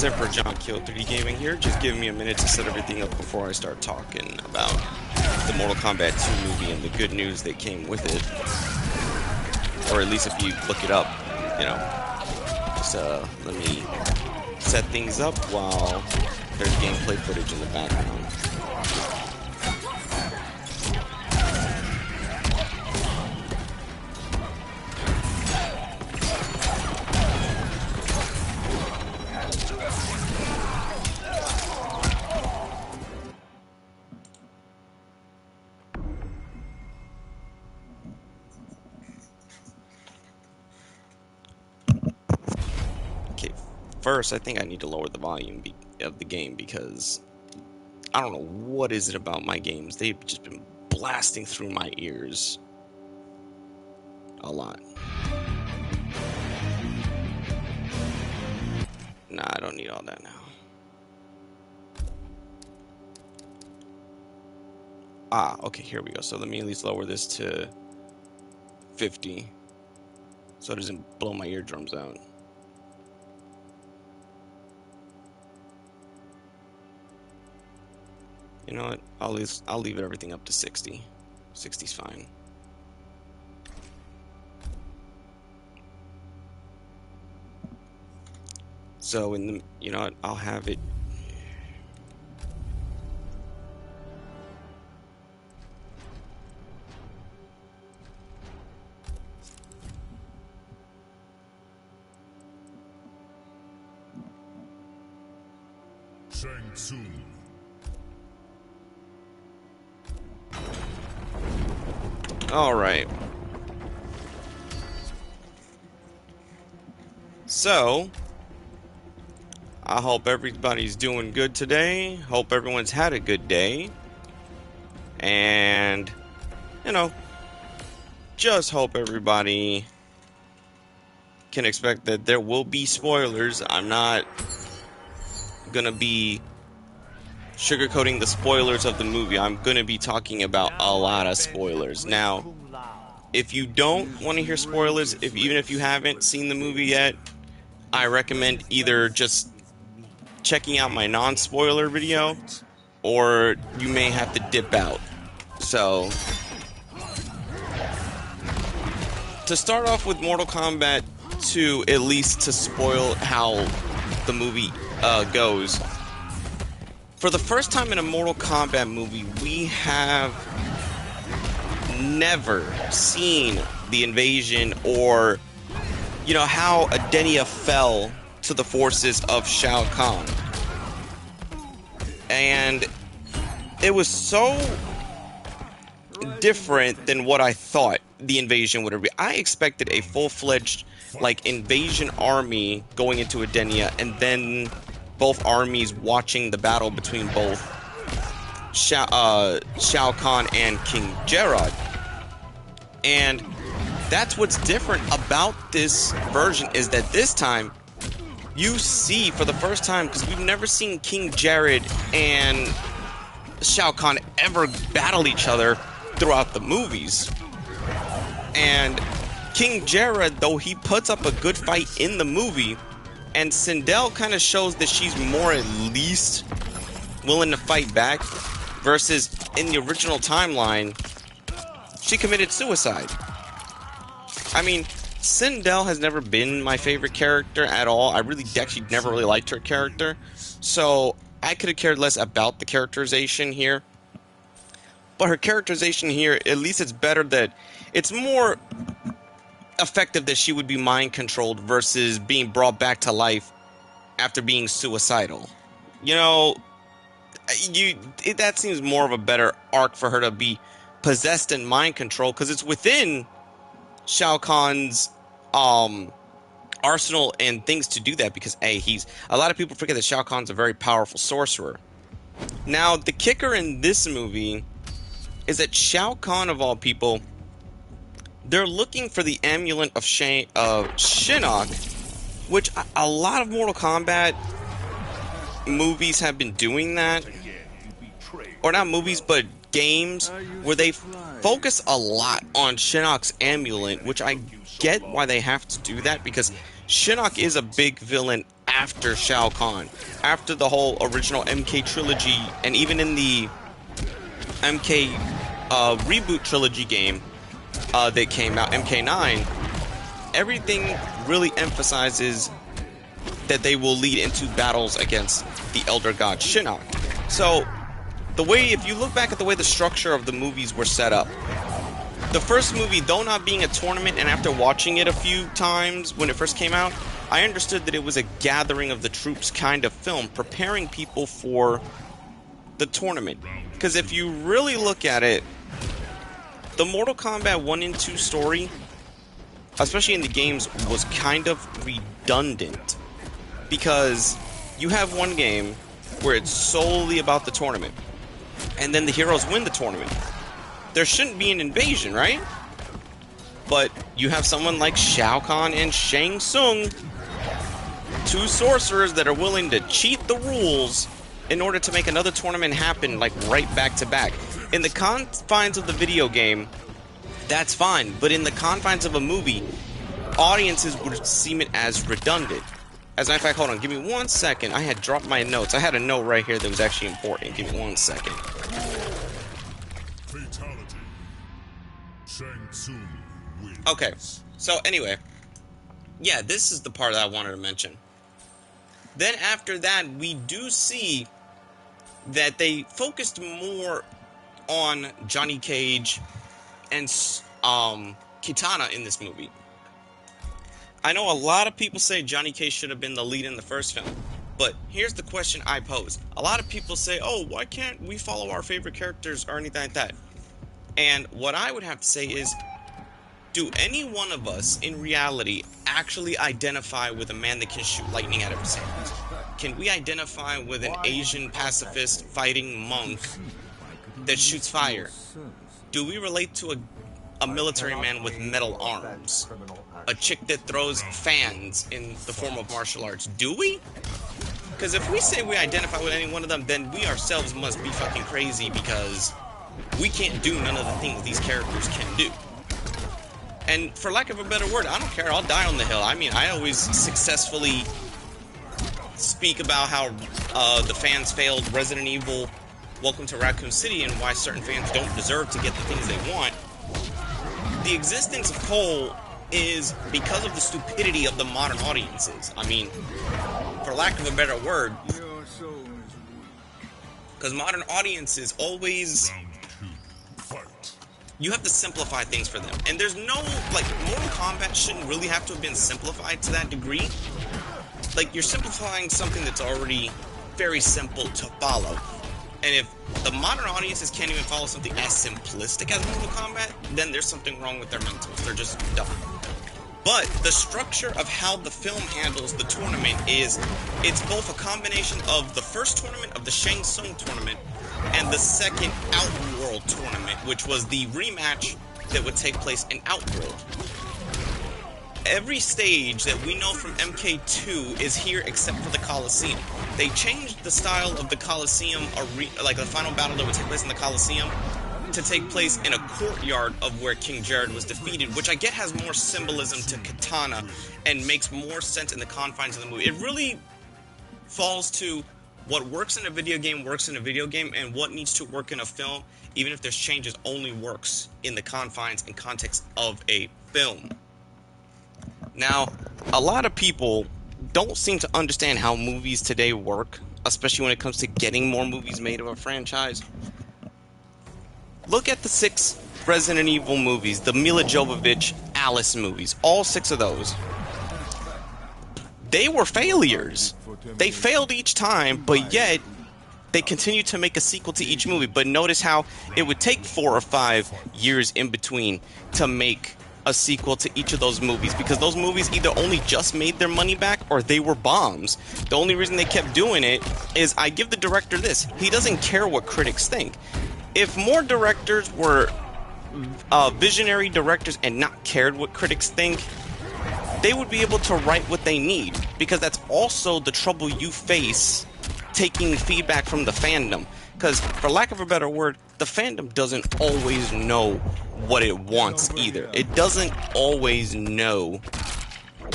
it for John Kill 3D Gaming here. Just give me a minute to set everything up before I start talking about the Mortal Kombat 2 movie and the good news that came with it. Or at least if you look it up, you know. Just let me set things up while there's gameplay footage in the background. First, I think I need to lower the volume of the game because I don't know what is it about my games. They've just been blasting through my ears a lot. Nah, I don't need all that now. Ah, okay, here we go. So let me at least lower this to 50 so it doesn't blow my eardrums out. You know what? I'll leave everything up to 60. 60's fine. So in the, you know what? I'll have it. Shang Tsung. All right. So, I hope everybody's doing good today. Hope everyone's had a good day. And, you know, just hope everybody can expect that there will be spoilers. I'm not gonna be sugarcoating the spoilers of the movie. I'm going to be talking about a lot of spoilers. Now, if you don't want to hear spoilers, even if you haven't seen the movie yet, I recommend either just checking out my non-spoiler video, or you may have to dip out. So, to start off with Mortal Kombat 2, at least to spoil how the movie goes, for the first time in a Mortal Kombat movie, we have never seen the invasion or, you know, how Edenia fell to the forces of Shao Kahn. And it was so different than what I thought the invasion would be. I expected a full-fledged, like, invasion army going into Edenia, and then both armies watching the battle between both Shao Kahn and King Jerrod. And that's what's different about this version, is that this time you see for the first time, because we've never seen King Jerrod and Shao Kahn ever battle each other throughout the movies. And King Jerrod, though he puts up a good fight in the movie, and Sindel kind of shows that she's more at least willing to fight back, versus in the original timeline, she committed suicide. I mean, Sindel has never been my favorite character at all. I really actually never really liked her character, so I could have cared less about the characterization here. But her characterization here, at least it's better, that it's more effective that she would be mind controlled versus being brought back to life after being suicidal. You know, that seems more of a better arc for her to be possessed and mind controlled, because it's within Shao Kahn's arsenal and things to do that, because a lot of people forget that Shao Kahn's a very powerful sorcerer. Now, the kicker in this movie is that Shao Kahn, of all people, they're looking for the amulet of Shinnok, which a lot of Mortal Kombat movies have been doing that. Or not movies, but games, where they focus a lot on Shinnok's amulet, which I get why they have to do that, because Shinnok is a big villain after Shao Kahn, after the whole original MK trilogy, and even in the MK reboot trilogy game that came out, MK9, everything really emphasizes that they will lead into battles against the Elder God Shinnok. So, if you look back at the way the structure of the movies were set up, the first movie, though not being a tournament, and after watching it a few times when it first came out, I understood that it was a gathering of the troops kind of film, preparing people for the tournament. Because if you really look at it, the Mortal Kombat 1 and 2 story, especially in the games, was kind of redundant. Because you have one game where it's solely about the tournament, and then the heroes win the tournament. There shouldn't be an invasion, right? But you have someone like Shao Kahn and Shang Tsung, two sorcerers that are willing to cheat the rules in order to make another tournament happen, like right back to back. In the confines of the video game, that's fine, but in the confines of a movie, audiences would seem it as redundant. As a matter of fact, hold on, give me 1 second. I had dropped my notes. I had a note right here that was actually important. Give me 1 second. Fatality. Shang Tsung wins. Okay, so anyway, yeah, this is the part that I wanted to mention. Then after that, we do see that they focused more on Johnny Cage and Kitana in this movie. I know a lot of people say Johnny Cage should have been the lead in the first film, but here's the question I pose. A lot of people say, oh, why can't we follow our favorite characters or anything like that? And what I would have to say is, do any one of us in reality actually identify with a man that can shoot lightning out of his hands? Can we identify with an Asian pacifist fighting monk that shoots fire? Do we relate to a military man with metal arms? A chick that throws fans in the form of martial arts? Do we? Because if we say we identify with any one of them, then we ourselves must be fucking crazy, because we can't do none of the things these characters can do. And for lack of a better word, I don't care, I'll die on the hill. I mean, I always successfully speak about how the fans failed Resident Evil Welcome to Raccoon City and why certain fans don't deserve to get the things they want. The existence of Cole is because of the stupidity of the modern audiences. I mean, for lack of a better word, because modern audiences always... Round 2, fight. You have to simplify things for them. And there's no, like, Mortal Kombat shouldn't really have to have been simplified to that degree. Like, you're simplifying something that's already very simple to follow. And if the modern audiences can't even follow something as simplistic as Mortal Kombat, then there's something wrong with their mentals. They're just dumb. But the structure of how the film handles the tournament is, it's both a combination of the first tournament, of the Shang Tsung tournament, and the second Outworld tournament, which was the rematch that would take place in Outworld. Every stage that we know from MK2 is here except for the Coliseum. They changed the style of the Coliseum, like the final battle that would take place in the Coliseum, to take place in a courtyard of where King Jared was defeated, which I get has more symbolism to Katana and makes more sense in the confines of the movie. It really falls to what works in a video game works in a video game, and what needs to work in a film, even if there's changes, only works in the confines and context of a film. Now, a lot of people don't seem to understand how movies today work, especially when it comes to getting more movies made of a franchise. Look at the 6 Resident Evil movies, the Mila Jovovich Alice movies, all 6 of those. They were failures. They failed each time, but yet they continued to make a sequel to each movie. But notice how it would take 4 or 5 years in between to make a sequel to each of those movies, because those movies either only just made their money back or they were bombs. The only reason they kept doing it is, I give the director this, he doesn't care what critics think. If more directors were visionary directors and not cared what critics think, they would be able to write what they need, because that's also the trouble you face taking feedback from the fandom. Because, for lack of a better word, the fandom doesn't always know what it wants either. It doesn't always know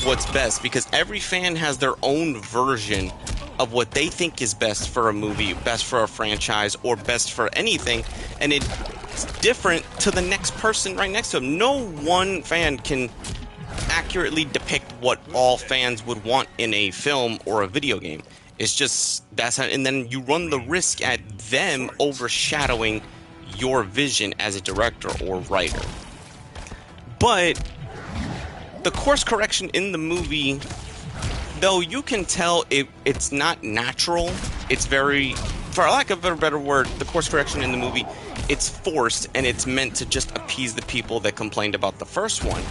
what's best, because every fan has their own version of what they think is best for a movie, best for a franchise, or best for anything, and it's different to the next person right next to him. No one fan can accurately depict what all fans would want in a film or a video game. It's just that's how, and then you run the risk at them overshadowing your vision as a director or writer. But the course correction in the movie, though you can tell it's not natural, it's very, for lack of a better word, the course correction in the movie, it's forced and it's meant to just appease the people that complained about the first one.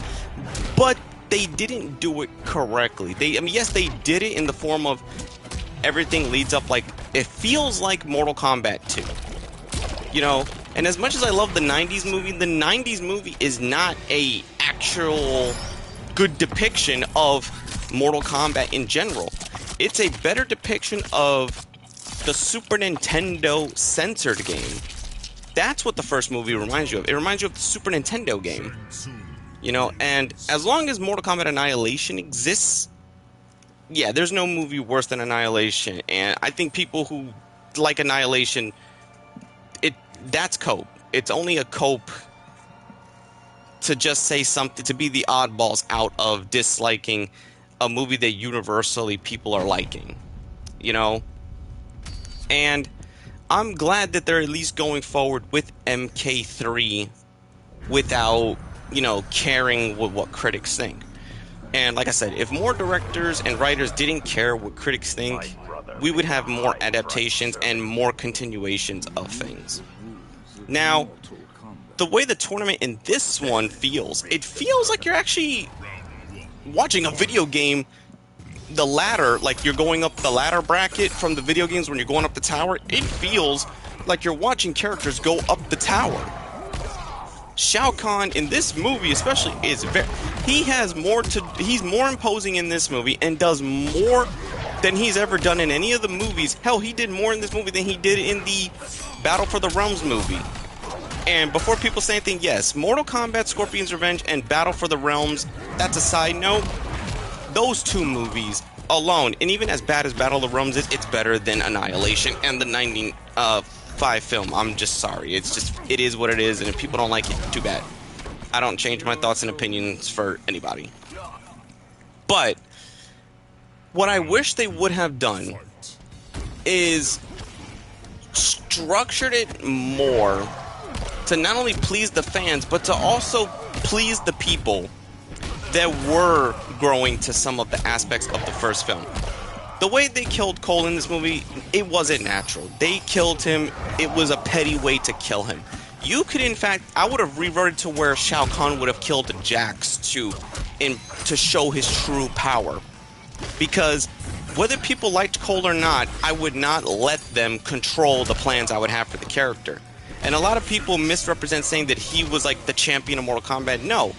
But they didn't do it correctly. I mean, yes, they did it in the form of everything leads up, like, it feels like Mortal Kombat 2. You know, and as much as I love the 90s movie is not a actual good depiction of Mortal Kombat in general. It's a better depiction of the Super Nintendo censored game. That's what the first movie reminds you of. It reminds you of the Super Nintendo game. You know, and as long as Mortal Kombat Annihilation exists, yeah, there's no movie worse than Annihilation. And I think people who like Annihilation, that's cope. It's only a cope to just say something, to be the oddballs out of disliking a movie that universally people are liking, you know? And I'm glad that they're at least going forward with MK3 without, you know, caring what critics think. And like I said, if more directors and writers didn't care what critics think, we would have more adaptations and more continuations of things. Now, the way the tournament in this one feels, it feels like you're actually watching a video game. The ladder, like you're going up the ladder bracket from the video games when you're going up the tower, it feels like you're watching characters go up the tower. Shao Kahn in this movie especially is he's more imposing in this movie and does more than he's ever done in any of the movies. Hell, he did more in this movie than he did in the Battle for the Realms movie. And before people say anything, yes, Mortal Kombat, Scorpion's Revenge, and Battle for the Realms, that's a side note. Those two movies alone, and even as bad as Battle of the Realms is, it's better than Annihilation and the 95 film. I'm just sorry. It is what it is, and if people don't like it, too bad. I don't change my thoughts and opinions for anybody. But what I wish they would have done is structured it more to not only please the fans, but to also please the people that were growing to some of the aspects of the first film. The way they killed Cole in this movie, it wasn't natural. They killed him. It was a petty way to kill him. You could, in fact, I would have reverted to where Shao Kahn would have killed Jax to show his true power. Because whether people liked Cole or not, I would not let them control the plans I would have for the character. And a lot of people misrepresent saying that he was like the champion of Mortal Kombat. No.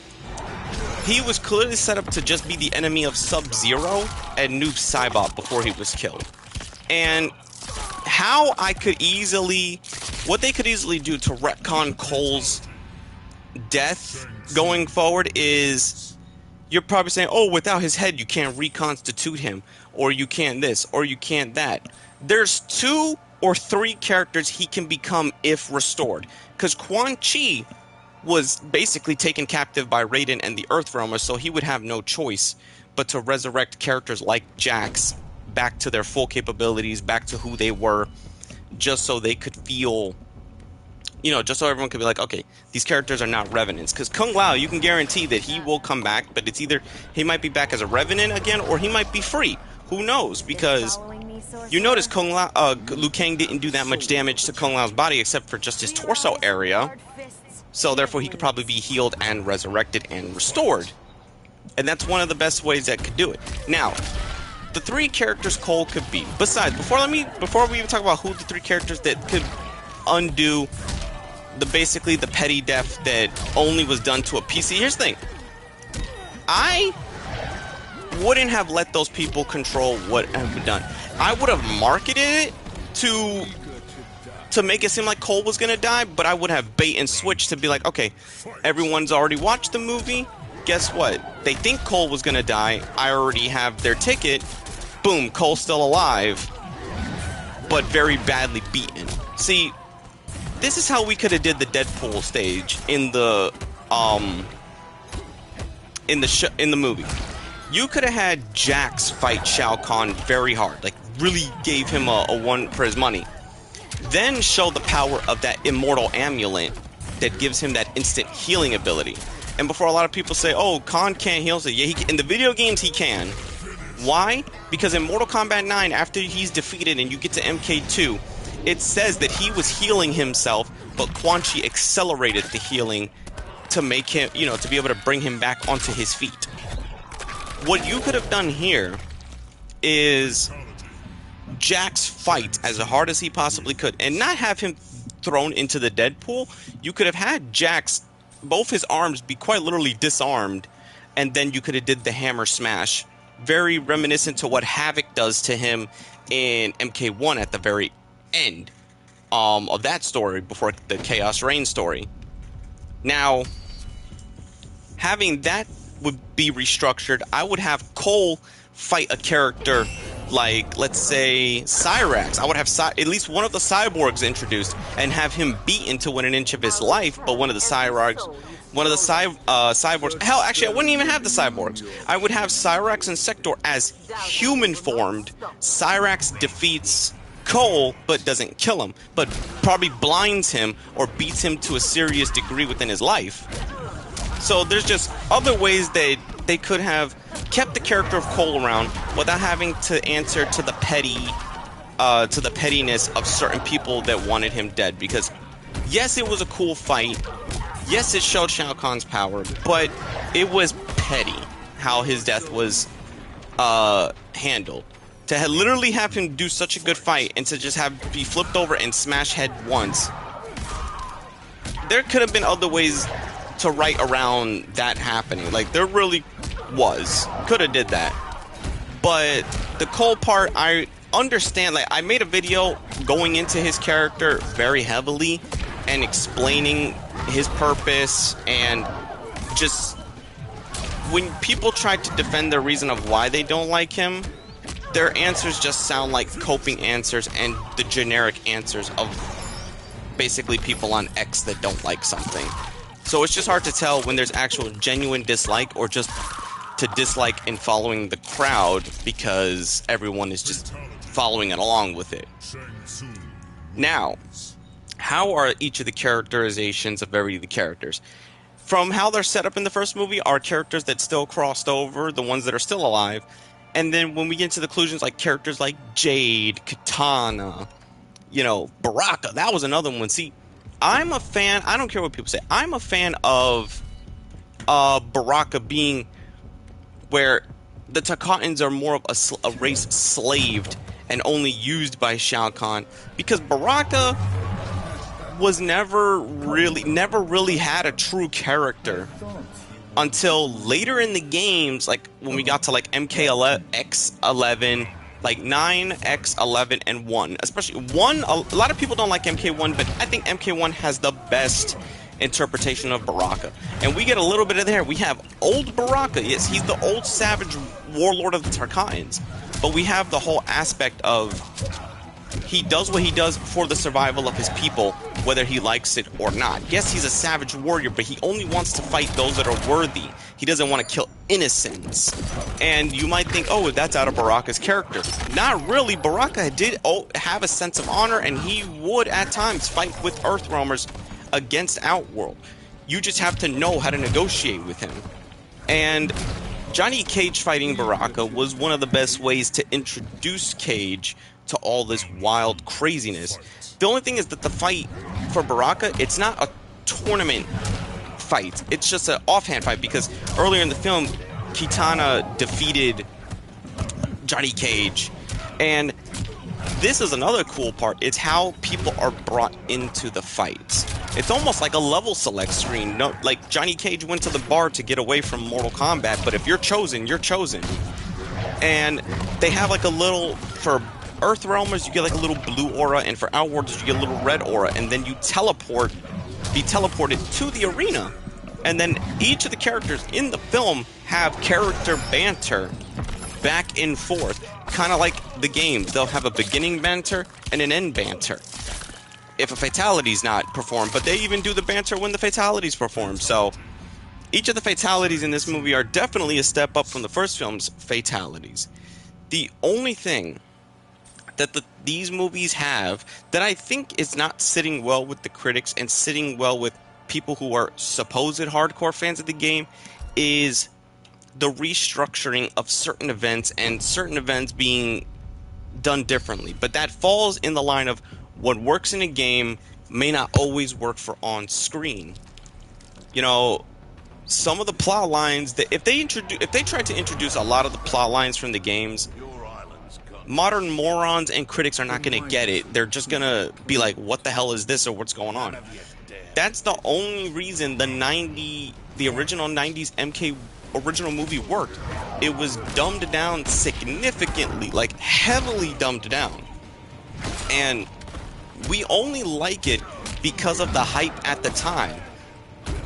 He was clearly set up to just be the enemy of Sub-Zero and Noob Saibot before he was killed. And what they could easily do to retcon Cole's death going forward is, you're probably saying, oh, without his head you can't reconstitute him, or you can't this, or you can't that. There's 2 or 3 characters he can become if restored. Because Quan Chi was basically taken captive by Raiden and the Earthrealmers, so he would have no choice but to resurrect characters like Jax back to their full capabilities, back to who they were, just so they could feel, you know, just so everyone could be like, okay, these characters are not Revenants. Because Kung Lao, you can guarantee that he will come back, but it's either he might be back as a Revenant again, or he might be free. Who knows? Because you notice Liu Kang didn't do that much damage to Kung Lao's body except for just his torso area. So therefore he could probably be healed and resurrected and restored. And that's one of the best ways that could do it. Now, the 3 characters Cole could be. Besides, before we even talk about who the 3 characters that could undo basically the petty death that only was done to a PC. Here's the thing. I wouldn't have let those people control what had been done. I would have marketed it to make it seem like Cole was gonna die, but I would have bait and switch to be like, okay, everyone's already watched the movie. guess what? They think Cole was gonna die. I already have their ticket. Boom, Cole's still alive, but very badly beaten. See, this is how we could have did the Deadpool stage in the movie. You could have had Jax fight Shao Kahn very hard, like really gave him a one for his money. Then show the power of that immortal amulet that gives him that instant healing ability. And before a lot of people say, oh, Kahn can't heal, so yeah, in the video games he can. Why? Because in Mortal Kombat 9, after he's defeated and you get to MK2, it says that he was healing himself, but Quan Chi accelerated the healing to make him, you know, to be able to bring him back onto his feet. What you could have done here is Jax fight as hard as he possibly could and not have him thrown into the Deadpool. You could have had Jax, both his arms be quite literally disarmed, and then you could have did the hammer smash. Very reminiscent to what Havoc does to him in MK1 at the very end of that story before the Chaos Reign story. Now, having that would be restructured. I would have Cole fight a character like, let's say, Cyrax. I would have at least one of the cyborgs introduced and have him beaten to within an inch of his life, but one of the cyborgs, hell, actually, I wouldn't even have the cyborgs. I would have Cyrax and Sector as human formed. Cyrax defeats Cole, but doesn't kill him, but probably blinds him or beats him to a serious degree within his life. So there's just other ways that they could have kept the character of Cole around without having to answer to the pettiness of certain people that wanted him dead. Because yes, it was a cool fight. Yes, it showed Shao Kahn's power, but it was petty how his death was handled. To literally have him do such a good fight and to just be flipped over and smash head once. There could have been other ways to write around that happening. Like, there really was. Could have did that. But the Cole part, I understand. Like, I made a video going into his character very heavily and explaining his purpose, and just when people try to defend their reason of why they don't like him, their answers just sound like coping answers and the generic answers of basically people on X that don't like something. So it's just hard to tell when there's actual genuine dislike or just to dislike in following the crowd because everyone is just following it along with it. Now, how are each of the characterizations of every of the characters? From how they're set up in the first movie are characters that still crossed over, the ones that are still alive. And then when we get into the conclusions, like characters like Jade, Katana, you know, Baraka, that was another one. See, I'm a fan, I don't care what people say, I'm a fan of Baraka being where the Tarkatans are more of a race slaved and only used by Shao Kahn, because Baraka was never really had a true character until later in the games, like when we got to like MK11, like 9, X11, and 1. Especially 1, a lot of people don't like MK1, but I think MK1 has the best interpretation of Baraka. And we get a little bit of there. We have old Baraka. Yes, he's the old savage warlord of the Tarkatans. But we have the whole aspect of he does what he does for the survival of his people, whether he likes it or not. Yes, he's a savage warrior, but he only wants to fight those that are worthy. He doesn't want to kill innocents. And you might think, oh, that's out of Baraka's character. Not really. Baraka did have a sense of honor, and he would at times fight with Earthrealmers against Outworld. You just have to know how to negotiate with him. And Johnny Cage fighting Baraka was one of the best ways to introduce Cage to all this wild craziness. The only thing is that the fight for Baraka, it's not a tournament fight. It's just an offhand fight, because earlier in the film, Kitana defeated Johnny Cage. And this is another cool part. It's how people are brought into the fights. It's almost like a level select screen. No, like Johnny Cage went to the bar to get away from Mortal Kombat, but if you're chosen, you're chosen. And they have like a little, for Earthrealmers, you get like a little blue aura, and for Outworlders, you get a little red aura, and then you be teleported to the arena. And then each of the characters in the film have character banter back and forth, kind of like the games. They'll have a beginning banter and an end banter if a fatality's not performed, but they even do the banter when the fatality's performed. So each of the fatalities in this movie are definitely a step up from the first film's fatalities. The only thing that these movies have that I think is not sitting well with the critics and sitting well with people who are supposed hardcore fans of the game is the restructuring of certain events and certain events being done differently. But that falls in the line of what works in a game may not always work for on screen. You know, some of the plot lines that if they tried to introduce a lot of the plot lines from the games, modern morons and critics are not going to get it. They're just going to be like, what the hell is this, or what's going on? That's the only reason the original 90s MK original movie worked. It was dumbed down significantly, like heavily dumbed down. And we only like it because of the hype at the time.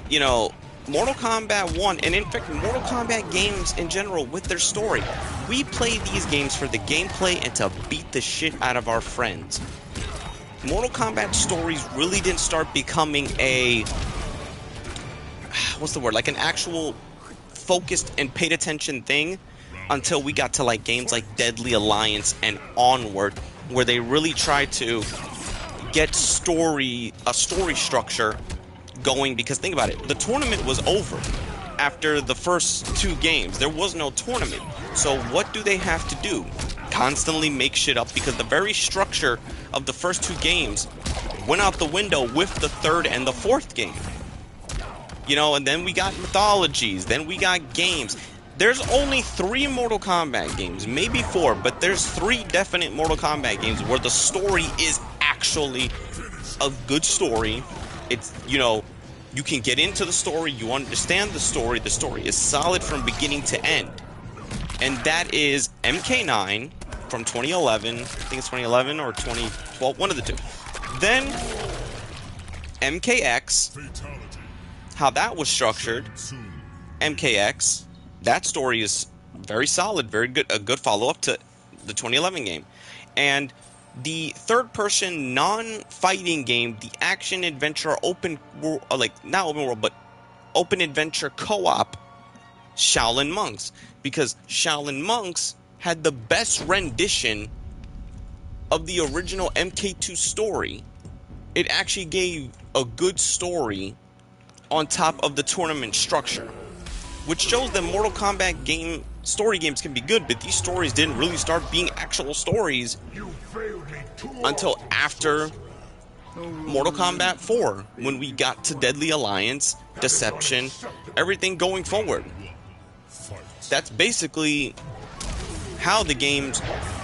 You know, Mortal Kombat 1, and in fact, Mortal Kombat games in general with their story. We play these games for the gameplay and to beat the shit out of our friends. Mortal Kombat stories really didn't start becoming a... what's the word? Like an actual focused and paid attention thing until we got to like games like Deadly Alliance and onward, where they really tried to get a story structure going. Because think about it, the tournament was over after the first two games. There was no tournament. So what do they have to do? Constantly make shit up, because the very structure of the first two games went out the window with the third and the fourth game. You know, and then we got mythologies, then we got games. There's only 3 Mortal Kombat games, maybe 4, but there's 3 definite Mortal Kombat games where the story is actually a good story. It's, you know, you can get into the story, you understand the story is solid from beginning to end. And that is MK9 from 2011, I think it's 2011 or 2012, one of the two. Then MKX, how that was structured. MKX, that story is very solid, very good, a good follow-up to the 2011 game. And the third-person non-fighting game, the action-adventure open world, like not open world, but open adventure co-op, Shaolin Monks. Because Shaolin Monks had the best rendition of the original MK2 story. It actually gave a good story on top of the tournament structure, which shows that Mortal Kombat story games can be good, but these stories didn't really start being actual stories until after Mortal Kombat 4, when we got to Deadly Alliance, Deception, everything going forward. That's basically how the games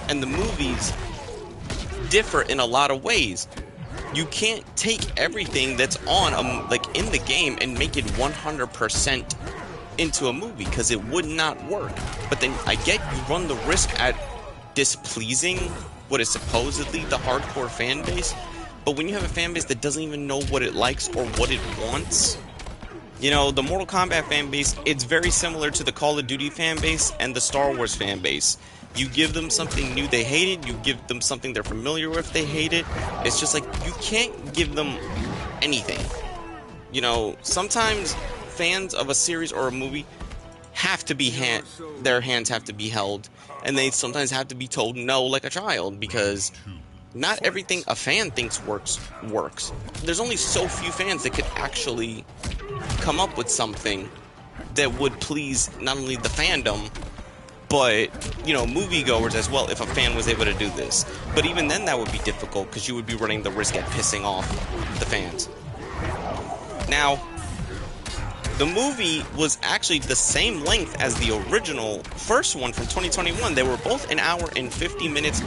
and the movies differ in a lot of ways. You can't take everything that's on like in the game and make it 100% into a movie, because it would not work. But then I get you run the risk at displeasing what is supposedly the hardcore fan base. But when you have a fan base that doesn't even know what it likes or what it wants, you know, the Mortal Kombat fan base, it's very similar to the Call of Duty fan base and the Star Wars fan base. You give them something new, they hate it. You give them something they're familiar with, they hate it. It's just like, you can't give them anything. You know, sometimes fans of a series or a movie have to be their hands have to be held, and they sometimes have to be told no like a child, because not everything a fan thinks works. There's only so few fans that could actually come up with something that would please not only the fandom, but, you know, moviegoers as well, if a fan was able to do this. But even then, that would be difficult, because you would be running the risk at pissing off the fans. Now, the movie was actually the same length as the original first one from 2021. They were both 1 hour and 50 minutes,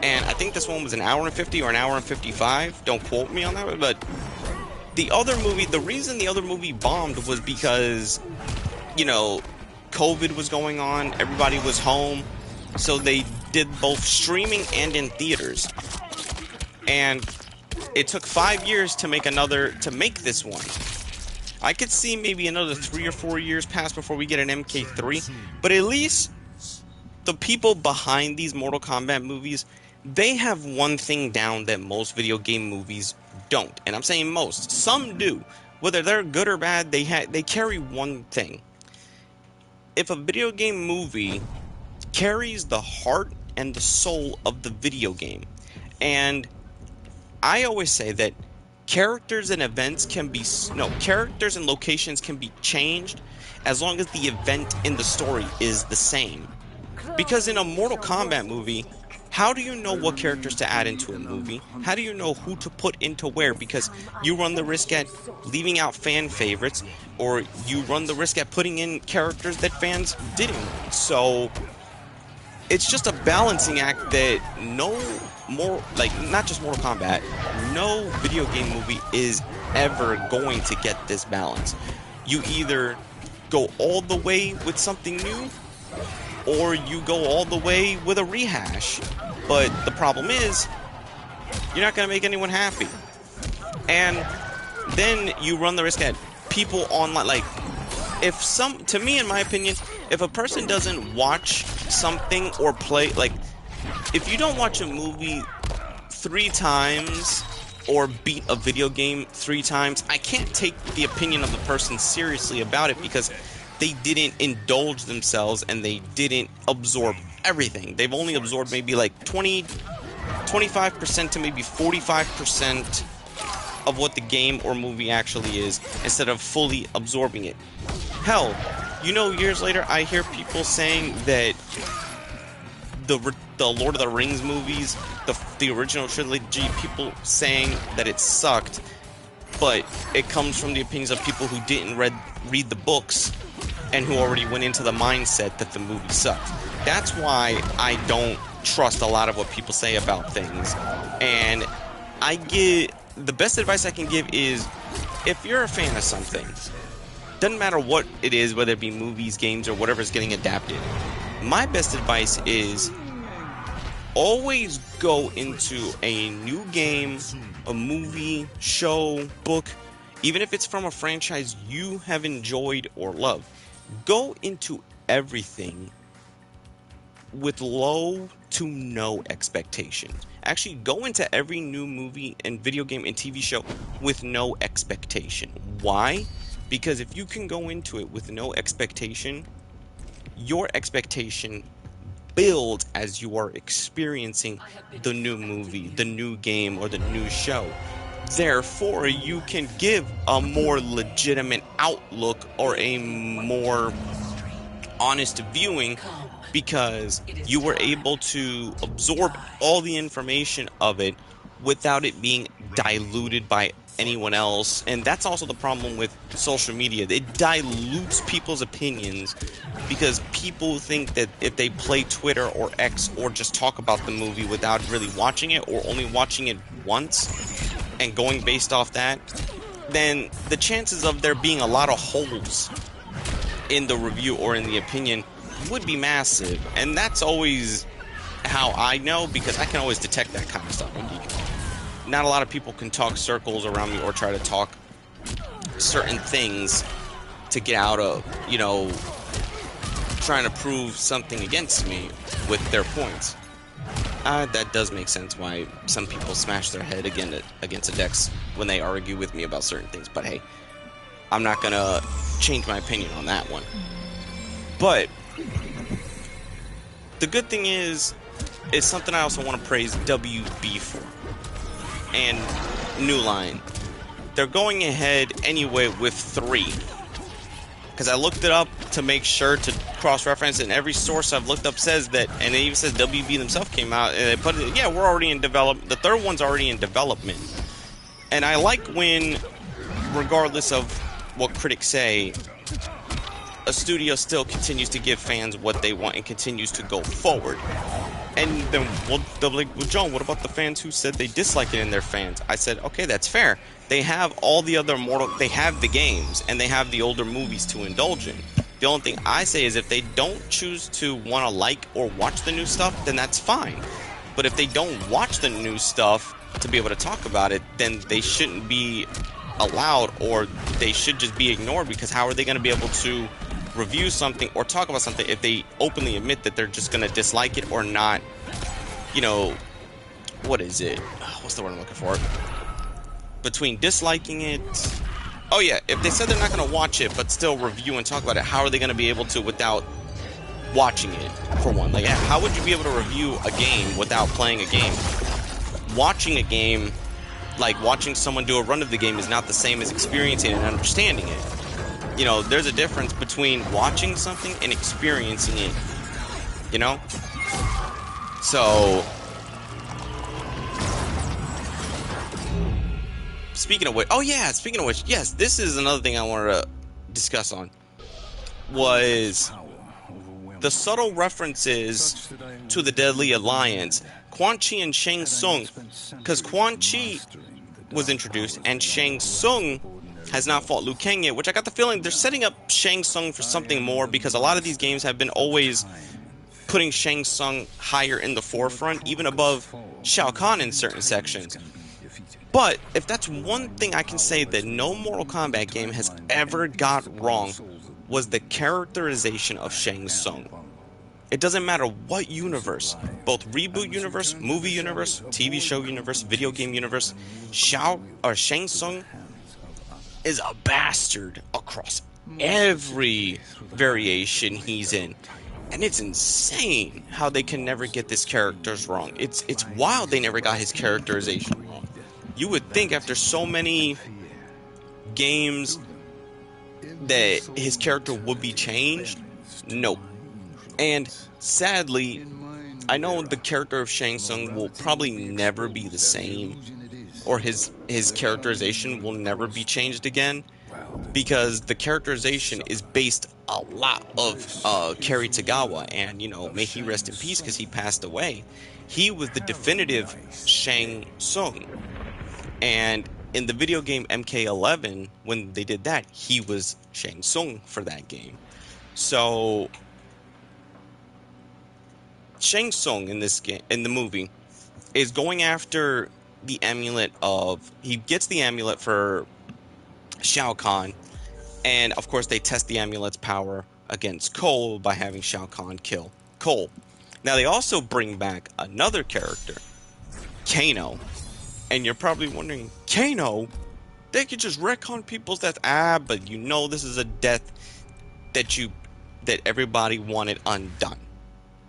and I think this one was 1 hour and 50 or 1 hour and 55. Don't quote me on that, but the other movie, the reason the other movie bombed was because, you know, COVID was going on, everybody was home, so they did both streaming and in theaters. And it took 5 years to make this one. I could see maybe another 3 or 4 years pass before we get an MK3, but at least the people behind these Mortal Kombat movies, they have one thing down that most video game movies don't. And I'm saying most. Some do. Whether they're good or bad, they carry one thing. If a video game movie carries the heart and the soul of the video game, and I always say that characters and events can be no characters and locations can be changed as long as the event in the story is the same. Because in a Mortal Kombat movie, how do you know what characters to add into a movie? How do you know who to put into where? Because you run the risk at leaving out fan favorites, or you run the risk at putting in characters that fans didn't. So it's just a balancing act that not just Mortal Kombat, no video game movie is ever going to get this balance. You either go all the way with something new, or you go all the way with a rehash. But the problem is, you're not going to make anyone happy. And then you run the risk at people online, like, to me, in my opinion, if a person doesn't watch something or play, like, if you don't watch a movie 3 times or beat a video game 3 times, I can't take the opinion of the person seriously about it, because they didn't indulge themselves and they didn't absorb everything. They've only absorbed maybe like 25% to maybe 45% of what the game or movie actually is, instead of fully absorbing it. Hell, years later I hear people saying that the Lord of the Rings movies, the original trilogy, people saying that it sucked, but it comes from the opinions of people who didn't read the books and who already went into the mindset that the movie sucked. That's why I don't trust a lot of what people say about things. And the best advice I can give is, if you're a fan of something, doesn't matter what it is, whether it be movies, games, or whatever's getting adapted, my best advice is always go into a new game, a movie, show, book, even if it's from a franchise you have enjoyed or loved. Go into everything with low to no expectations. Actually, go into every new movie and video game and TV show with no expectation. Why? Because if you can go into it with no expectation, your expectation builds as you are experiencing the new movie, the new game, or the new show. Therefore, you can give a more legitimate outlook or a more honest viewing, because you were able to absorb all the information of it without it being diluted by anyone else. And that's also the problem with social media. It dilutes people's opinions, because people think that if they play Twitter or X or just talk about the movie without really watching it, or only watching it once and going based off that, then the chances of there being a lot of holes in the review or in the opinion would be massive. And that's always how I know, because I can always detect that kind of stuff. Not a lot of people can talk circles around me or try to talk certain things to get out of, trying to prove something against me with their points. That does make sense why some people smash their head against a desk when they argue with me about certain things. But hey, I'm not gonna change my opinion on that one. But the good thing is, it's something I also want to praise WB for. And New Line. They're going ahead anyway with 3. Because I looked it up to make sure to cross-reference, and every source I've looked up says that, and it even says WB themselves came out, and they put it, yeah, we're already in development. The 3rd one's already in development. And I like when, regardless of what critics say, a studio still continues to give fans what they want and continues to go forward. And then they'll be like, well, John, what about the fans who said they dislike it in their fans? I said, okay, that's fair. They have all the other they have the games, and they have the older movies to indulge in. The only thing I say is, if they don't choose to want to like or watch the new stuff, then that's fine. But if they don't watch the new stuff to be able to talk about it, then they shouldn't be allowed, or they should just be ignored, because how are they going to be able to review something or talk about something if they openly admit that they're just going to dislike it or not, you know, what is it? What's the word I'm looking for? Between disliking it. Oh yeah, if they said they're not going to watch it but still review and talk about it, how are they going to be able to without watching it, for one? Like, how would you be able to review a game without playing a game? Watching a game, like watching someone do a run of the game, is not the same as experiencing and understanding it. You know, there's a difference between watching something and experiencing it, you know? So, speaking of which, oh yeah, speaking of which, yes, this is another thing I wanted to discuss on, was the subtle references to the Deadly Alliance, Quan Chi and Shang Tsung, because Quan Chi was introduced, and Shang Tsung has not fought Liu Kang yet, which I got the feeling they're setting up Shang Tsung for something more, because a lot of these games have been always putting Shang Tsung higher in the forefront, even above Shao Kahn in certain sections. But if that's one thing I can say that no Mortal Kombat game has ever got wrong, was the characterization of Shang Tsung. It doesn't matter what universe, both reboot universe, movie universe, TV show universe, video game universe, Shang Tsung is a bastard across every variation he's in. And it's insane how they can never get this characters wrong. It's wild they never got his characterization wrong. You would think after so many games that his character would be changed. Nope. And sadly, I know the character of Shang Tsung will probably never be the same, or his characterization will never be changed again, because the characterization is based a lot of Cary Tagawa, and, you know, may he rest in peace because he passed away. He was the definitive Shang Tsung, and in the video game MK11, when they did that, he was Shang Tsung for that game. So Shang Tsung in this game, in the movie, is going after the amulet of, he gets the amulet for Shao Kahn, and of course they test the amulet's power against Cole by having Shao Kahn kill Cole. Now they also bring back another character, Kano, and you're probably wondering, Kano? They could just retcon people's death. But you know this is a death that everybody wanted undone.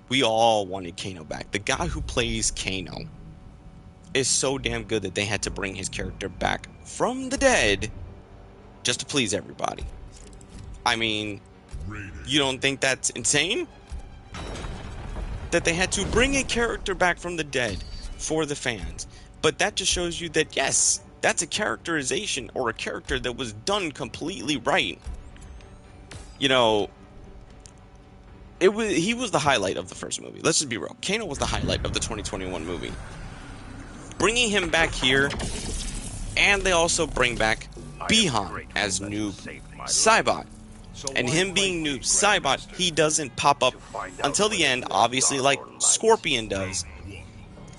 We all wanted Kano back. The guy who plays Kano is so damn good that they had to bring his character back from the dead just to please everybody. I mean, you don't think that's insane? That they had to bring a character back from the dead for the fans. But that just shows you that, yes, that's a characterization, or a character that was done completely right. You know, he was the highlight of the first movie. Let's just be real. Kano was the highlight of the 2021 movie. Bringing him back here, and they also bring back Bihan as Noob Saibot. And him being Noob Saibot, he doesn't pop up until the end, obviously, like Scorpion does.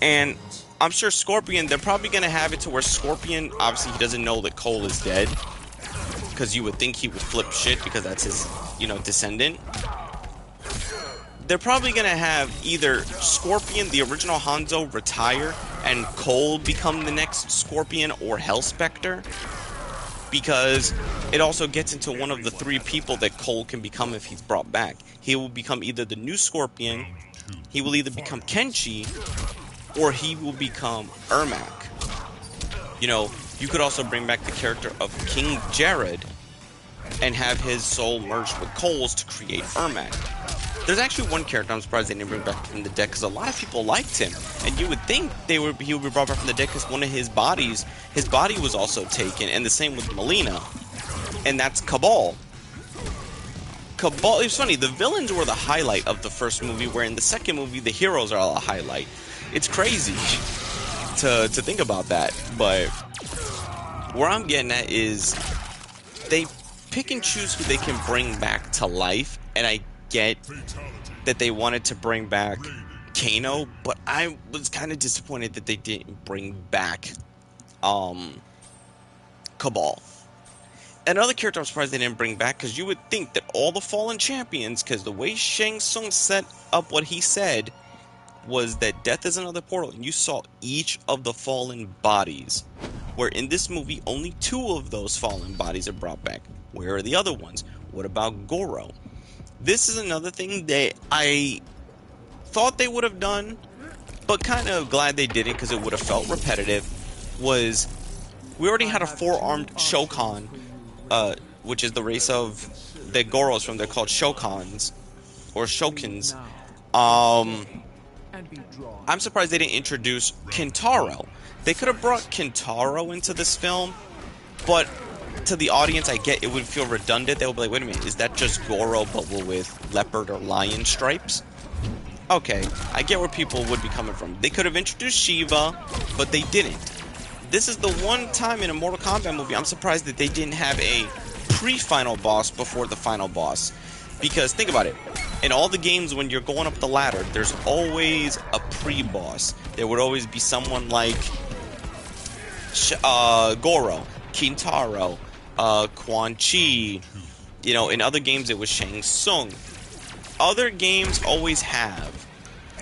And I'm sure Scorpion, they're probably going to have it to where Scorpion, obviously he doesn't know that Cole is dead, because you would think he would flip shit because that's his, you know, descendant. They're probably going to have either Scorpion, the original Hanzo, retire and Cole become the next Scorpion, or Hellspectre, because it also gets into one of the three people that Cole can become if he's brought back. He will become either the new Scorpion, he will either become Kenshi, or he will become Ermac. You know, you could also bring back the character of King Jared and have his soul merged with Cole's to create Ermac. There's actually one character I'm surprised they didn't bring back from the dead, because a lot of people liked him, and you would think he would be brought back from the dead because one of his body was also taken, and the same with Melina, and that's Cabal. It's funny, the villains were the highlight of the first movie, where in the second movie the heroes are a highlight. It's crazy to think about that, but where I'm getting at is they pick and choose who they can bring back to life, and I get that they wanted to bring back Kano, but I was kind of disappointed that they didn't bring back Cole. Cabal. Another character I'm surprised they didn't bring back, because you would think that all the fallen champions, because the way Shang Tsung set up what he said was that death is another portal, and you saw each of the fallen bodies, where in this movie only 2 of those fallen bodies are brought back. Where are the other ones? What about Goro? This is another thing that I thought they would have done, but kind of glad they didn't, because it would have felt repetitive. Was we already had a 4-armed Shokan, which is the race of the Goros from. They're called Shokans or Shokins. I'm surprised they didn't introduce Kintaro. They could have brought Kintaro into this film, but to the audience, I get it would feel redundant. They would be like, wait a minute, is that just Goro but with leopard or lion stripes? Okay, I get where people would be coming from. They could have introduced Shiva, but they didn't. This is the one time in a Mortal Kombat movie I'm surprised that they didn't have a pre-final boss before the final boss. Because think about it, in all the games when you're going up the ladder, there's always a pre-boss. There would always be someone like Goro, Kintaro, Quan Chi. You know, in other games it was Shang Tsung. Other games always have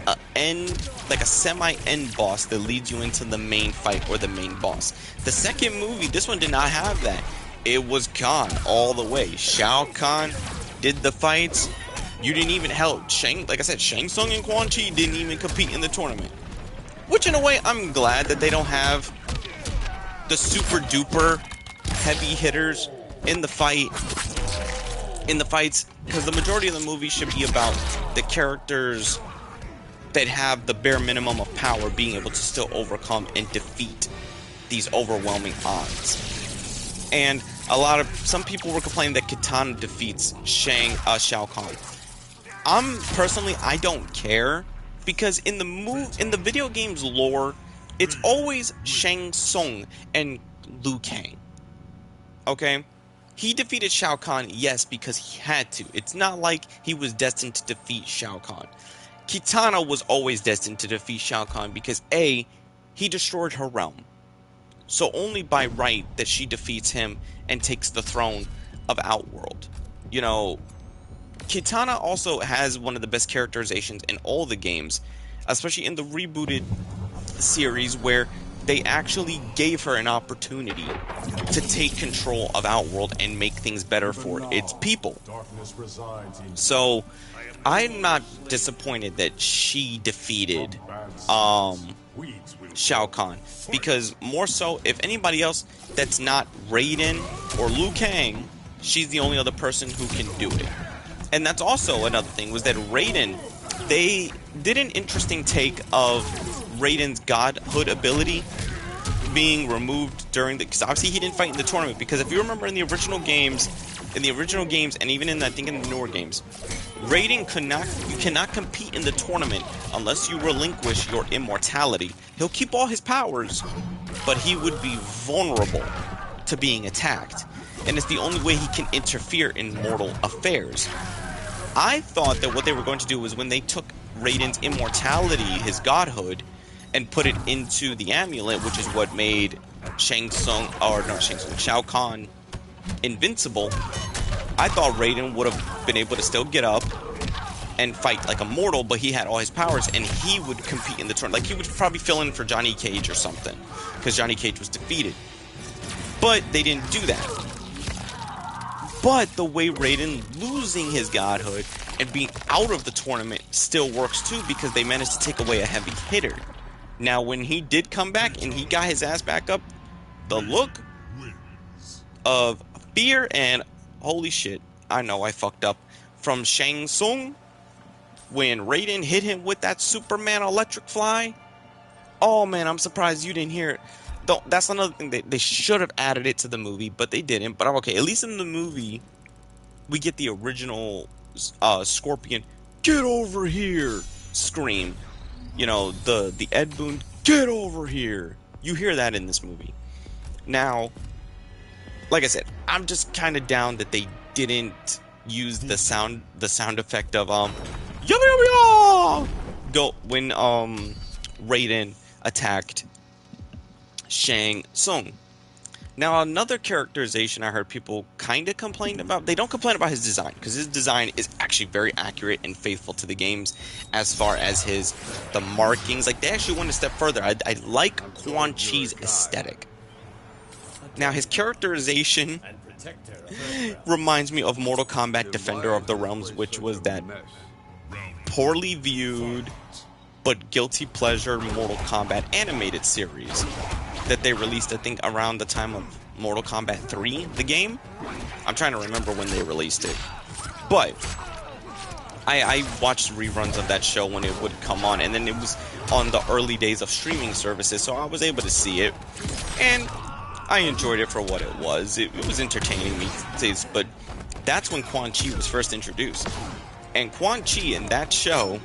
a end, like a semi-end boss that leads you into the main fight or the main boss. The second movie, this one did not have that. It was Khan all the way. Shao Kahn did the fights. You didn't even help. Like I said, Shang Tsung and Quan Chi didn't even compete in the tournament. Which in a way, I'm glad that they don't have the super duper heavy hitters in the fight. In the fights, because the majority of the movie should be about the characters that have the bare minimum of power being able to still overcome and defeat these overwhelming odds. And some people were complaining that Kitana defeats Shao Kahn. Personally, I don't care, because in the video game's lore, it's always Shang Tsung and Liu Kang. Okay? He defeated Shao Kahn, yes, because he had to. It's not like he was destined to defeat Shao Kahn. Kitana was always destined to defeat Shao Kahn because A, he destroyed her realm. So only by right that she defeats him and takes the throne of Outworld. You know, Kitana also has one of the best characterizations in all the games, especially in the rebooted series where they actually gave her an opportunity to take control of Outworld and make things better for its people. So I'm not disappointed that she defeated Shao Kahn, because more so, if anybody else that's not Raiden or Liu Kang, she's the only other person who can do it. And that's also another thing, was that Raiden, they did an interesting take of Raiden's godhood ability being removed during the, because obviously he didn't fight in the tournament, because if you remember in the original games, and even in, I think, in the newer games, Raiden you cannot compete in the tournament unless you relinquish your immortality. He'll keep all his powers, but he would be vulnerable to being attacked, and it's the only way he can interfere in mortal affairs. I thought that what they were going to do was, when they took Raiden's immortality, his godhood, and put it into the amulet, which is what made Shao Kahn invincible, I thought Raiden would have been able to still get up and fight like a mortal, but he had all his powers and he would compete in the tournament. Like, he would probably fill in for Johnny Cage or something, because Johnny Cage was defeated. But they didn't do that. But the way Raiden losing his godhood and being out of the tournament still works too, because they managed to take away a heavy hitter. Now, when he did come back and he got his ass back up, the look of fear and holy shit, I know I fucked up, from Shang Tsung when Raiden hit him with that Superman electric fly. Oh man, I'm surprised you didn't hear it. That's another thing, they should have added it to the movie, but they didn't. But okay, at least in the movie we get the original Scorpion "get over here" scream. You know, the Ed Boon "get over here." You hear that in this movie. Now, like I said, I'm just kind of down that they didn't use the sound effect of go when Raiden attacked Shang Tsung, Now, another characterization I heard people kind of complain about, they don't complain about his design, because his design is actually very accurate and faithful to the games as far as the markings. Like, they actually went a step further. I like Quan Chi's aesthetic. Now, his characterization reminds me of Mortal Kombat Defender of the Realms, which was that poorly viewed but guilty pleasure Mortal Kombat animated series that they released, I think, around the time of Mortal Kombat 3, the game. I'm trying to remember when they released it. But I watched reruns of that show when it would come on, and then it was on the early days of streaming services, so I was able to see it. And I enjoyed it for what it was. It was entertaining me, but that's when Quan Chi was first introduced. And Quan Chi in that show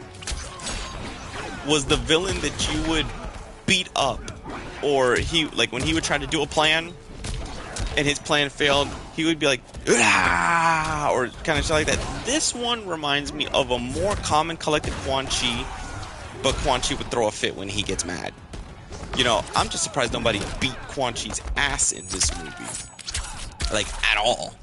was the villain that you would beat up, or when he would try to do a plan and his plan failed, he would be like, "Ah!" or kind of shit like that. This one reminds me of a more common, collected Quan Chi, but Quan Chi would throw a fit when he gets mad. You know, I'm just surprised nobody beat Quan Chi's ass in this movie, like, at all.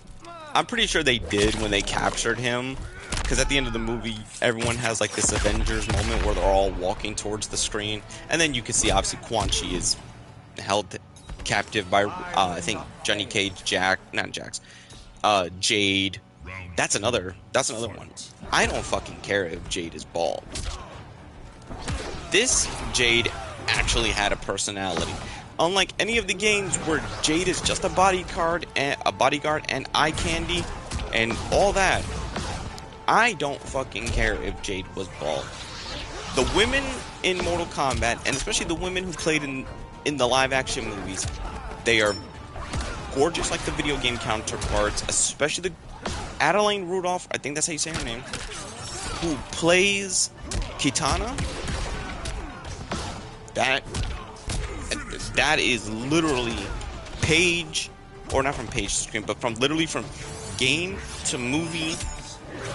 I'm pretty sure they did when they captured him, because at the end of the movie, everyone has like this Avengers moment where they're all walking towards the screen, and then you can see obviously Quan Chi is held captive by I think Johnny Cage, Jade. That's another one. I don't fucking care if Jade is bald. This Jade actually had a personality. Unlike any of the games where Jade is just a bodyguard and eye candy and all that, I don't fucking care if Jade was bald. The women in Mortal Kombat, and especially the women who played in the live action movies, they are gorgeous like the video game counterparts, especially the Adeline Rudolph, I think that's how you say her name, who plays Kitana. That is literally page, or not from page to screen, but from game to movie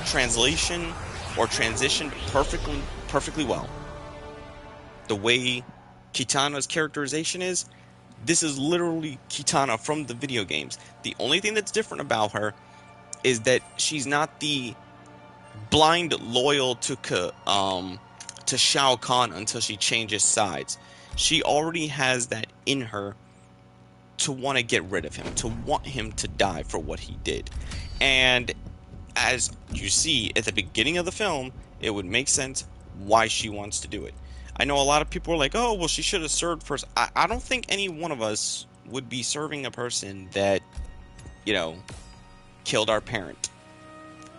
translation or transition perfectly well. The way Kitana's characterization is, this is literally Kitana from the video games. The only thing that's different about her is that she's not the blind loyal to Shao Kahn until she changes sides. She already has that in her to want to get rid of him, to want him to die for what he did. And as you see at the beginning of the film, it would make sense why she wants to do it. I know a lot of people are like, oh, well, she should have served first. I don't think any one of us would be serving a person that, you know, killed our parent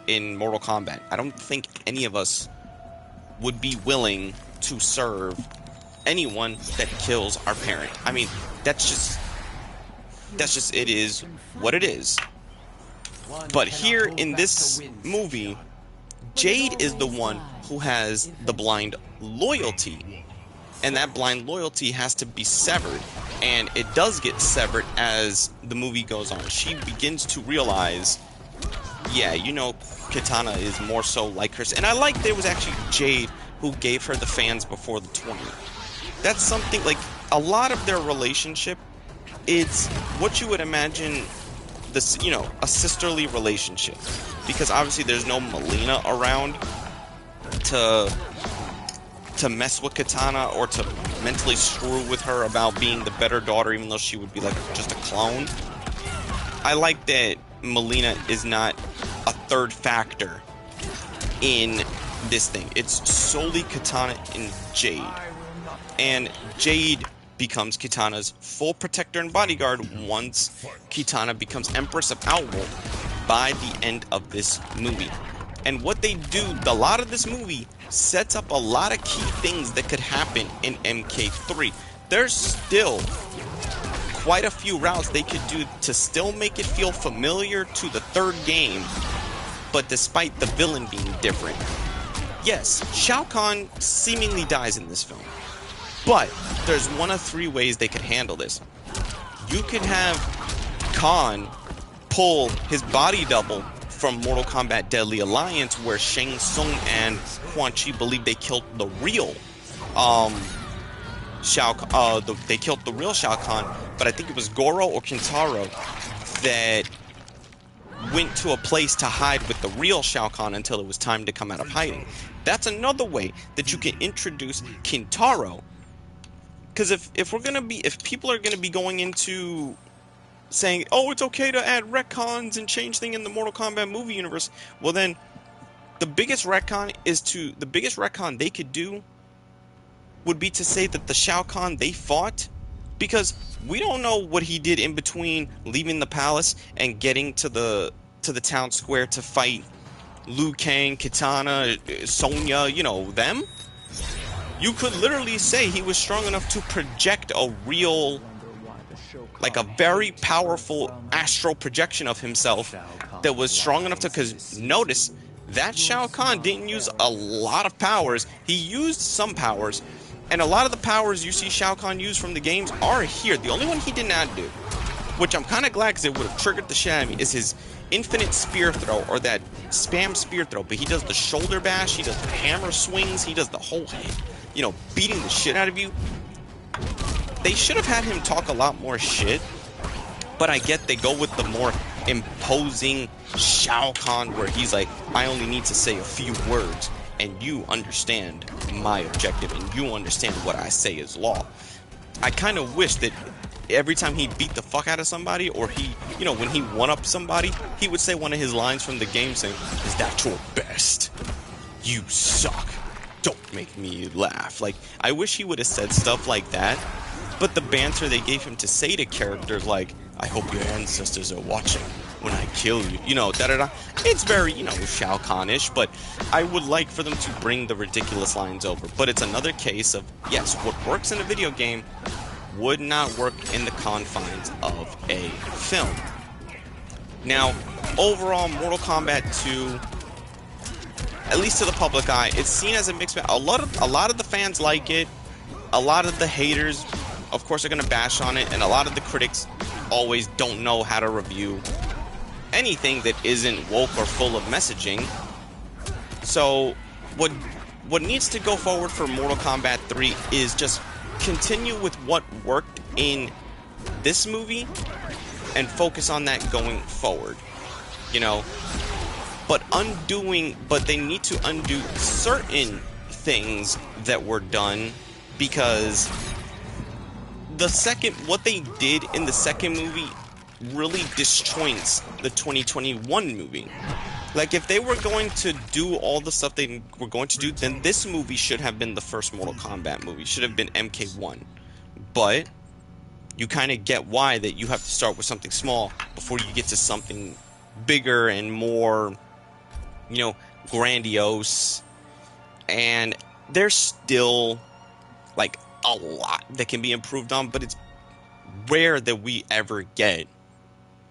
in Mortal Kombat. I don't think any of us would be willing to serve anyone that kills our parent. I mean, that's just it is what it is. But here in this movie, Jade is the one who has the blind loyalty, and that blind loyalty has to be severed, and it does get severed as the movie goes on. She begins to realize, yeah, you know, Kitana is more so like her. And I like there was actually Jade who gave her the fans before the tournament. That's something, like, a lot of their relationship, it's what you would imagine this, you know, a sisterly relationship, because obviously there's no Melina around to mess with Kitana or to mentally screw with her about being the better daughter, even though she would be like just a clone. I like that Melina is not a third factor in this thing. It's solely Kitana and Jade, and Jade becomes Kitana's full protector and bodyguard once Kitana becomes Empress of Outworld by the end of this movie. And what they do, a lot of this movie sets up a lot of key things that could happen in MK3. There's still quite a few routes they could do to still make it feel familiar to the third game, but despite the villain being different. Yes, Shao Kahn seemingly dies in this film, but there's one of three ways they could handle this. You could have Kahn pull his body double from Mortal Kombat Deadly Alliance, where Shang Tsung and Quan Chi believe they killed the real they killed the real Shao Kahn, but I think it was Goro or Kintaro that went to a place to hide with the real Shao Kahn until it was time to come out of hiding. That's another way that you can introduce Kintaro. Because if people are gonna be going into saying, oh, it's okay to add retcons and change things in the Mortal Kombat movie universe, well then the biggest retcon they could do would be to say that the Shao Kahn they fought, because we don't know what he did in between leaving the palace and getting to the town square to fight Liu Kang, Kitana, Sonya, you know, them. You could literally say he was strong enough to project a real, like a very powerful astral projection of himself that was strong enough to, because notice, that Shao Kahn didn't use a lot of powers. He used some powers, and a lot of the powers you see Shao Kahn use from the games are here. The only one he did not do, which I'm kind of glad because it would have triggered the shit out of me, is his infinite spear throw, or that spam spear throw. But he does the shoulder bash, he does the hammer swings, he does the whole, you know, beating the shit out of you. They should have had him talk a lot more shit, but I get they go with the more imposing Shao Kahn where he's like, I only need to say a few words and you understand my objective and you understand what I say is law. I kind of wish that every time he beat the fuck out of somebody, or he, you know, when he one-upped somebody, he would say one of his lines from the game saying, is that your best? You suck. Don't make me laugh. Like, I wish he would have said stuff like that, but the banter they gave him to say to characters like, I hope your ancestors are watching when I kill you, you know, da-da-da. It's very, you know, Shao Kahn-ish, but I would like for them to bring the ridiculous lines over. But it's another case of, yes, what works in a video game would not work in the confines of a film. Now, overall, Mortal Kombat 2, at least to the public eye, it's seen as a mixed bag. A lot of the fans like it. A lot of the haters, of course, are going to bash on it, and a lot of the critics always don't know how to review anything that isn't woke or full of messaging. So what needs to go forward for Mortal Kombat 3 is just continue with what worked in this movie and focus on that going forward, you know. But they need to undo certain things that were done, because what they did in the second movie really disjoints the 2021 movie. Like, if they were going to do all the stuff they were going to do, then this movie should have been the first Mortal Kombat movie. Should have been MK1. But you kind of get why that you have to start with something small before you get to something bigger and more, you know, grandiose. And there's still, like, a lot that can be improved on, but it's rare that we ever get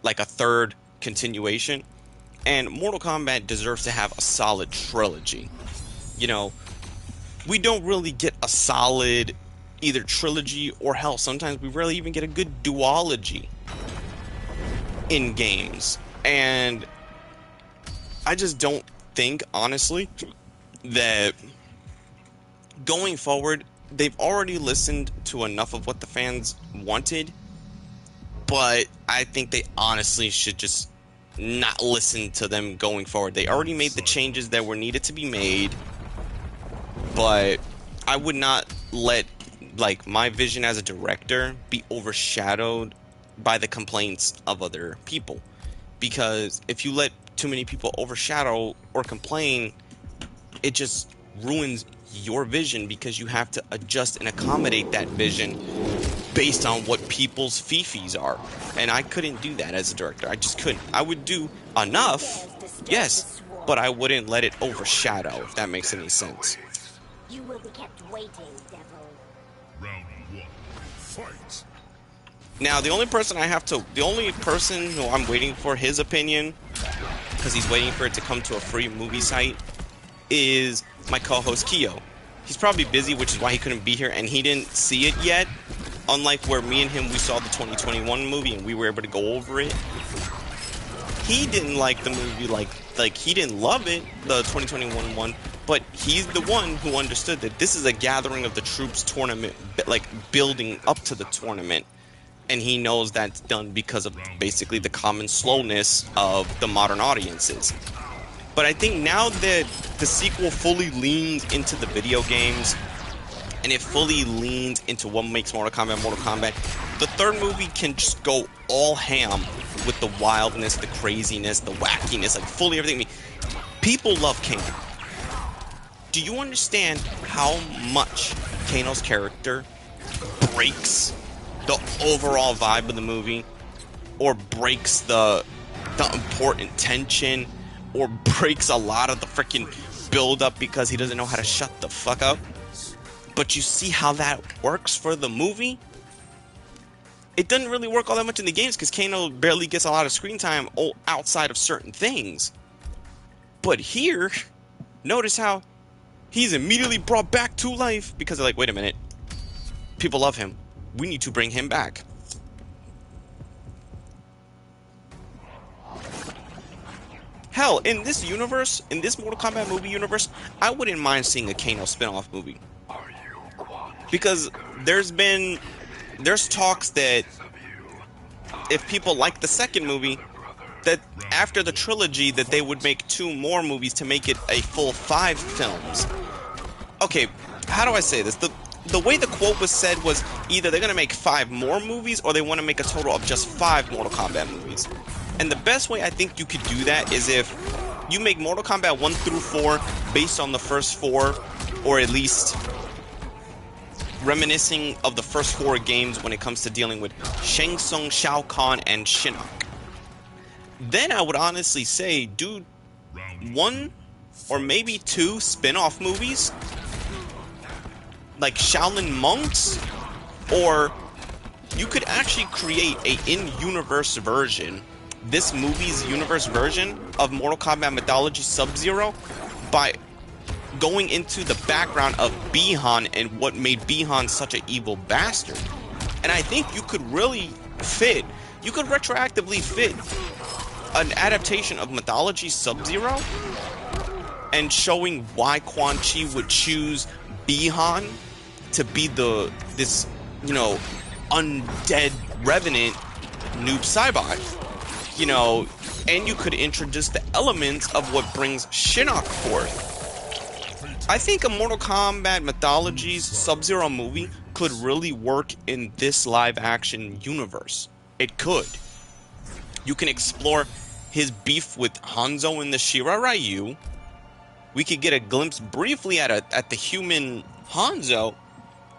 like a third continuation, and Mortal Kombat deserves to have a solid trilogy. You know, we don't really get a solid either trilogy, or hell, sometimes we rarely even get a good duology in games. And I just don't think, honestly, that going forward, they've already listened to enough of what the fans wanted, but I think they honestly should just not listen to them going forward. They already made the changes that were needed to be made, but I would not let, like, my vision as a director be overshadowed by the complaints of other people. Because if you let too many people overshadow or complain, it just ruins your vision, because you have to adjust and accommodate that vision based on what people's fifis are. And I couldn't do that as a director. I just couldn't. I would do enough, yes, but I wouldn't let it overshadow, if that makes any sense. You will be kept waiting, devil. Round one, fight. Now, the only person who I'm waiting for his opinion, because he's waiting for it to come to a free movie site, is my co-host Keo. He's probably busy, which is why he couldn't be here, and he didn't see it yet. Unlike where me and him, we saw the 2021 movie and we were able to go over it. He didn't like the movie, like he didn't love it, the 2021 one, But he's the one who understood that this is a gathering of the troops tournament, like building up to the tournament. And he knows that's done because of basically the common slowness of the modern audiences. But I think now that the sequel fully leans into the video games, and it fully leans into what makes Mortal Kombat, the third movie can just go all ham with the wildness, the craziness, the wackiness, like fully everything. I mean, people love Kano. Do you understand how much Kano's character breaks the overall vibe of the movie, or breaks the important tension, or breaks a lot of the freaking build up because he doesn't know how to shut the fuck up? But you see how that works for the movie? It doesn't really work all that much in the games because Kano barely gets a lot of screen time outside of certain things. But here, notice how he's immediately brought back to life because they're like, wait a minute, people love him. We need to bring him back. Hell, in this universe, in this Mortal Kombat movie universe, I wouldn't mind seeing a Kano spin-off movie. Because there's talks that if people like the second movie, that after the trilogy that they would make 2 more movies to make it a full 5 films. Okay, how do I say this? The way the quote was said was either they're going to make 5 more movies or they want to make a total of just 5 Mortal Kombat movies. And the best way I think you could do that is if you make Mortal Kombat 1 through 4 based on the first 4, or at least reminiscing of the first 4 games when it comes to dealing with Shang Tsung, Shao Kahn, and Shinnok. Then I would honestly say, do 1 or maybe 2 spin-off movies, like Shaolin Monks, or you could actually create a in-universe version, this movie's universe version of Mortal Kombat Mythology Sub-Zero, by going into the background of Bi-Han and what made Bi-Han such an evil bastard. And I think you could really you could retroactively fit an adaptation of Mythology Sub-Zero and showing why Quan Chi would choose Bi-Han to be this undead revenant noob Cybot, and you could introduce the elements of what brings Shinnok forth. I think a Mortal Kombat Mythologies Sub-Zero movie could really work in this live-action universe. It could. You can explore his beef with Hanzo and the Shirai Ryu. We could get a glimpse briefly at the human Hanzo.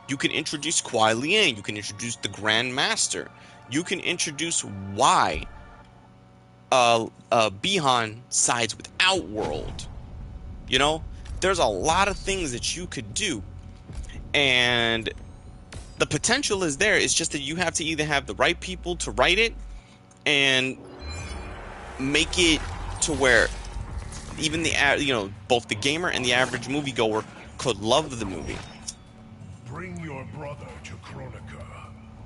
You can introduce Kuai Liang. You can introduce the Grand Master. You can introduce why Bi-Han sides with Outworld. There's a lot of things that you could do. And the potential is there. It's just that you have to either have the right people to write it and make it to where even both the gamer and the average moviegoer could love the movie. Bring your brother to Kronika.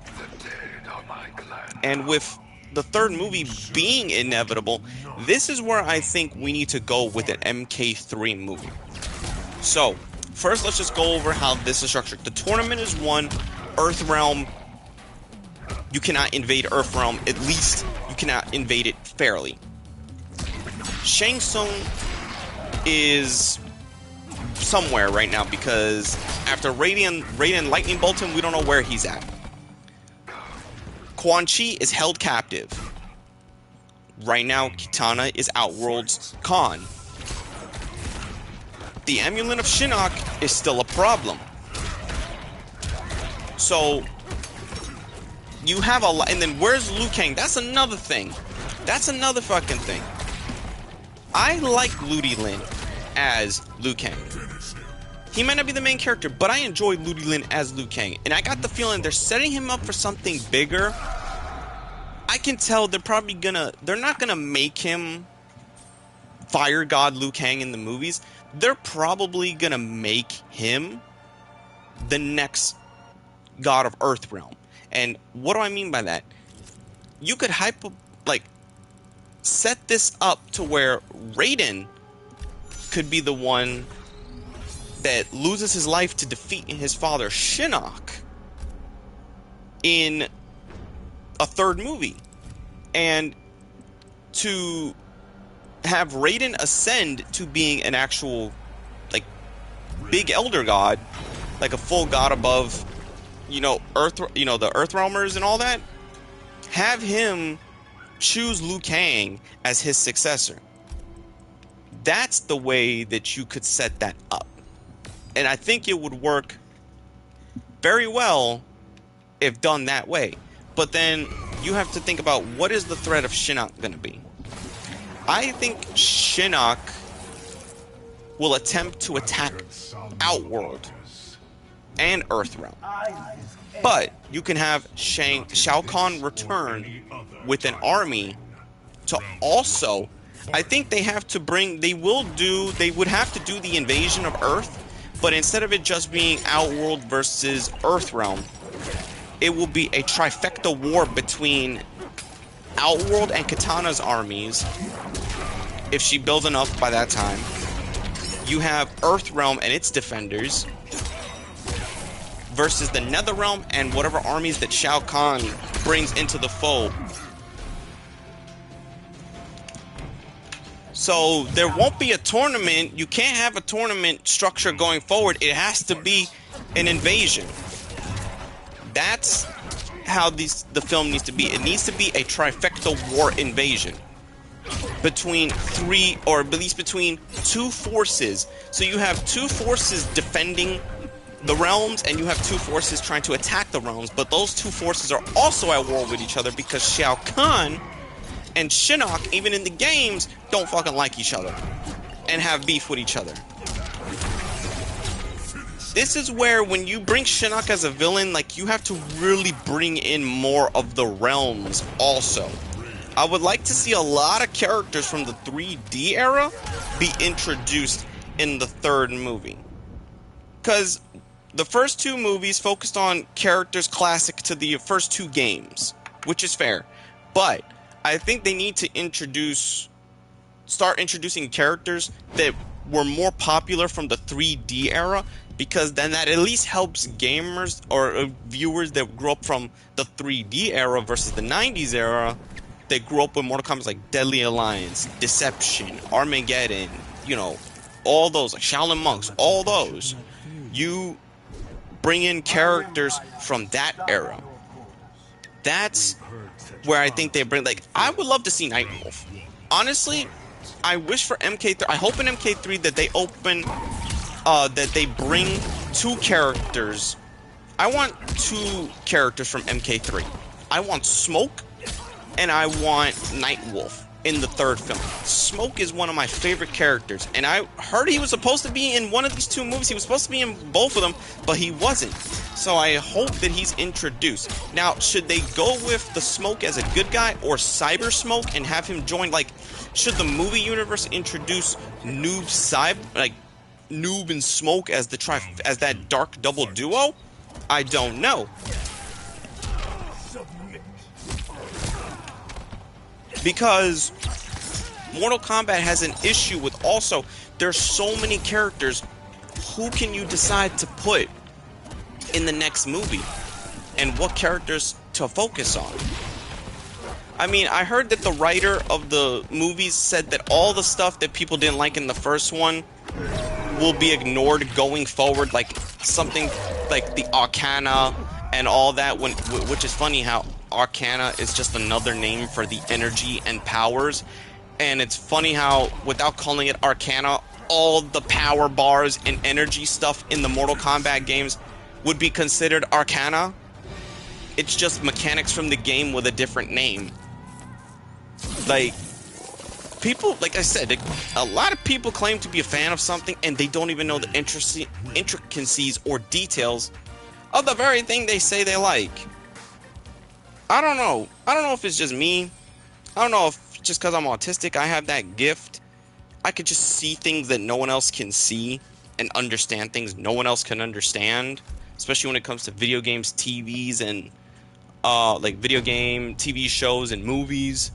The dead are my clan. And with the third movie being inevitable, this is where I think we need to go with an MK3 movie. So, first let's just go over how this is structured. The tournament is won. Earthrealm, you cannot invade Earthrealm. At least you cannot invade it fairly. Shang Tsung is somewhere right now because after Raiden Lightning Bolt him, we don't know where he's at. Quan Chi is held captive. Right now, Kitana is Outworld's Khan. The amulet of Shinnok is still a problem. So, you have a lot. And then where's Liu Kang? That's another thing. That's another fucking thing. I like Ludi Lin as Liu Kang. He might not be the main character, but I enjoy Ludi Lin as Liu Kang. And I got the feeling they're setting him up for something bigger. I can tell they're not gonna make him Fire God Liu Kang in the movies. They're probably gonna make him the next God of Earthrealm. And what do I mean by that? You could set this up to where Raiden could be the one that loses his life to defeat his father Shinnok in a third movie, and to have Raiden ascend to being an actual like big elder god, like a full god above, Earth, the Earthrealmers and all that. Have him choose Liu Kang as his successor. That's the way that you could set that up. And I think it would work very well if done that way. But then you have to think about, what is the threat of Shinnok going to be? I think Shinnok will attempt to attack Outworld and Earthrealm. But you can have Shao Kahn return with an army to also... I think they have to bring... They would have to do the invasion of Earth, but instead of it just being Outworld versus Earthrealm, it will be a trifecta war between Outworld and Katana's armies, if she builds enough by that time. You have Earthrealm and its defenders versus the Netherrealm and whatever armies that Shao Kahn brings into the fold. So there won't be a tournament. You can't have a tournament structure going forward. It has to be an invasion. That's how the film needs to be. It needs to be a trifecta war invasion between three, or at least between two forces. So you have two forces defending the realms, and you have two forces trying to attack the realms. But those two forces are also at war with each other because Shao Kahn and Shinnok, even in the games, don't fucking like each other and have beef with each other. This is where, when you bring Shinnok as a villain, like, you have to really bring in more of the realms also. I would like to see a lot of characters from the 3D era be introduced in the third movie. Because the first two movies focused on characters classic to the first two games, which is fair. But I think they need to start introducing characters that were more popular from the 3D era, because then that at least helps gamers or viewers that grew up from the 3D era versus the 90s era, that grew up with Mortal Kombat like Deadly Alliance, Deception, Armageddon, all those, like Shaolin Monks, all those. You bring in characters from that era. That's where I think they bring, like, I would love to see Nightwolf. Honestly, I wish for MK3, I hope in MK3 that they open, that they bring two characters. I want two characters from MK3. I want Smoke and I want Nightwolf in the third film. Smoke is one of my favorite characters, and I heard he was supposed to be in one of these two movies. He was supposed to be in both of them, but he wasn't. So I hope that he's introduced. Now, should they go with the Smoke as a good guy, or Cyber Smoke and have him join, like, should the movie universe introduce Noob and Smoke as as that dark double duo? I don't know. Because Mortal Kombat has an issue with, also, there's so many characters. Who can you decide to put in the next movie? And what characters to focus on? I mean, I heard that the writer of the movies said that all the stuff that people didn't like in the first one will be ignored going forward, like something like the Arcana and all that, which is funny how Arcana is just another name for the energy and powers. And it's funny how, without calling it Arcana, all the power bars and energy stuff in the Mortal Kombat games would be considered Arcana. It's just mechanics from the game with a different name. Like, people, like I said, a lot of people claim to be a fan of something and they don't even know the intricacies or details of the very thing they say they like. I don't know. I don't know if it's just me. I don't know if just because I'm autistic, I have that gift. I could just see things that no one else can see and understand things no one else can understand, especially when it comes to video games, TVs, and like video game TV shows and movies.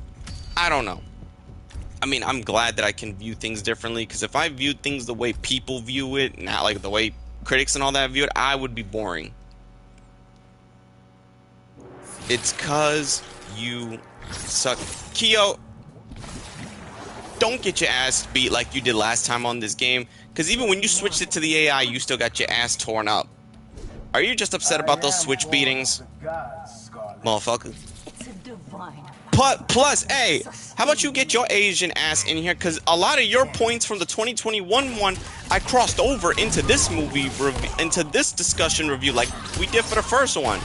I don't know. I mean, I'm glad that I can view things differently, because if I viewed things the way people view it, not like the way critics and all that view it, I would be boring. It's cause you suck. Kyo, don't get your ass beat like you did last time on this game, because even when you switched it to the AI, you still got your ass torn up. Are you just upset about those switch beatings? Motherfucker. It's a divine. Plus, hey, how about you get your Asian ass in here? Because a lot of your points from the 2021 one, I crossed over into this movie review, into this discussion review, like we did for the first one.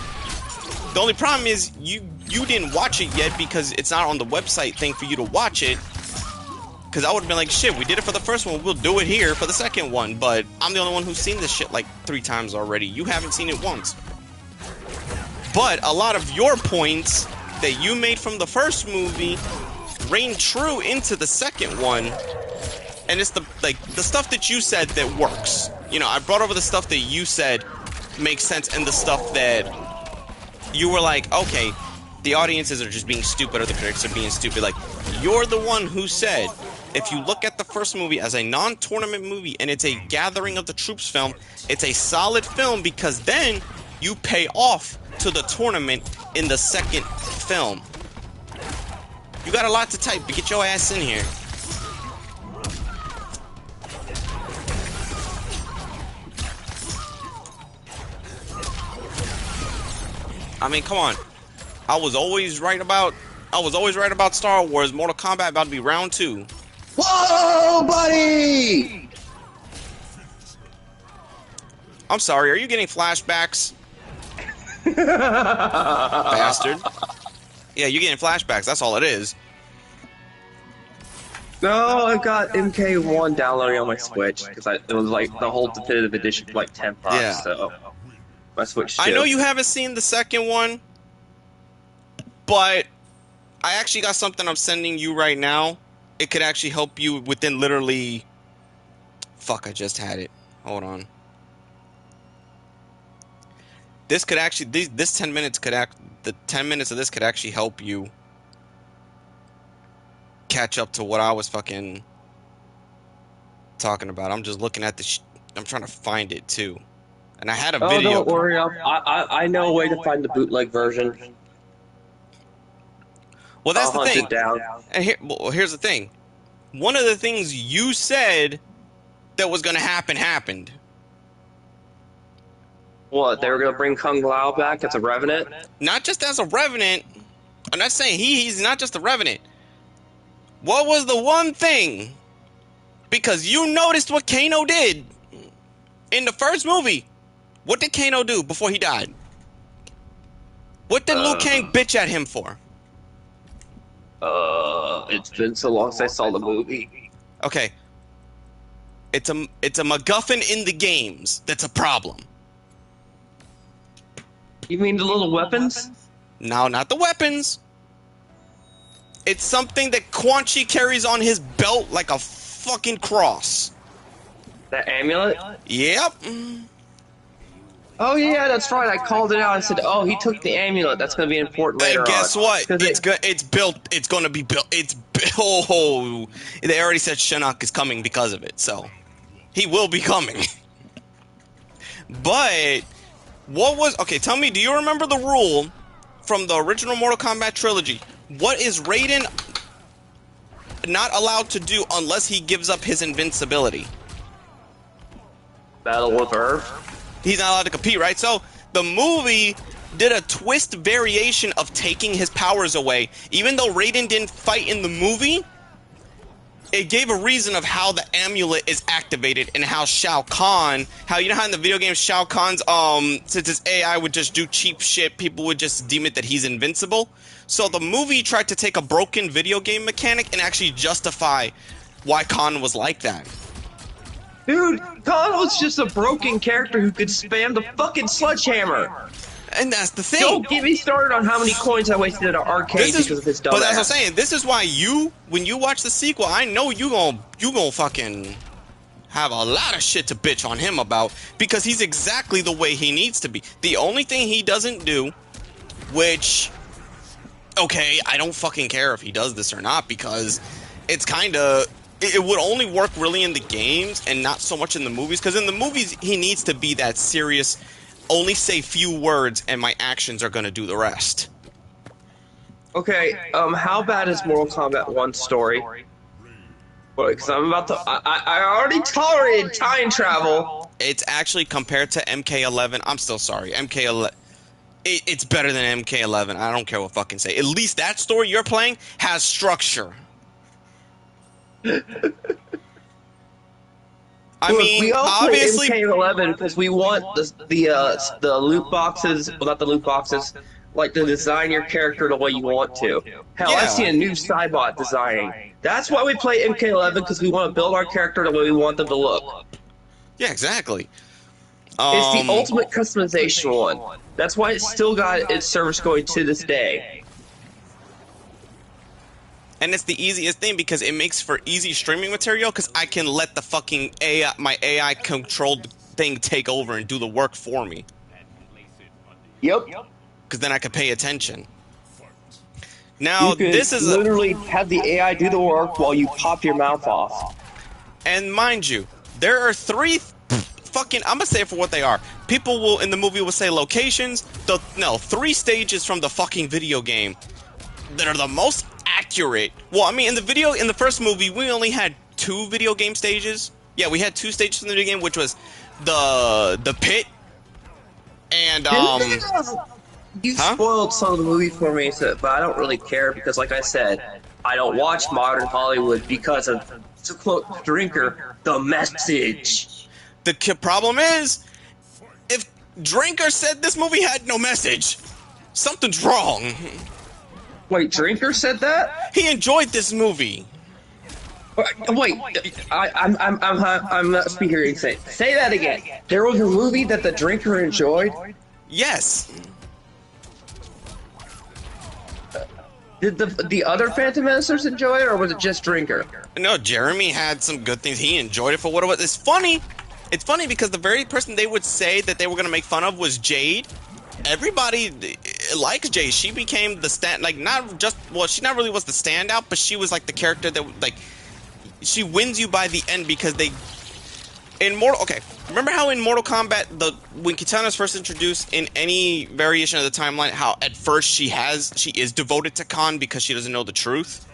The only problem is you didn't watch it yet because it's not on the website thing for you to watch it. Because I would have been like, shit, we did it for the first one, we'll do it here for the second one. But I'm the only one who's seen this shit like 3 times already. You haven't seen it once. But a lot of your points that you made from the first movie reign true into the second one, and it's the stuff that you said that works. You know, I brought over the stuff that you said makes sense, and the stuff that you were like, okay, the audiences are just being stupid or the critics are being stupid. Like, you're the one who said, if you look at the first movie as a non-tournament movie and it's a gathering of the troops film, it's a solid film because then you pay off to the tournament in the second film. You got a lot to type, but get your ass in here. I mean, come on. I was always right about Star Wars. Mortal Kombat about to be round 2. Whoa, buddy! I'm sorry, are you getting flashbacks? Bastard. Yeah, you're getting flashbacks, that's all it is. No, I've got MK1 downloading on my Switch because it was like the whole definitive edition for like $10. Yeah. So my Switch. I know you haven't seen the second one, but I actually got something I'm sending you right now. It could actually help you within literally. Fuck! I just had it. Hold on. This could actually this 10 minutes could the 10 minutes of this could actually help you catch up to what I was fucking talking about. I'm just looking at the I'm trying to find it too. And I had a video. Don't worry, I know a way to find the bootleg version. Well, that's I'll the thing. hunt it down. And here's the thing. One of the things you said that was going to happen happened. What, they were gonna bring Kung Lao back as a Revenant? Not just as a Revenant. I'm not saying he's not just a Revenant. What was the one thing? Because you noticed what Kano did in the first movie. What did Kano do before he died? What did Liu Kang bitch at him for? It's been so long since I saw the movie. Okay. It's a MacGuffin in the games that's a problem. You mean the little weapons? No, not the weapons. It's something that Quan Chi carries on his belt like a fucking cross. The amulet? Yep. Oh yeah, that's right. I called it out. I said, "Oh, he took the amulet. That's going to be important later on." And guess what? 'Cause It's built. It's going to be built. It's built. Oh, they already said Shinnok is coming because of it, so he will be coming. But what was okay? Tell me, do you remember the rule from the original Mortal Kombat trilogy? What is Raiden not allowed to do unless he gives up his invincibility? Battle with Earth. He's not allowed to compete, right? So the movie did a twist variation of taking his powers away. Even though Raiden didn't fight in the movie, it gave a reason of how the amulet is activated and how Shao Kahn, how you know how in the video game Shao Kahn's since his AI would just do cheap shit, people would just deem it that he's invincible. So the movie tried to take a broken video game mechanic and actually justify why Kahn was like that. Dude, Khan was just a broken character who could spam the fucking sledgehammer. And that's the thing. Don't get me started on how many coins I wasted at an arcade because of his dumb But that's what I'm ass. saying. This is why when you watch the sequel, I know you gonna fucking have a lot of shit to bitch on him about because he's exactly the way he needs to be. The only thing he doesn't do, which, okay, I don't fucking care if he does this or not because it's kind of it would only work really in the games and not so much in the movies, because in the movies he needs to be that serious, only say few words and my actions are going to do the rest. Okay, how bad is Mortal Kombat 1 story? Because I'm about to. I already tolerated time travel. It's actually, compared to MK11, I'm still sorry, MK11, it's better than MK11. I don't care what fucking say. At least that story you're playing has structure. I Look, mean, we all obviously, play MK11 because we want the loot boxes. Well, not the loot boxes. Like to design your character the way you want to. Hell, Yeah. I've seen a new Cybot designing. That's why we play MK11, because we want to build our character the way we want them to look. yeah, exactly. It's the ultimate customization one. That's why it's still got its service going to this day. And it's the easiest thing because it makes for easy streaming material, because I can let the fucking AI, my AI controlled thing take over and do the work for me. Yep. Because then I can pay attention. Now, You could this is literally have the AI do the work while you pop your mouth off. and mind you, there are three fucking, I'm gonna say it for what they are. People will, in the movie, will say locations. Three stages from the fucking video game that are the most accurate. Well, I mean, in the first movie, we only had 2 video game stages. Yeah, we had 2 stages in the video game, which was the pit and You spoiled some of the movie for me, but I don't really care because, like I said, I don't watch modern Hollywood because of, to quote Drinker, the message. the problem is, if Drinker said this movie had no message, something's wrong. Wait, Drinker said that? He enjoyed this movie. Wait, I'm not speaking. Say that again. There was a movie that the Drinker enjoyed. Yes. Did the other Phantom Menacers enjoy it, or was it just Drinker? No, Jeremy had some good things. He enjoyed it for what it was. It's funny. It's funny because the very person they would say that they were going to make fun of was Jade. Everybody likes Jade. She became the she not really was the standout, but she was like the character that, like, she wins you by the end because remember how in Mortal Kombat, when Kitana's first introduced in any variation of the timeline, how at first she is devoted to Khan because she doesn't know the truth?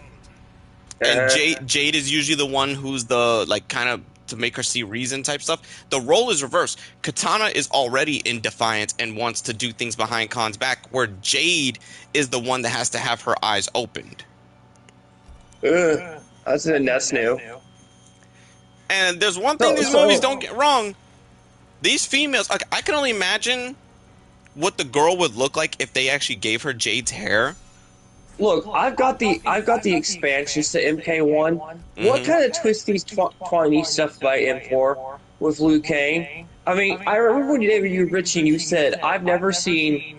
And Jade is usually the one who's the, like, kind of to make her see reason type stuff. The role is reversed. Katana is already in defiance and wants to do things behind Khan's back, where Jade is the one that has to have her eyes opened. That's new. And there's one thing these movies don't get wrong. These females, like, I can only imagine what the girl would look like if they actually gave her Jade's hair. Look, I've got the expansions to MK1. Mm-hmm. What kind of twisty, twiny stuff by M4 with Liu Kang? I mean, I remember when you were Richie and you said, I've never seen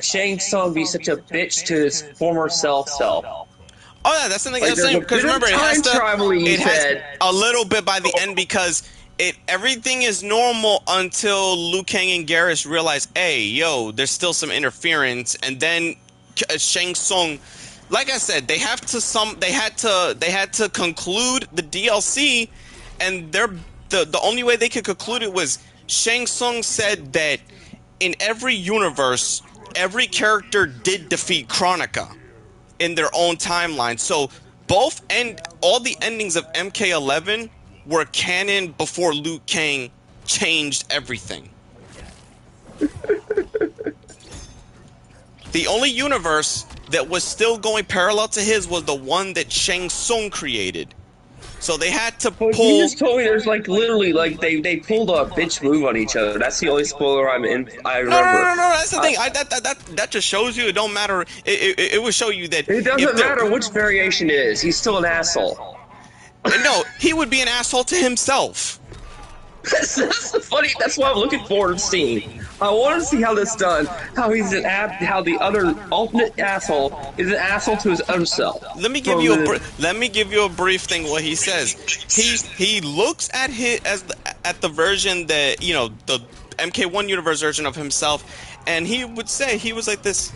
Shang Tsung be such a bitch to his former self. Oh yeah, that's something Like, I'm saying, because remember, it has a little bit by the end, because everything is normal until Liu Kang and Garrus realize, hey, yo, there's still some interference, and then Shang Tsung, like I said, they had to conclude the DLC, and the only way they could conclude it was Shang Tsung said that in every universe, every character did defeat Kronika in their own timeline. So all the endings of MK11 were canon before Liu Kang changed everything. The only universe that was still going parallel to his was the one that Shang Tsung created. So they had to pull. You just told me there's like literally like they pulled a bitch move on each other. That's the only spoiler I remember. No. That's the thing. That just shows you it don't matter. It will show you that it doesn't matter which variation it is. He's still an asshole. No, he would be an asshole to himself. That's funny. That's what I'm looking forward to seeing. I want to see how this done. How how the other alternate asshole is an asshole to his own self. Let me give you a brief thing. What he says. He looks at at the version that, you know, the MK1 universe version of himself, and he would say he was like this.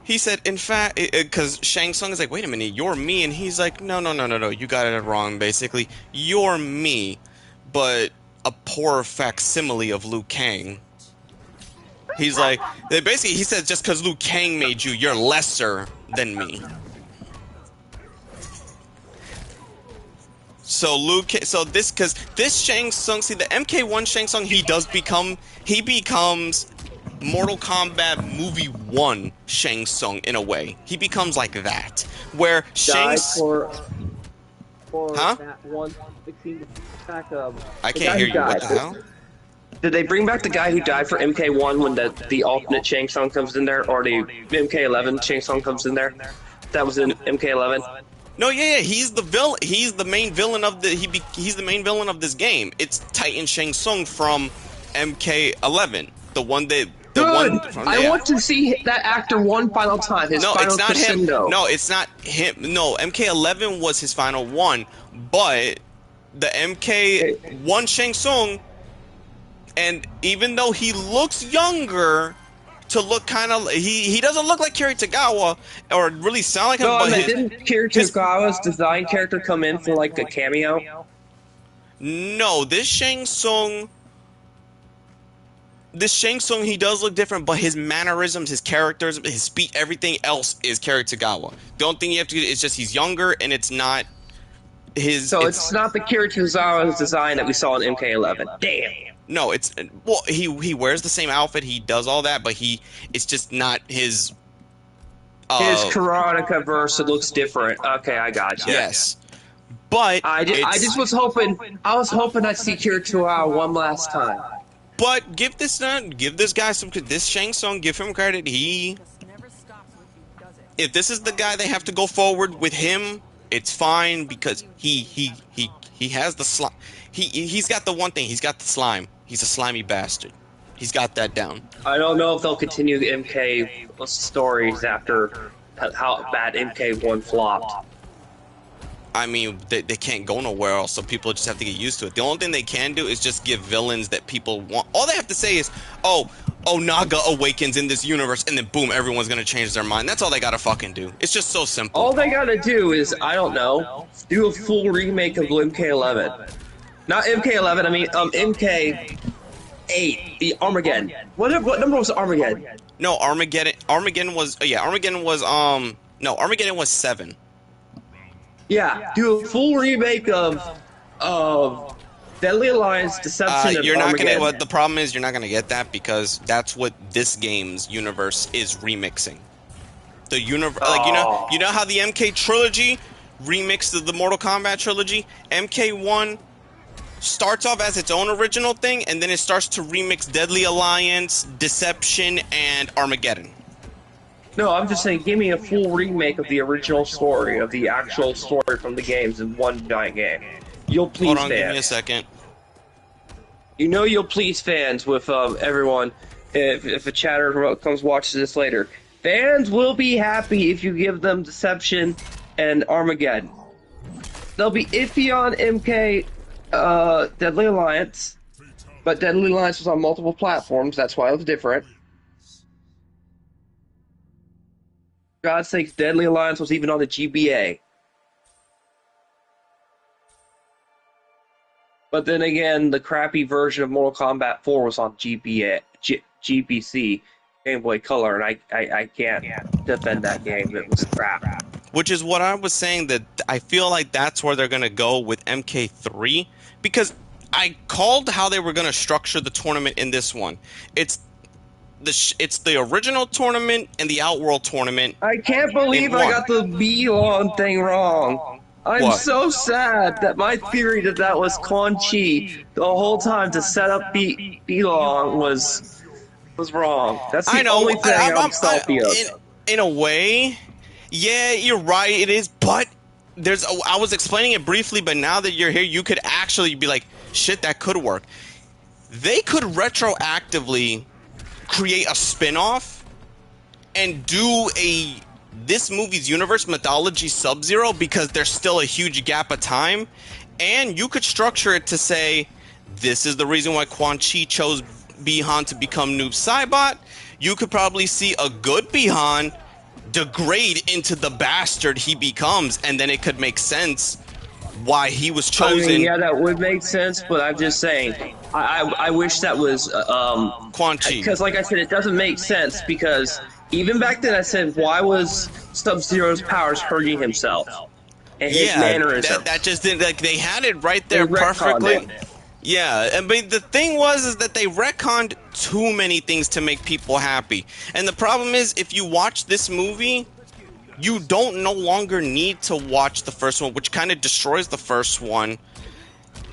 He said, in fact, because Shang Tsung is like, wait a minute, you're me, and he's like, no, no, no, no, no, you got it wrong. Basically, you're me, but a poor facsimile of Liu Kang. He's like, basically, he said, just because Liu Kang made you, you're lesser than me. So because this Shang Tsung, see the MK1 Shang Tsung, he becomes Mortal Kombat movie 1 Shang Tsung in a way. He becomes like that, where Shang for huh? that one 16 back, I can't hear you. What the hell? Did they bring back the guy who died for MK1 when the alternate Shang Tsung comes in there, or the MK11 Shang Tsung comes in there? That was in MK11. No, yeah, he's the villain. He's the main villain of he's the main villain of this game. It's Titan Shang Tsung from MK11, the one that I want to see that actor one final time. His final it's not crescendo. him. No, it's not him. No, MK11 was his final one, but the MK1 Shang Tsung, and even though he looks younger, to look kind of, he doesn't look like Kiri Tagawa or really sound like him. No, but didn't Kiri Tagawa's design character come in for like a cameo? No, this Shang Tsung, he does look different, but his mannerisms, his characters, his speech, everything else is Kiri Tagawa. The only thing you have to do is just he's younger, and it's not his. So it's not the Kiri Tagawa's design that we saw in MK11. Damn. No, it's well, he wears the same outfit, he does all that, but it's just not his. His Karotica verse, it looks different. Okay, I got you. Yes, but I just was hoping. I was hoping I'd see Kiri Tagawa one last time. But give this guy some. This Shang Tsung, give him credit. If this is the guy they have to go forward with him, it's fine because he has the slime. He's got the one thing. He's got the slime. He's a slimy bastard. He's got that down. I don't know if they'll continue the MK stories after how bad MK1 flopped. I mean, they can't go nowhere else, so people just have to get used to it. The only thing they can do is just give villains that people want. All they have to say is, oh, Naga awakens in this universe, and then boom, everyone's gonna change their mind. That's all they gotta fucking do. It's just so simple. All they gotta do is, I don't know, do a full remake of MK11. Not MK11, I mean, MK8, the Armageddon. What number was Armageddon? No, Armageddon was, Armageddon was 7. Yeah, do a full remake of Deadly Alliance, Deception, and you're not Armageddon. gonna. The problem is you're not gonna get that because that's what this game's universe is remixing. The universe, like you know how the MK trilogy remixed the Mortal Kombat trilogy. MK1 starts off as its own original thing, and then it starts to remix Deadly Alliance, Deception, and Armageddon. No, I'm just saying, give me a full remake of the original story, of the actual story from the games in one giant game. You'll please Hold on, fans. give me a second. You know you'll please fans with everyone, if a chatter comes watches this later. Fans will be happy if you give them Deception and Armageddon. They'll be iffy on MK Deadly Alliance, but Deadly Alliance was on multiple platforms, that's why it was different. For God's sakes, Deadly Alliance was even on the GBA. But then again, the crappy version of Mortal Kombat 4 was on GBC, Game Boy Color, and I can't defend that game. It was crap. Which is what I was saying, that I feel like that's where they're going to go with MK3, because I called how they were going to structure the tournament in this one. It's the original tournament and the Outworld tournament. I can't believe I got the B-Long thing wrong. I'm so sad that my theory that was Quan Chi the whole time to set up B-Long was wrong. That's the only thing I'm salty of. In a way, yeah, you're right, it is, but I was explaining it briefly, but now that you're here, you could actually be like, shit, that could work. They could retroactively create a spin-off and do this movie's universe mythology Sub-Zero, because there's still a huge gap of time, and you could structure it to say, this is the reason why Quan Chi chose Bi-Han to become Noob Saibot. You could probably see a good Bi-Han degrade into the bastard he becomes, and then it could make sense why he was I chosen. mean, yeah, that would make sense, but I'm just saying, I wish that was, Quan Chi. because like I said, it doesn't make sense, because even back then I said, why was Sub-Zero's powers hurting himself? And his mannerisms. that just didn't, like, they had it right there They retconned perfectly. it. Yeah, I mean, the thing is that they retconned too many things to make people happy. And the problem is, if you watch this movie, you don't no longer need to watch the first one, which kind of destroys the first one.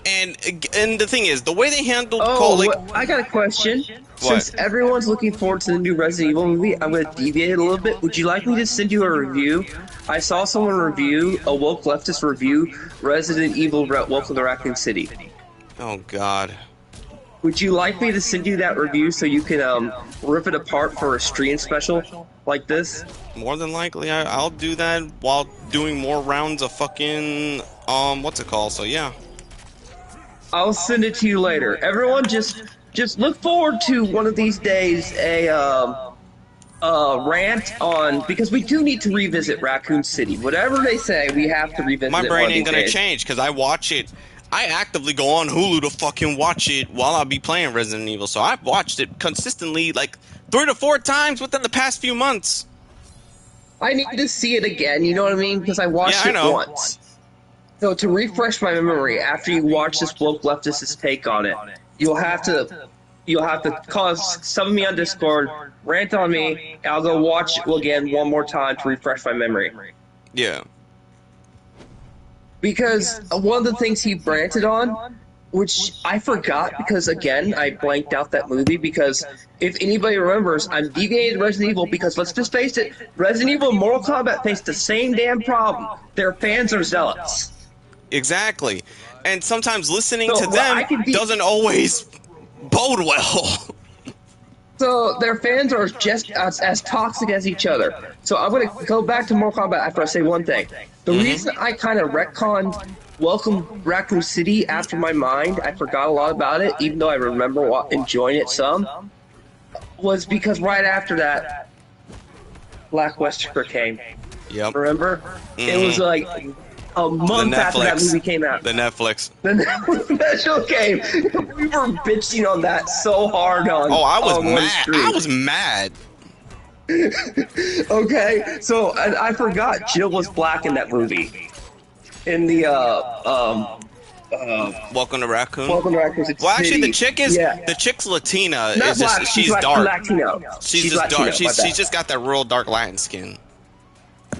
And the thing is, the way they handled I got a question. What? Since everyone's looking forward to the new Resident Evil movie, I'm going to deviate a little bit. Would you like me to send you a review? I saw someone review, a woke leftist review, Resident Evil Welcome to Raccoon City. Oh, God. Would you like me to send you that review so you can rip it apart for a stream special like this? More than likely, I'll do that while doing more rounds of fucking, what's it called? So, yeah. I'll send it to you later. Everyone, just look forward to one of these days a rant on, because we do need to revisit Raccoon City. Whatever they say, we have to revisit it. My brain ain't gonna days. change, because I watch it. I actively go on Hulu to fucking watch it while I'll be playing Resident Evil. So I've watched it consistently, like, 3 to 4 times within the past few months. I need to see it again, you know what I mean? Because I watched it once. So to refresh my memory, after you watch this woke leftist's take on it, you'll have to cause some of me on Discord, rant on me, and I'll go watch it again one more time to refresh my memory. Yeah. Because one of the things he ranted on, which I forgot because, again, I blanked out that movie, because if anybody remembers, I'm deviating Resident Evil because, let's just face it, Resident Evil and Mortal Kombat face the same damn problem. Their fans are zealots. Exactly. And sometimes listening So, to them doesn't always bode well. So their fans are just as toxic as each other. So I'm going to go back to Mortal Kombat after I say one thing. The reason I kind of retconned Welcome Raccoon City after my mind, I forgot a lot about it, even though I remember enjoying it some, was because right after that, Black Wesker came. Yep. Remember? It was like a month after that movie came out. The Netflix. The Netflix special came. We were bitching on that so hard on. Oh, I was on one mad. stream. I was mad. Okay, so I forgot Jill was black in that movie. In the Welcome to Raccoon. Welcome to Raccoon City. Well, actually, the chick is Yeah. the chick's Latina. Not Is just black, she's like dark. Latino. She's just Latino, dark. my She's bad. just got that real dark Latin skin.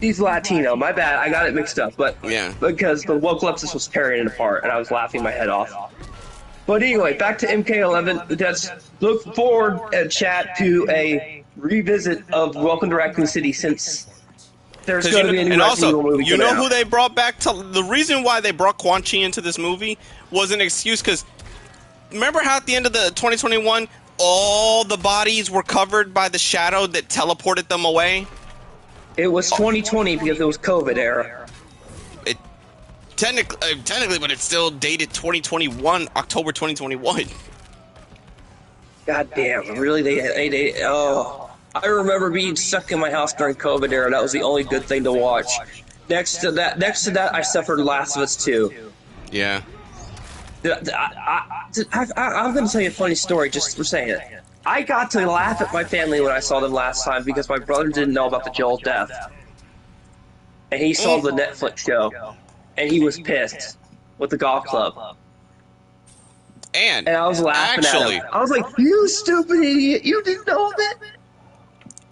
She's Latino. My bad. I got it mixed up. But Yeah. because the woke leftist was tearing it apart, and I was laughing my head off. But anyway, back to MK11. Let's look forward, chat, to a revisit of Welcome to Raccoon City, since there's going to be a new and Resident also, Evil movie you coming know out. who they brought back to the reason why they brought Quan Chi into this movie was an excuse, because remember how at the end of the 2021 all the bodies were covered by the shadow that teleported them away? It was 2020 because it was COVID era. It technically, but it's still dated 2021, October 2021. God damn, really? They oh. I remember being stuck in my house during COVID era. That was the only good thing to watch. Next to that, I suffered Last of Us 2. Yeah. I'm going to tell you a funny story just for saying it. I got to laugh at my family when I saw them last time because my brother didn't know about the Joel death. And he saw the Netflix show. And he was pissed with the golf club. And I was laughing actually, at him. I was like, you stupid idiot, you didn't know of it?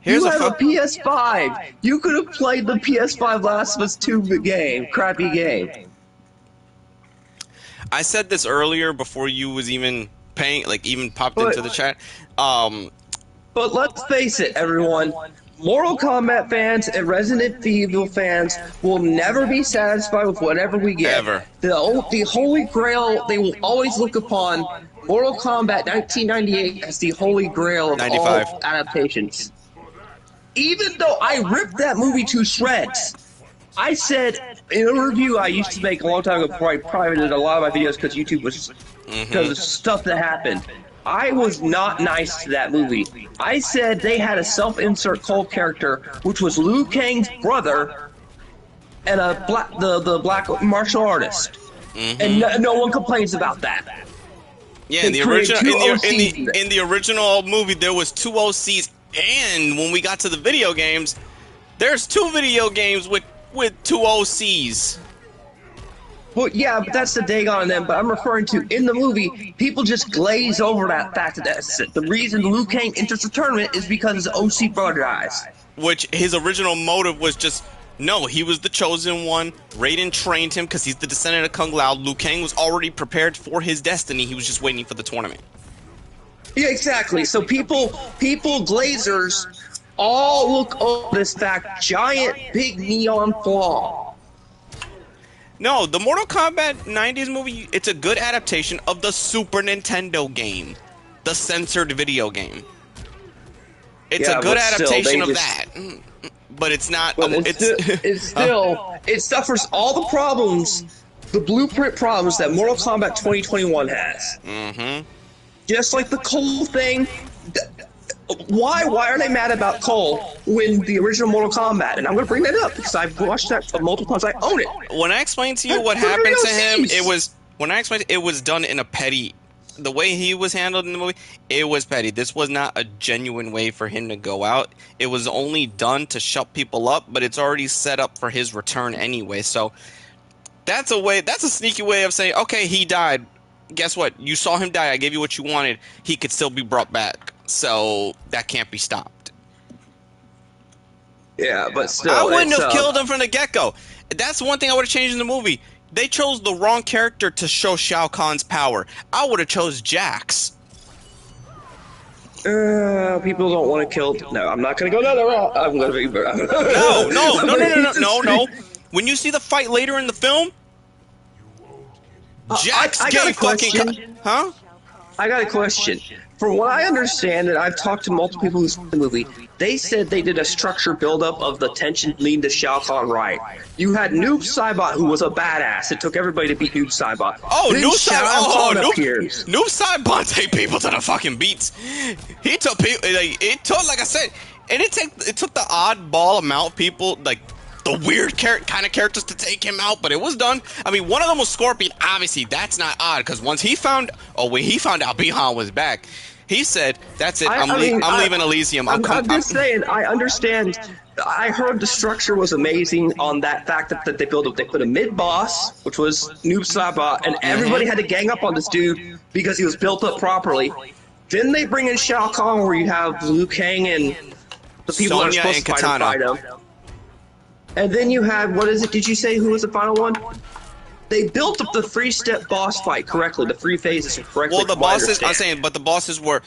You have a PS5. You could have played the PS5 Last of Us 2 game. Crappy game. I said this earlier before you was even paying, like even popped into the chat. But let's face it, everyone. Mortal Kombat fans and Resident Evil fans will never be satisfied with whatever we get. Ever. The holy grail, they will always look upon Mortal Kombat 1998 as the holy grail of 95. all adaptations. Even though I ripped that movie to shreds, I said in a review I used to make a long time ago before I privated a lot of my videos because YouTube was because of stuff that happened. I was not nice to that movie. I said they had a self-insert Cole character, which was Liu Kang's brother, and the black martial artist, and no one complains about that. Yeah, in They the created original two OCs. in the original movie, there was 2 OCs, and when we got to the video games, there's 2 video games with 2 OCs. Well, yeah, but that's the Dagon on them. But I'm referring to in the movie, people just glaze over that fact that that's it. The reason Liu Kang enters the tournament is because his OC brother dies. Which his original motive was just, no, he was the chosen one. Raiden trained him because he's the descendant of Kung Lao. Liu Kang was already prepared for his destiny. He was just waiting for the tournament. Yeah, exactly. So people, glazers, all look over this fact, giant, big neon flaw. No, the Mortal Kombat 90s movie, it's a good adaptation of the Super Nintendo game. The censored video game. It's a good adaptation of that. But it's not... it suffers all the problems, the blueprint problems that Mortal Kombat 2021 has. Mm-hmm. Just like the Cole thing... Why are they mad about Cole when the original Mortal Kombat? And I'm going to bring that up because I've watched that multiple times. I own it. When I explained to you what happened to him, it was done in a petty. The way he was handled in the movie, it was petty. This was not a genuine way for him to go out. It was only done to shut people up, but it's already set up for his return anyway. So that's a sneaky way of saying, okay, he died. Guess what? You saw him die. I gave you what you wanted. He could still be brought back. So that can't be stopped. Yeah, but still, I wouldn't have killed him from the get-go. That's one thing I would have changed in the movie. They chose the wrong character to show Shao Kahn's power. I would have chose Jax. People don't want to kill. No, I'm not going to go down that route. I'm going to be. No. When you see the fight later in the film, Jax gave fucking. Huh? I got a question. From what I understand, and I've talked to multiple people who saw the movie, they said they did a structure buildup of the tension leading to Shao Kahn right. You had Noob Saibot, who was a badass. It took everybody to beat Noob Saibot. Oh, then Noob Saibot appears. Noob Saibot take people to the fucking beats. He took people. Like I said, and it took the oddball amount of people, like the weird kind of characters to take him out, but it was done. I mean, one of them was Scorpion. Obviously, that's not odd because when he found out Bihan was back, he said, "That's it. I'm leaving Elysium." I'm just saying. I understand. I heard the structure was amazing on that fact that they built up. They put a mid boss, which was Noob Saibot, and everybody had to gang up on this dude because he was built up properly. Then they bring in Shao Kahn, where you have Liu Kang and the people that are supposed to fight him. And then you had, what is it? Did you say who was the final one? They built up the 3-step boss fight correctly, the 3 phases correctly. Well, the bosses, I'm saying, but the bosses were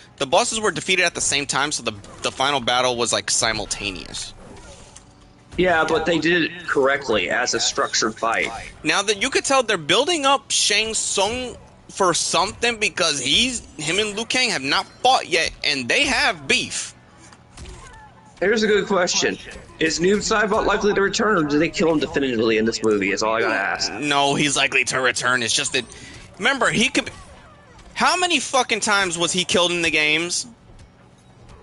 defeated at the same time, so the final battle was like simultaneous. Yeah, but they did it correctly as a structured fight. Now that you could tell they're building up Shang Tsung for something because him and Liu Kang have not fought yet, and they have beef. Here's a good question. Is Noob Saibot likely to return, or do they kill him definitively in this movie, is all I gotta ask. No, he's likely to return. It's just that... Remember, he could... How many fucking times was he killed in the games?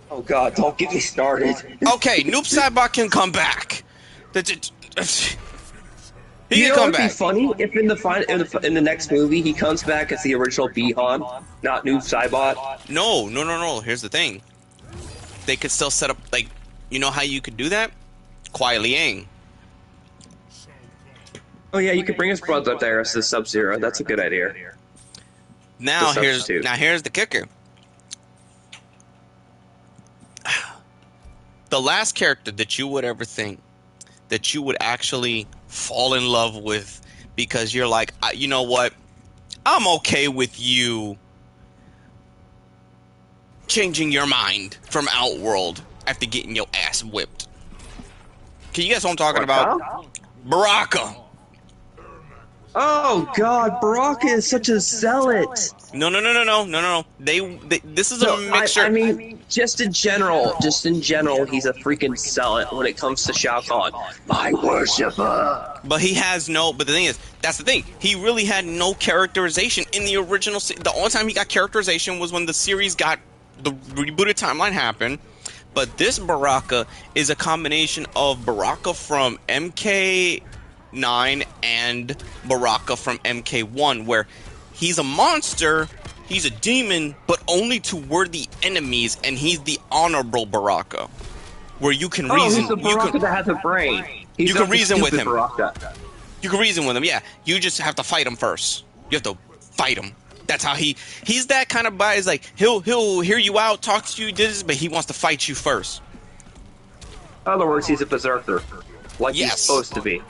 Oh god, don't get me started. Okay, Noob Saibot can come back. He can come back. It'd be funny if in the next movie he comes back as the original Bihan, not Noob Saibot. No. Here's the thing. They could still set up, like... You know how you could do that? Kuai Liang. Oh yeah, you could bring his brother up there as the Sub-Zero. That's a good idea. Now here's the kicker. The last character that you would ever think that you would actually fall in love with because you're like, you know what? I'm okay with you changing your mind from Outworld after getting your ass whipped. Can you guess what I'm talking about? Baraka. Oh god, Baraka is such a zealot. No. This is a No, mixture. I mean, just in general, he's a freaking zealot when it comes to Shao Kahn. My worshipper. But he has no. But the thing is, that's the thing. He really had no characterization in the original. The only time he got characterization was when the series got the rebooted timeline happened. But this Baraka is a combination of Baraka from MK9 and Baraka from MK1, where he's a monster, he's a demon, but only to worthy enemies, and he's the honorable Baraka, where you can reason. He's the Baraka that has a brain. You can reason with him. Baraka. You can reason with him, yeah. You just have to fight him first. You have to fight him. That's how he's that kind of guy. Is like he'll hear you out, talk to you, but he wants to fight you first. In other words, he's a berserker, like he's supposed to be.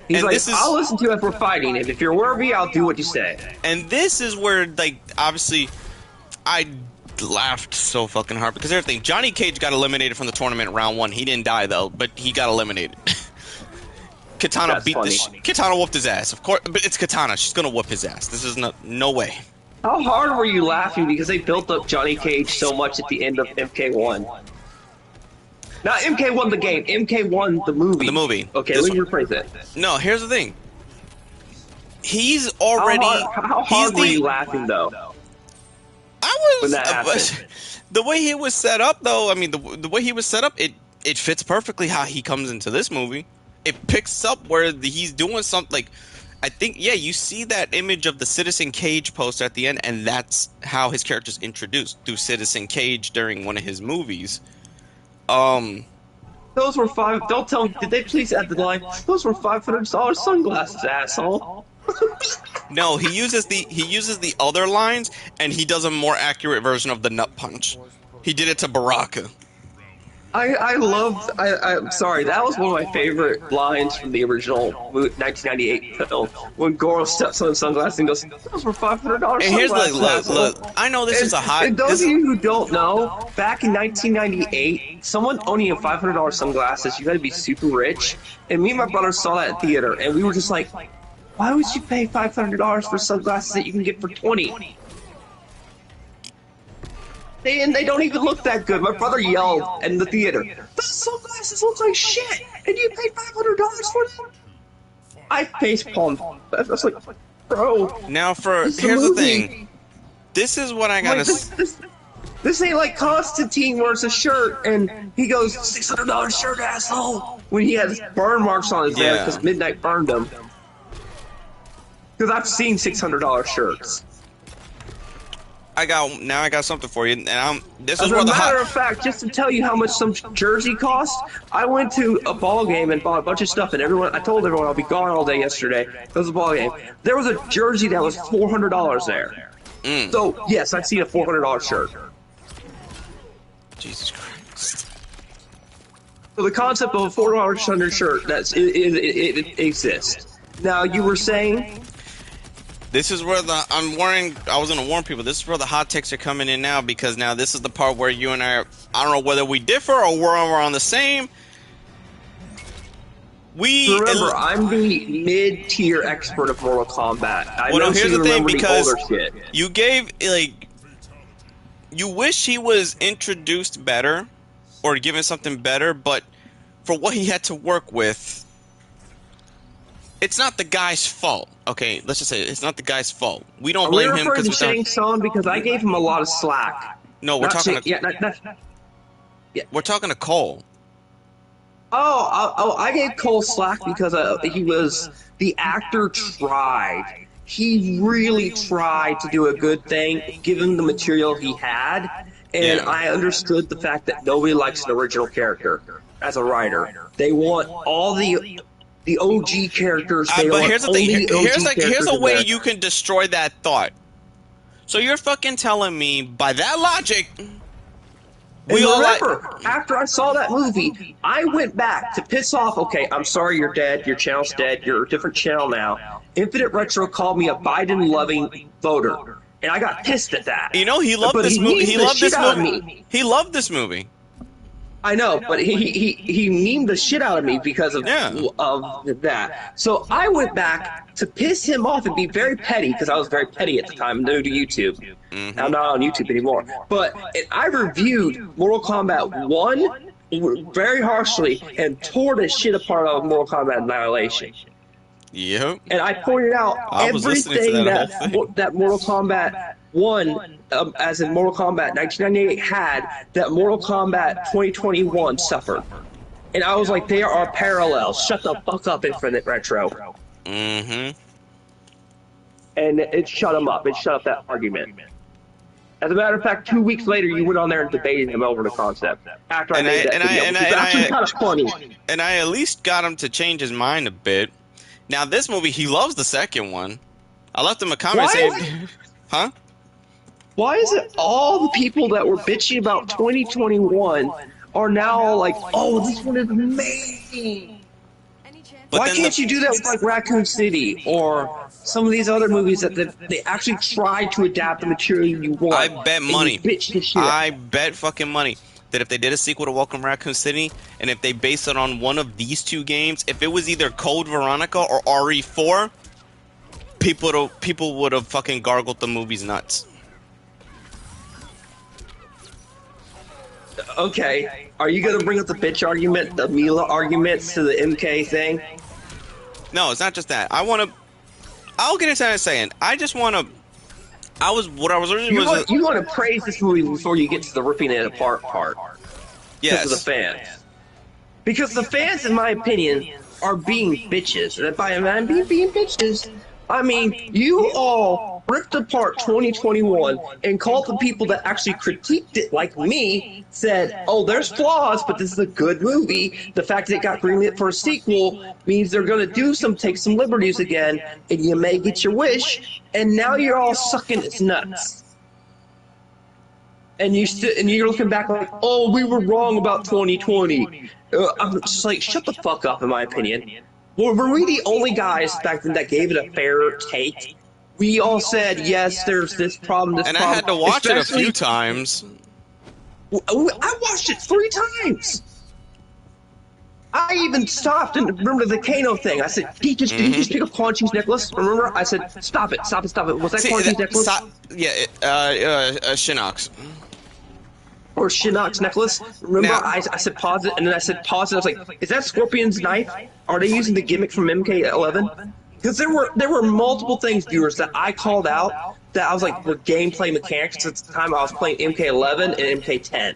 He's like, I'll listen to you if we're fighting, and if you're worthy, I'll do what you say. And this is where, like, obviously, I laughed so fucking hard because everything. Johnny Cage got eliminated from the tournament round 1. He didn't die though, but he got eliminated. Katana Katana whooped his ass, of course, but it's Katana. She's gonna whoop his ass. This is no way. How hard were you laughing because they built up Johnny Cage so much at the end of MK1? Not MK1 the game, MK1 the movie. The movie. Okay, let me rephrase it. No, here's the thing. He's already. How hard were you laughing though? I was. When that happened. The way he was set up, though. I mean, the way he was set up, it fits perfectly how he comes into this movie. It picks up where he's doing something like. I think, yeah, you see that image of the Citizen Cage poster at the end, and that's how his character's introduced through Citizen Cage during one of his movies. Those were don't tell me, did they please add the line, those were $500 sunglasses, asshole. No, he uses the other lines, and he does a more accurate version of the nut punch. He did it to Baraka. I'm sorry, that was one of my favorite lines from the original 1998 film, when Goro steps on his sunglasses and goes, those were $500 And here's sunglasses. look, I know this is a hot... And those of you who don't know, back in 1998, someone owning a $500 sunglasses, you had to be super rich, and me and my brother saw that in theater, and we were just like, why would you pay $500 for sunglasses that you can get for $20? And they don't even look that good. My brother yelled in the theater, those sunglasses look like shit, and you paid $500 for them? I facepalmed. I was like, bro. Now here's the thing. This is what I gotta... This ain't like Constantine wears a shirt, and he goes, $600 shirt, asshole, when he has burn marks on his leg because Midnight burned him. Because I've seen $600 shirts. I got something for you, and this is As where a the matter of fact, just to tell you how much some jersey costs, I went to a ball game and bought a bunch of stuff, and I told everyone I'll be gone all day yesterday. It was a ball game. There was a jersey that was $400 there. So yes, I've seen a $400 shirt. Jesus Christ. So the concept of a $400 shirt it exists. Now you were saying. This is where I was gonna warn people, this is where the hot takes are coming in now, because now this is the part where you and I don't know whether we differ or we're on the same. Remember, I'm the mid-tier expert of Mortal Kombat. Here's the thing, because you gave, like, you wish he was introduced better, or given something better, but for what he had to work with, it's not the guy's fault. Okay, let's just say it's not the guy's fault. We don't blame him because Shang Tsung because I gave him a lot of slack. No, we're talking. We're talking to Cole. I gave Cole slack because the actor tried. He really tried to do a good thing, given the material he had, and I understood the fact that nobody likes an original character as a writer. They want all the OG characters. But here's the thing. Here's a way you can destroy that thought. So you're fucking telling me, by that logic, after I saw that movie, I went back to piss off. Okay, I'm sorry, you're dead. Your channel's dead. You're a different channel now. Infinite Retro called me a Biden-loving voter, and I got pissed at that. You know, he loved this movie. He loved this movie. He loved this movie. I know, but he memed the shit out of me because of that. So I went back to piss him off and be very petty because I was very petty at the time, new to YouTube. I'm not on YouTube anymore. But I reviewed Mortal Kombat 1 very harshly and tore the shit apart of Mortal Kombat Annihilation. Yep. And I pointed out everything that Mortal Kombat 1, as in Mortal Kombat 1998, had that Mortal Kombat 2021 suffered. And I was like, there are parallels. Shut the fuck up, Infinite Retro. Mm-hmm. And it shut him up. It shut up that argument. As a matter of fact, 2 weeks later, you went on there and debated him over the concept. After I made that video, which was actually kind of funny. And I at least got him to change his mind a bit. Now, this movie, he loves the second one. I left him a comment saying... Huh? Why is it all the people that were bitching about 2021 are now like, oh, this one is amazing? Why can't you do that with like Raccoon City or some of these other movies that they actually tried to adapt the material you want? I bet money. Bitch the shit. I bet fucking money that if they did a sequel to Welcome Raccoon City, and if they based it on one of these two games, if it was either Code Veronica or RE4, people would have fucking gargled the movies nuts. Okay, are you gonna bring up the bitch argument, the Mila arguments to the MK thing? No, it's not just that. I'll get into that saying. I just want to. You want to praise this movie before you get to the ripping it apart part. Yes. Because of the fans. Because the fans, in my opinion, are being bitches. And by being bitches, I mean you all ripped apart 2021 and called the people that actually critiqued it, like me, said, oh, there's flaws, but this is a good movie. The fact that it got greenlit for a sequel means they're going to take some liberties again, and you may get your wish, and now you're all sucking its nuts. And you're looking back like, oh, we were wrong about 2020. I'm just like, shut the fuck up, in my opinion. Well, were we the only guys back then that gave it a fair take? We all said, yes, there's this problem, and I had to watch it a few times. I watched it 3 times. I even stopped and remember the Kano thing. I said, did he just pick up Quan Chi's necklace? Remember? I said, stop it. Was that Quan Chi's necklace? Shinnok's. Or Shinnok's necklace. Remember, I said pause it, and then I said pause it. I was like, is that Scorpion's knife? Are they using the gimmick from MK11? Because there were multiple things, viewers, that I called out that I was like, were gameplay mechanics. At the time, I was playing MK11 and MK10.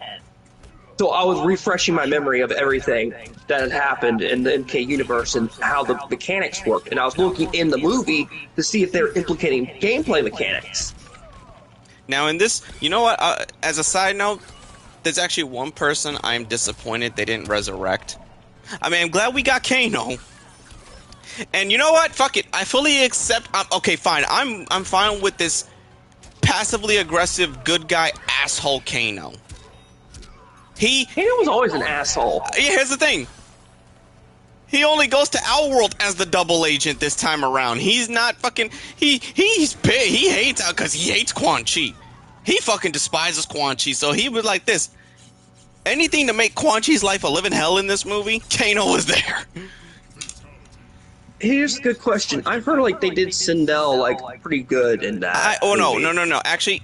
So I was refreshing my memory of everything that had happened in the MK universe and how the mechanics worked. And I was looking in the movie to see if they were implicating gameplay mechanics. Now, in this, you know what? As a side note, there's actually one person I'm disappointed they didn't resurrect. I mean, I'm glad we got Kano. And you know what? Fuck it. I fully accept. Okay, fine. I'm fine with this passively aggressive good guy asshole Kano. Kano was always an asshole. Yeah, here's the thing. He only goes to Outworld as the double agent this time around. He's not fucking. He's big. He hates out because he hates Quan Chi. He fucking despises Quan Chi. So he was like this. Anything to make Quan Chi's life a living hell in this movie, Kano was there. Here's a good question. I've heard like they did Sindel like pretty good in that. No. Actually,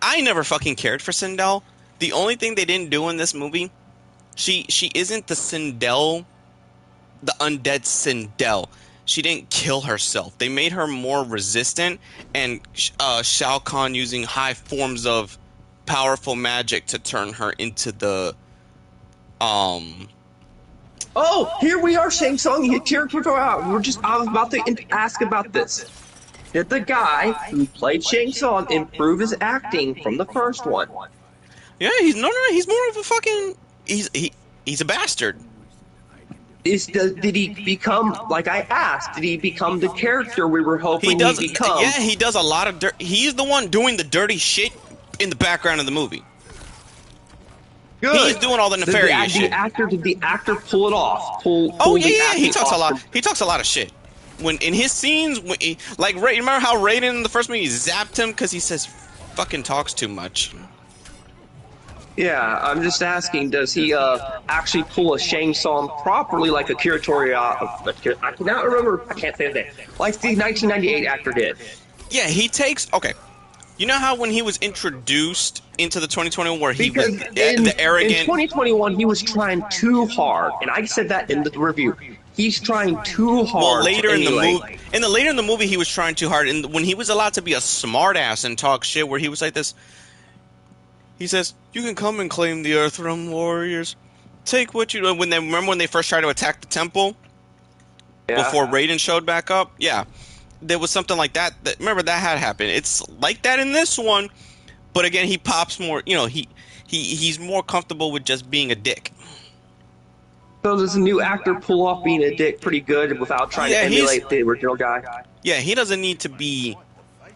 I never fucking cared for Sindel. The only thing they didn't do in this movie, she isn't the Sindel, the undead Sindel. She didn't kill herself. They made her more resistant, and Shao Kahn using high forms of powerful magic to turn her into the Oh, here we are, Shang Tsung. I was about to ask about this. Did the guy who played Shang Tsung improve his acting from the first one? Yeah, he's more of a fucking he's a bastard. Did he become, like I asked, did he become the character we were hoping he'd become? Yeah, he does a lot of dirt. He's the one doing the dirty shit in the background of the movie. Good. He's doing all the nefarious shit. Did the actor pull it off? He talks a lot. He talks a lot of shit. When in his scenes, remember how Raiden in the first movie zapped him because he says fucking talks too much. Yeah, I'm just asking, does he actually pull a Shang Tsung properly like Akira Toriyama? I cannot remember, I can't say his name. Like the 1998 actor did. Yeah, he takes. Okay, you know how when he was introduced into the 2021, where he was Because in the arrogant. 2021, he was trying too hard, and I said that in the review. He's trying too hard. Well, later to in the emulate. movie, later in the movie, he was trying too hard, and when he was allowed to be a smartass and talk shit, where he was like this. He says, "You can come and claim the Earthrealm warriors. Take what you." Remember when they first tried to attack the temple before Raiden showed back up? Yeah, there was something like that. Remember that had happened. It's like that in this one, but again, he pops more. You know, he's more comfortable with just being a dick. So does the new actor pull off being a dick pretty good without trying to emulate the original guy? Yeah, he doesn't need to be.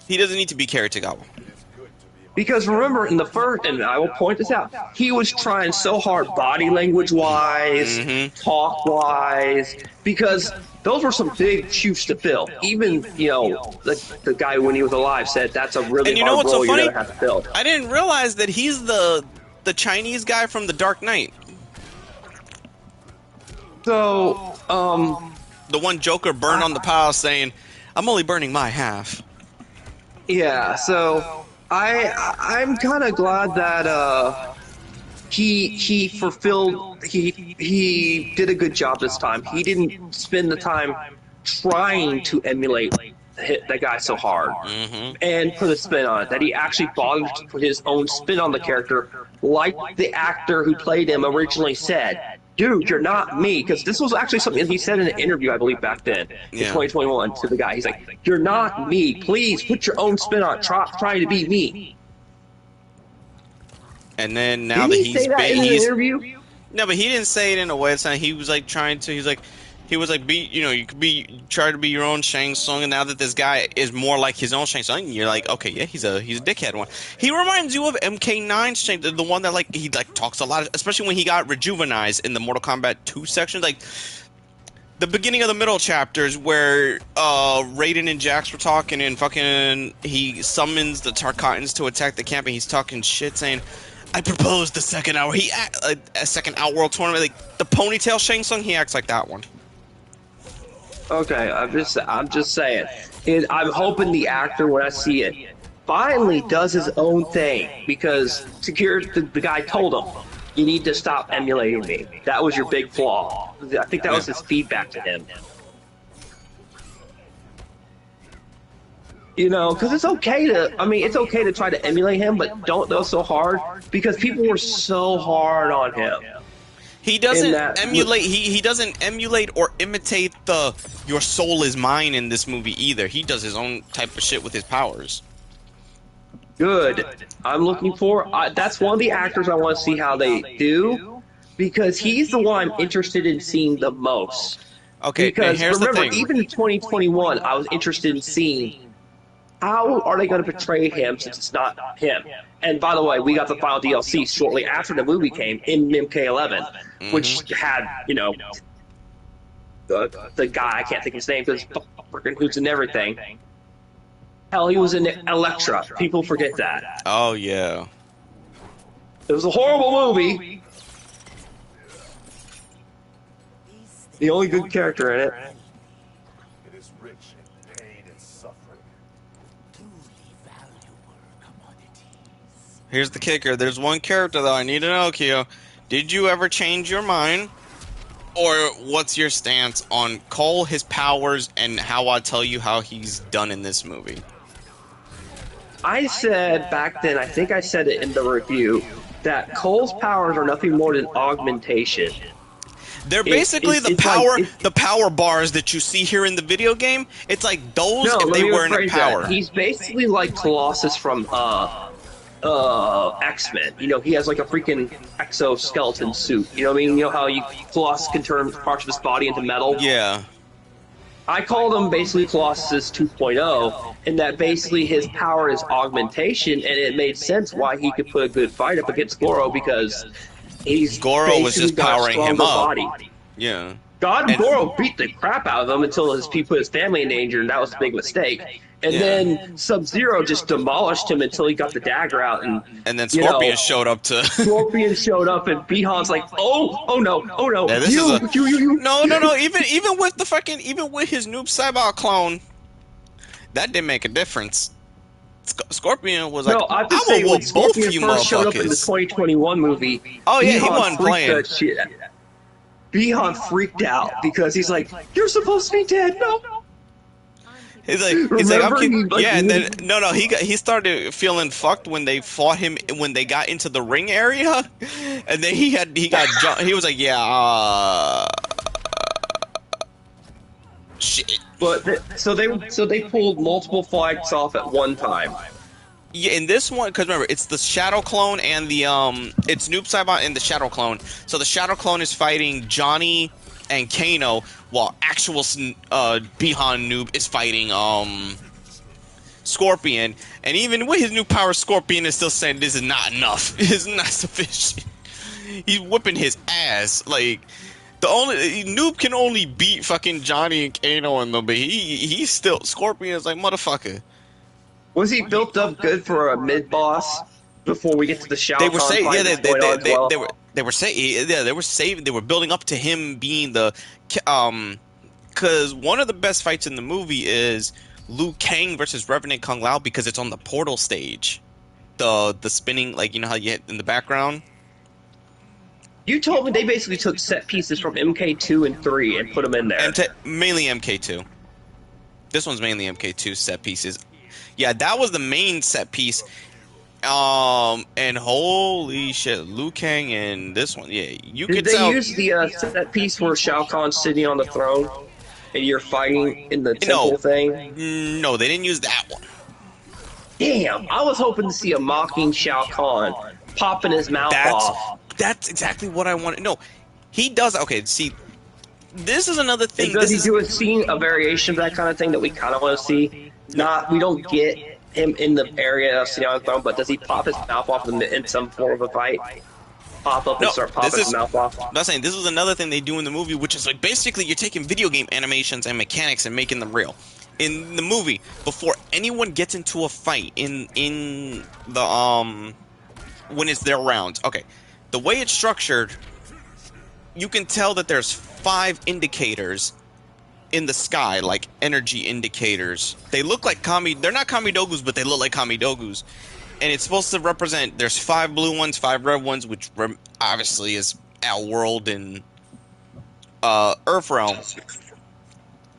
He doesn't need to be Karatagawa. Because remember, in the first, and I will point this out, he was trying so hard body language-wise, talk-wise, because those were some big shoes to fill. Even, you know, the guy when he was alive said that's a really hard role you're going to have to fill. I didn't realize that he's the Chinese guy from The Dark Knight. So, the one Joker burned on the pile saying, "I'm only burning my half." Yeah, so I'm kind of glad that he fulfilled he did a good job this time. He didn't spend the time trying to emulate that guy so hard and put a spin on it. That he actually bothered to put his own spin on the character, like the actor who played him originally said. Dude, you're not me. Because this was actually something he said in an interview, I believe, back then, in 2021, to the guy. He's like, you're not me. Please put your own spin on it. Try to be me. And then now Did he say that in an interview? No, but he didn't say it in a way. It's not. He was like trying to. He was like, you could try to be your own Shang Tsung, and now that this guy is more like his own Shang Tsung, you're like, okay, yeah, he's a dickhead one. He reminds you of MK9 Shang, the one that he talks a lot, especially when he got rejuvenized in the Mortal Kombat 2 section, like the beginning of the middle chapters where Raiden and Jax were talking, and fucking he summons the Tarkatans to attack the camp, and he's talking shit, saying, "I proposed the second hour." A second Outworld tournament, like the ponytail Shang Tsung, he acts like that one. Okay, I'm just saying. I'm hoping the actor, when I see it, finally does his own thing, because the guy told him, "You need to stop emulating me. That was your big flaw." I think that was his feedback to him. You know, because it's okay to try to emulate him, but don't go so hard, because people were so hard on him. He doesn't emulate. He doesn't emulate or imitate the "your soul is mine" in this movie either. He does his own type of shit with his powers. Good. I'm looking for. That's one of the actors I want to see how they do, because he's the one I'm interested in seeing the most. Okay, because here's remember, the thing. even in 2021, I was interested in seeing how are they going to portray him since it's not him. And by the way, we got the final DLC shortly after the movie came in MK11, which had, you know, the guy, I can't think of his name, because freaking who's in everything. Hell, he was in Elektra. People forget that. Oh, yeah. It was a horrible movie. The only good character in it. It is rich in pain and suffering. Here's the kicker. There's one character, though, I need to know, Kyo. Did you ever change your mind? Or what's your stance on Cole, his powers, and how I tell you how he's done in this movie? I said back then, I think I said it in the review, that Cole's powers are nothing more than augmentation. They're basically the power bars that you see here in the video game. It's like those if they weren't a power. He's basically like Colossus from X-Men. You know, he has like a freaking exoskeleton suit. You know what I mean? You know how Colossus can turn parts of his body into metal? Yeah. I called him basically Colossus 2.0, in that basically his power is augmentation, and it made sense why he could put a good fight up against Goro, because Goro was just powering him up. Body. Yeah. Goro beat the crap out of him until he put his family in danger, and that was a big mistake. And then Sub-Zero just demolished him until he got the dagger out, and then Scorpion showed up to. Scorpion showed up, and Bihan's like, oh no, Yeah, this you. No. Even with the fucking, even with his noob Cybot clone, that didn't make a difference. Scorpion was like, no, I I have to say, will when whoop both Scorpion you first showed up in the motherfuckers. 2021 movie, Oh yeah, he Bihan wasn't freaked playing. that shit. Bihan freaked out because he's like, "You're supposed to be dead." No. He's like, I'm kidding. Yeah, and then he started feeling fucked when they fought him when they got into the ring area, and then he was like, yeah, shit. But so they pulled multiple fights off at one time. Yeah, in this one, because remember, it's the Shadow Clone and the it's Noob Saibot and the Shadow Clone. So the Shadow Clone is fighting Johnny and Kano, while actual Bihan Noob is fighting Scorpion. And even with his new power, Scorpion is still saying this is not enough. It's not sufficient. He's whipping his ass. Like, the only Noob can only beat fucking Johnny and Kano and them, but he's still Scorpion is like, motherfucker. Was he built up good for a mid boss before we get to the Shao They were Kahn saying, fight yeah, that's going on as well? they were saying, yeah, they were building up to him being the, because one of the best fights in the movie is Liu Kang versus Revenant Kung Lao, because it's on the portal stage, the spinning, like, you know how you hit in the background. You told me they basically took set pieces from MK2 and 3 and put them in there. Mainly MK2. This one's mainly MK2 set pieces. Yeah, that was the main set piece. And holy shit, Liu Kang and this one, yeah, you could tell. Did they use the set piece where Shao Kahn's sitting on the throne and you're fighting in the temple thing? No, they didn't use that one. Damn, I was hoping to see a mocking Shao Kahn popping his mouth off. That's exactly what I wanted. No, he does. Okay, see, this is another thing. And does he do a variation of that kind of thing that we kind of want to see? We don't get him in the area of sitting on the throne, but does he pop his mouth off in some form of a fight? Pop up and start popping his mouth off? I'm not saying this is another thing they do in the movie, which is like basically you're taking video game animations and mechanics and making them real. In the movie, before anyone gets into a fight in the when it's their rounds, okay, the way it's structured, you can tell that there's 5 indicators in the sky, like energy indicators. They look like they're not Kamidogus, but they look like Kamidogus. And it's supposed to represent, there's 5 blue ones, 5 red ones, which obviously is our world and Earth realm.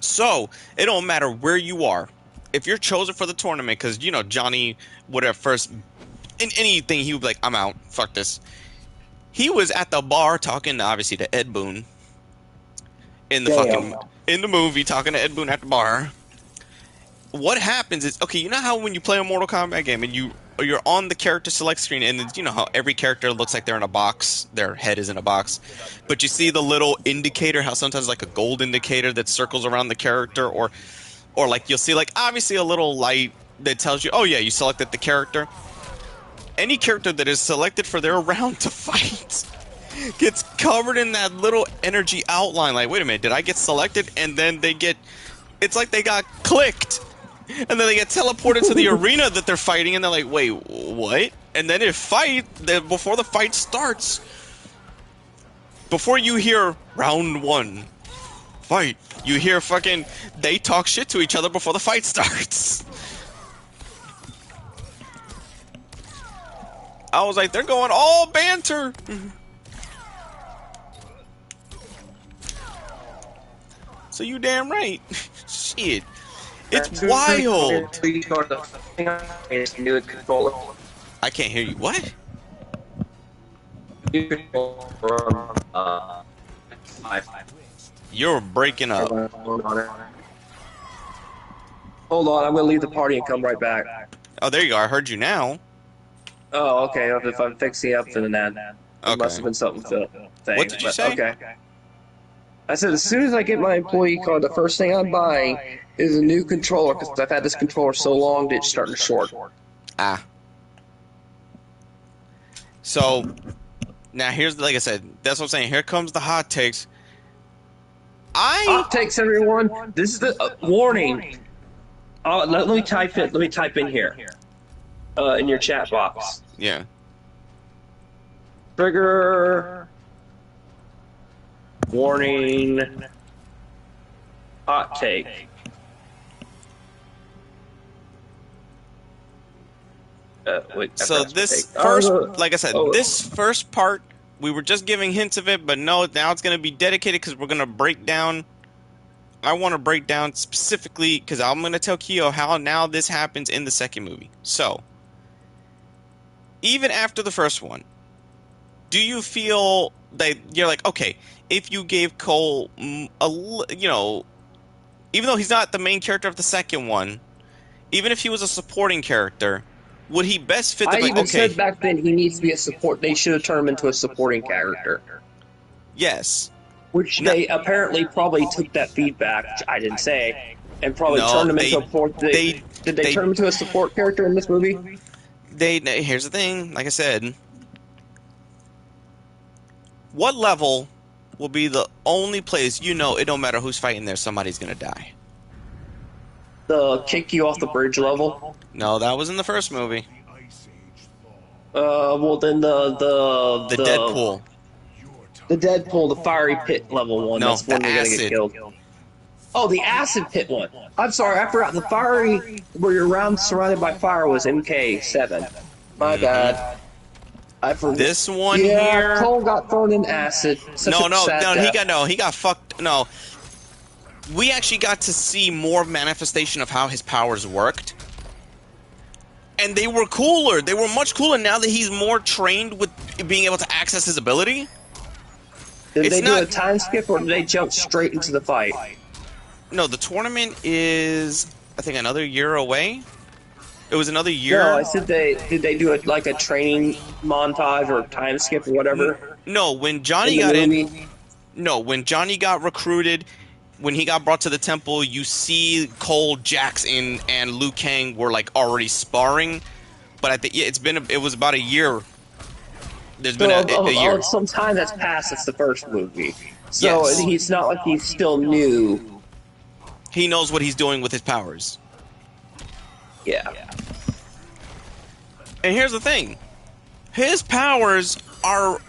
So, it don't matter where you are. If you're chosen for the tournament, because, you know, Johnny would have first, in anything, he would be like, I'm out, fuck this. He was at the bar talking, obviously, to Ed Boon. In the movie, talking to Ed Boon at the bar. What happens is, okay, you know how when you play a Mortal Kombat game and you're on the character select screen, and you know how every character looks like they're in a box, their head is in a box, but you see the little indicator, how sometimes like a gold indicator that circles around the character, or like you'll see like obviously a little light that tells you, oh yeah, you selected the character. Any character that is selected for their round to fight gets covered in that little energy outline. Like, wait a minute, did I get selected? And then it's like they got clicked. And then they get teleported to the arena that they're fighting, and they're like, wait, what? And then before the fight starts, before you hear round 1, fight, you hear fucking, they talk shit to each other before the fight starts. I was like, they're going all banter. So you damn right. Shit. It's wild. I can't hear you. What? You're breaking up. Hold on, I'm gonna leave the party and come right back. Oh, there you go. I heard you now. Oh, okay. If I'm fixing up for the net, it must have been something. What did you say? Okay. I said, as soon as I get my employee card, the first thing I'm buying is a new controller, because I've had this controller so long that it's starting to short. Ah. So, now here's, like I said, that's what I'm saying. Here comes the hot takes. Hot takes, everyone. This is the warning. let me type it. Let me type in here, in your chat box. Yeah. Trigger warning. Hot take. Wait, So this first, like I said, this first part, we were just giving hints of it, but no, now it's going to be dedicated because we're going to break down. I want to break down specifically because I'm going to tell Kyo how now this happens in the second movie. So, even after the first one, do you feel that you're like, okay, if you gave Cole even though he's not the main character of the second one, even if he was a supporting character, would he best fit the... I even said back then he needs to be a support. They should have turned him into a supporting character. Yes. Which they apparently probably took that feedback, which I didn't say, and probably turned him into a support. Did they turn him into a support character in this movie? Here's the thing, like I said. What level will be the only place it don't matter who's fighting there, somebody's gonna die? The kick you off the bridge level? No, that was in the first movie. Well then the Deadpool. The Deadpool, the fiery pit level one. No, that's when we're gonna get killed. Oh, the acid pit one. I'm sorry, I forgot. The fiery, where you're around surrounded by fire, was MK11. My bad. I forgot. This one here. Cole got thrown in acid. He got fucked. No, we actually got to see more manifestation of how his powers worked, and they were cooler. They were much cooler now that he's more trained with being able to access his ability. Did they do a time skip, or did they jump straight into the fight? No, the tournament is, I think, another year away. It was another year. No, I said did they do it like a training montage or time skip or whatever? No, when Johnny got in. No, when Johnny got recruited, when he got brought to the temple, you see Cole, Jax, and Liu Kang were like already sparring. But I think it was about a year. There's been a year. Some time that's passed since the first movie. So yes. He's not like he's still new. He knows what he's doing with his powers. Yeah. And here's the thing. His powers are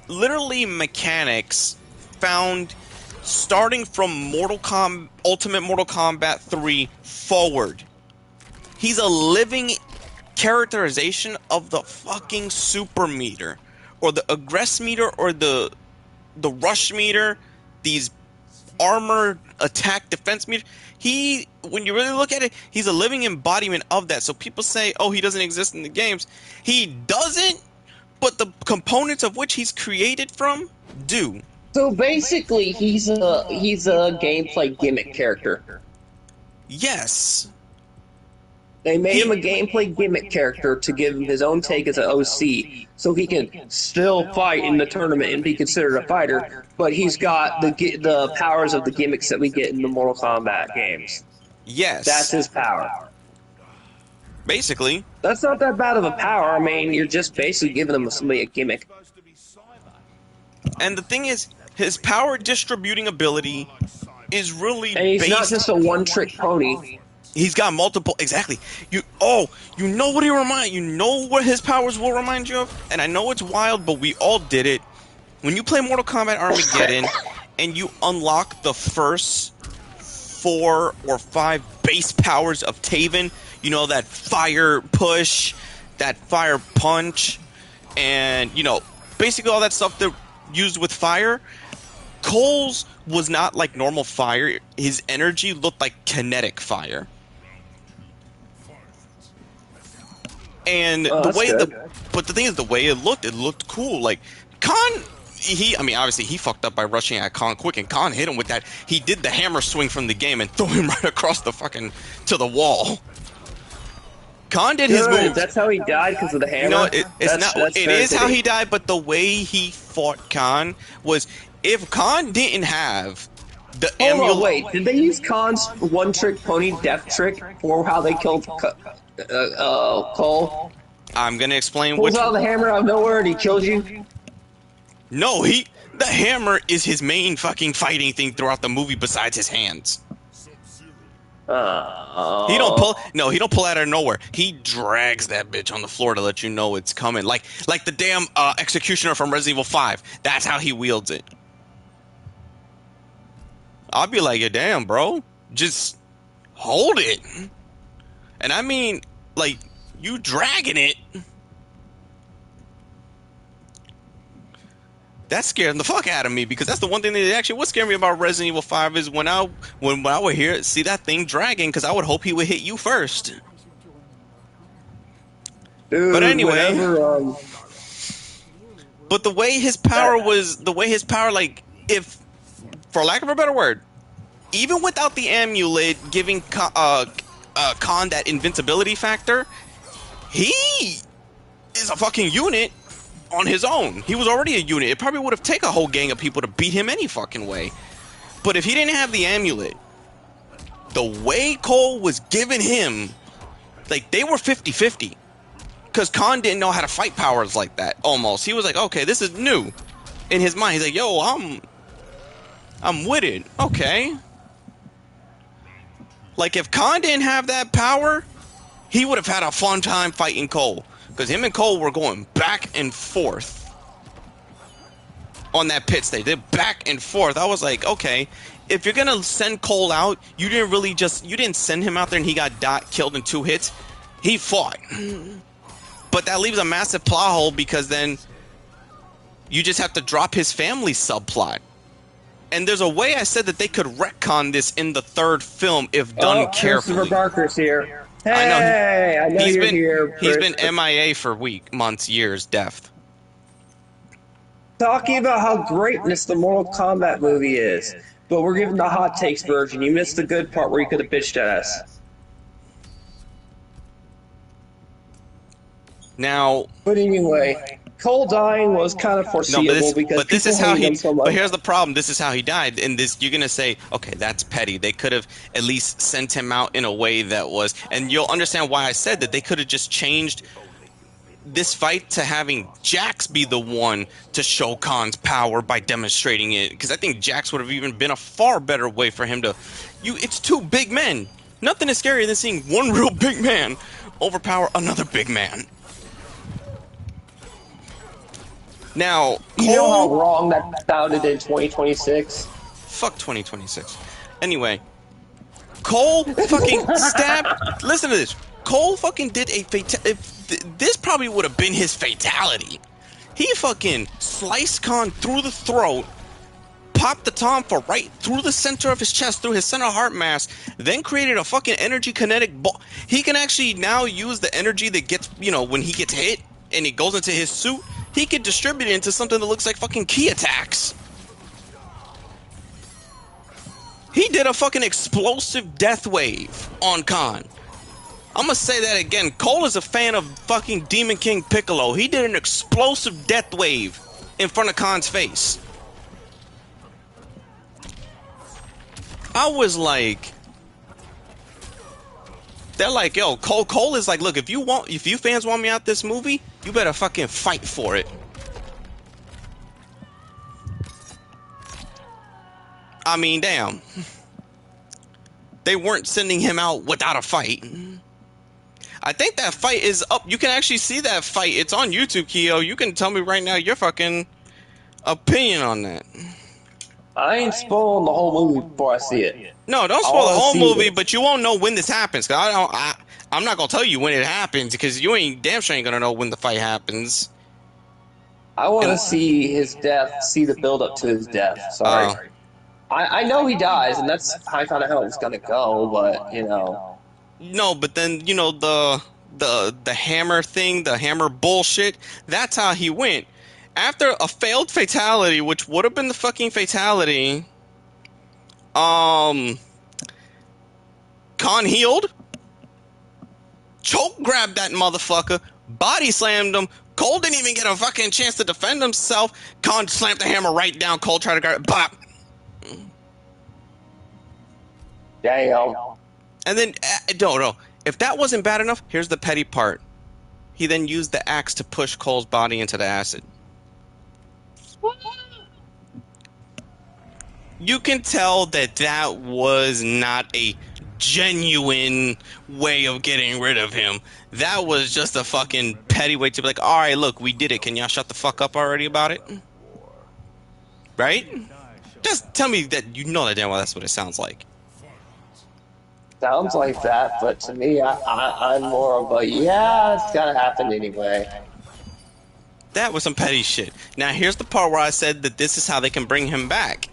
literally mechanics found starting from Ultimate Mortal Kombat 3 forward. He's a living characterization of the fucking super meter, or the aggress meter, or the rush meter, these armor, attack, defense meter. When you really look at it, he's a living embodiment of that. So people say, oh, he doesn't exist in the games. He doesn't, but the components of which he's created from do. So basically, he's a gameplay gimmick character. Yes. They made him a gameplay gimmick character to give him his own take as an OC, so he can still fight in the tournament and be considered a fighter, but he's got the powers of the gimmicks that we get in the Mortal Kombat games. Yes. That's his power. Basically. That's not that bad of a power. I mean, you're just basically giving him somebody a gimmick. And the thing is, his power distributing ability is really and he's not just a one-trick pony. He's got multiple. Exactly. You know what he remind. You know what his powers will remind you of. And I know it's wild, but we all did it. When you play Mortal Kombat Armageddon, and you unlock the first 4 or 5 base powers of Taven, you know, that fire push, that fire punch, and basically all that stuff that used with fire. Cole's was not like normal fire. His energy looked like kinetic fire. And the thing is, the way it looked cool. Like Khan, obviously he fucked up by rushing at Khan quick, and Khan hit him with that. He did the hammer swing from the game and threw him right across the to the wall. Khan did his move. That's how he died, because of the hammer. It is how he died, but the way he fought Khan was, if Khan didn't have the amulet. Wait, did they use Khan's one-trick pony death trick for how they killed Cole? I'm gonna explain. Pulls out the hammer out of nowhere and he kills you. No, the hammer is his main fucking fighting thing throughout the movie, besides his hands. He don't pull. Oh. No, he don't pull out of nowhere. He drags that bitch on the floor to let you know it's coming. Like the damn executioner from Resident Evil 5. That's how he wields it. I'll be like, yeah, damn, bro, just hold it. And I mean, like, you dragging it. That scared the fuck out of me because that's the one thing that actually what scared me about Resident Evil 5 is when I would hear see that thing dragging because I would hope he would hit you first. Dude, But anyway, whenever, but the way his power like if for lack of a better word, even without the amulet giving Khan that invincibility factor, he is a fucking unit on his own. He was already a unit. It probably would have taken a whole gang of people to beat him any fucking way. But if he didn't have the amulet, the way Cole was giving him, like, they were 50-50. Because Khan didn't know how to fight powers like that, almost. He was like, okay, this is new. In his mind, he's like, yo, I'm with it. Okay. Like, if Khan didn't have that power, he would have had a fun time fighting Cole. Because him and Cole were going back and forth on that pit stage. They're back and forth. I was like, okay, if you're gonna send Cole out, you didn't send him out there and he got killed in 2 hits. He fought. But that leaves a massive plot hole because then you just have to drop his family subplot. And there's a way I said that they could retcon this in the 3rd film if done carefully. Christopher Barker's here. Hey, I know you're here. He's been MIA for months, years, deaf. Talking about how greatness the Mortal Kombat movie is, but we're giving the hot takes version. You missed the good part where you could have bitched at us. Now, but anyway, Cole dying was kind of foreseeable because this is how he. So much. But here's the problem: this is how he died. And this, you're gonna say, okay, that's petty. They could have at least sent him out in a way that was, and you'll understand why I said that they could have just changed this fight to having Jax be the one to show Khan's power by demonstrating it. Because I think Jax would have even been a far better way for him to. It's 2 big men. Nothing is scarier than seeing one real big man overpower another big man. Now, Cole, you know how wrong that sounded in 2026? Fuck 2026. Anyway, Cole fucking stabbed. Listen to this. Cole fucking did a this probably would have been his fatality. He fucking sliced Khan through the throat, popped the Tonfa right through the center of his chest, through his center heart mass, then created a fucking energy kinetic ball. He can actually now use the energy that gets, when he gets hit and it goes into his suit. He could distribute it into something that looks like fucking key attacks. He did a fucking explosive death wave on Khan. I'm gonna say that again. Cole is a fan of fucking Demon King Piccolo. He did an explosive death wave in front of Khan's face. I was like... They're like, yo, Cole is like, look, if you fans want me out this movie, you better fucking fight for it. I mean, damn. They weren't sending him out without a fight. I think that fight is up. You can actually see that fight. It's on YouTube, Keo. You can tell me right now your fucking opinion on that. I ain't spoiling the whole movie before I see it. No, don't spoil the whole movie, but you won't know when this happens. Cause I'm not gonna tell you when it happens because you ain't damn sure ain't gonna know when the fight happens. I want to see his death, see the build up to his death. Sorry, I know he dies, and that's kind of how it's gonna go. But no, but then the hammer thing, the hammer bullshit. That's how he went. After a failed fatality, which would have been the fucking fatality, Khan healed, choke grabbed that motherfucker, body slammed him. Cole didn't even get a fucking chance to defend himself. Khan slammed the hammer right down. Cole tried to grab it. Bop. Damn. And then, no. If that wasn't bad enough, here's the petty part. He then used the axe to push Cole's body into the acid. You can tell that was not a genuine way of getting rid of him. That was just a fucking petty way to be like, all right, look, we did it. Can y'all shut the fuck up already about it? Right? Just tell me that you know that damn well that's what it sounds like. Sounds like that, but to me, I'm more of a, yeah, it's gotta happen anyway. That was some petty shit. Now here's the part where I said that this is how they can bring him back.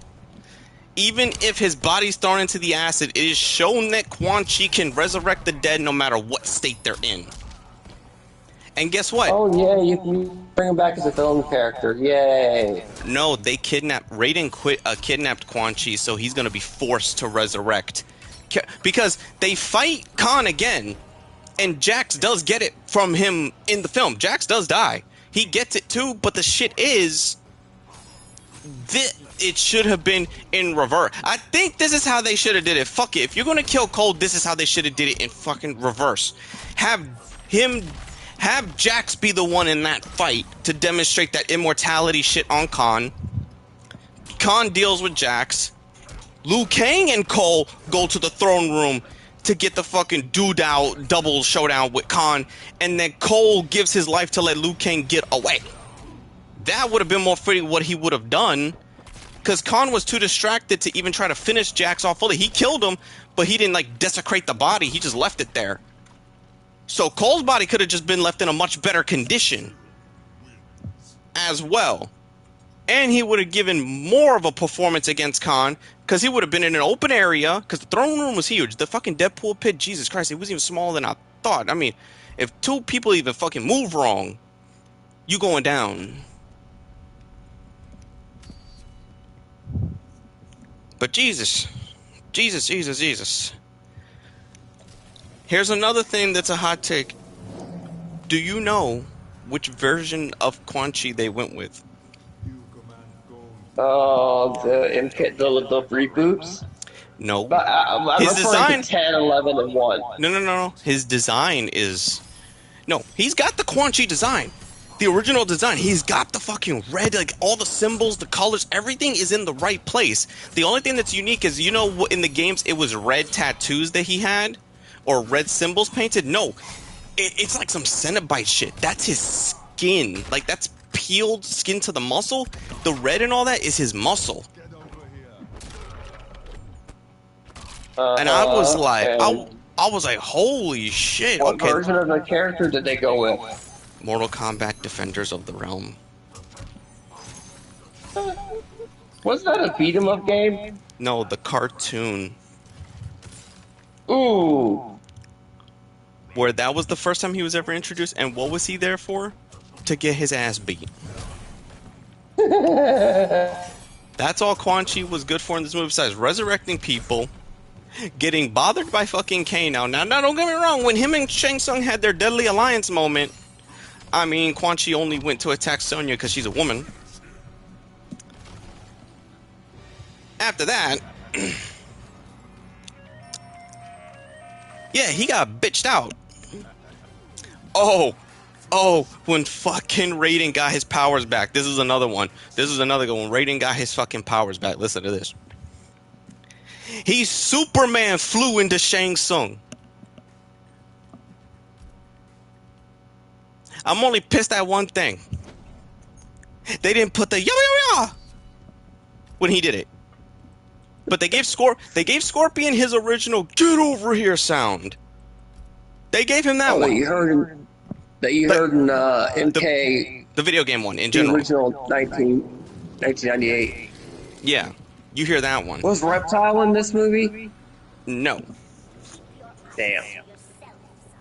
Even if his body's thrown into the acid, it is shown that Quan Chi can resurrect the dead no matter what state they're in. And guess what? Oh yeah, you can bring him back as a film character. Yay! No, they kidnapped Raiden. Kidnapped Quan Chi, so he's gonna be forced to resurrect. Because they fight Khan again, and Jax does get it from him in the film. Jax does die. He gets it too, but the shit is, it should have been in reverse. I think this is how they should have did it. Fuck it. If you're gonna kill Cole, this is how they should have did it in fucking reverse. Have Jax be the one in that fight to demonstrate that immortality shit on Khan. Khan deals with Jax. Liu Kang and Cole go to the throne room to get the fucking double showdown with Khan, and then Cole gives his life to let Liu Kang get away. That would have been more fitting what he would have done, because Khan was too distracted to even try to finish Jax off fully. He killed him, but he didn't like desecrate the body. He just left it there. So Cole's body could have just been left in a much better condition as well. And he would have given more of a performance against Khan, because he would have been in an open area, because the throne room was huge. The fucking Deadpool pit, Jesus Christ, it was even smaller than I thought. I mean, if two people even fucking move wrong, you going down. But Jesus. Here's another thing that's a hot take. Do you know which version of Quan Chi they went with? Oh, the reboots? No. I'm his design, to 10, 11, and 1. No. His design is... No, he's got the Quan Chi design. The original design. He's got the fucking red, like all the symbols, the colors, everything is in the right place. The only thing that's unique is, you know, in the games it was red tattoos that he had? Or red symbols painted? No. It's like some Cenobite shit. That's his skin. Like, that's peeled skin to the muscle. The red and all that is his muscle. And I was like, I was like, holy shit. What okay. version of the character did they go with? Mortal Kombat Defenders of the Realm. Was that a beat 'em up game? No, the cartoon. Ooh. Where that was the first time he was ever introduced, and what was he there for? To get his ass beat. That's all Quan Chi was good for in this movie, besides resurrecting people, getting bothered by fucking Kane. Now, don't get me wrong, when him and Shang Tsung had their deadly alliance moment, I mean, Quan Chi only went to attack Sonya because she's a woman. After that, yeah, he got bitched out. Oh, when fucking Raiden got his powers back. This is another one. This is another good one. Raiden got his fucking powers back. Listen to this. He Superman flew into Shang Tsung. I'm only pissed at one thing. They didn't put the ya when he did it. But they gave Scorpion his original "get over here" sound. They gave him that one. That you heard in MK. The video game one in general. The original 1998. Yeah, you hear that one. Was Reptile in this movie? No. Damn.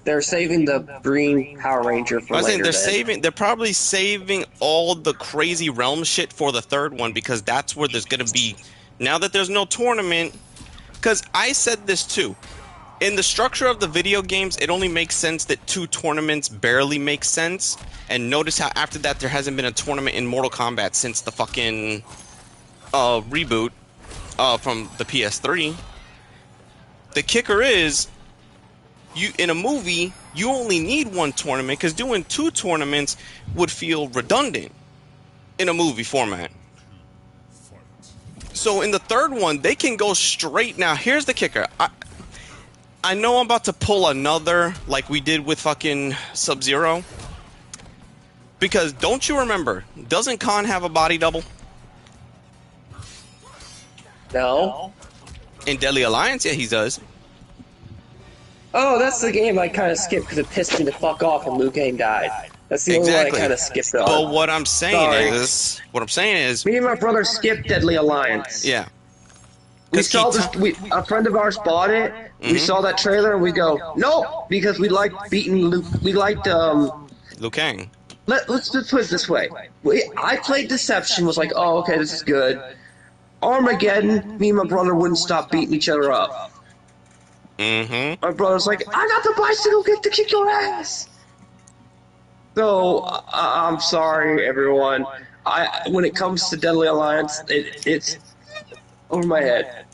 They're saving the Green Power Ranger for later. They're probably saving all the crazy realm shit for the third one, because that's where there's gonna be, now that there's no tournament. Because I said this too. In the structure of the video games, it only makes sense that 2 tournaments barely make sense. And notice how after that there hasn't been a tournament in Mortal Kombat since the fucking reboot from the PS3. The kicker is, in a movie, you only need 1 tournament, because doing 2 tournaments would feel redundant in a movie format. So in the third one, they can go straight. Now, here's the kicker. I know I'm about to pull another like we did with fucking Sub-Zero. Because don't you remember, doesn't Khan have a body double? No. In Deadly Alliance, yeah, he does. Oh, that's the game I kind of skipped because it pissed me the fuck off when Liu Kang died. That's the only one I kind of skipped on. But what I'm saying is, me and my brother skipped Deadly Alliance. yeah. We saw this. A friend of ours bought it. We saw that trailer and we go, nope, because we liked beating Luke. We liked Liu Kang. Let's put it this way. I played Deception. Was like, oh, okay, this is good. Armageddon. Me and my brother wouldn't stop beating each other up. Mm-hmm. My brother's like, I got the bicycle get to kick your ass. So I'm sorry, everyone. When it comes to Deadly Alliance, it's over my head.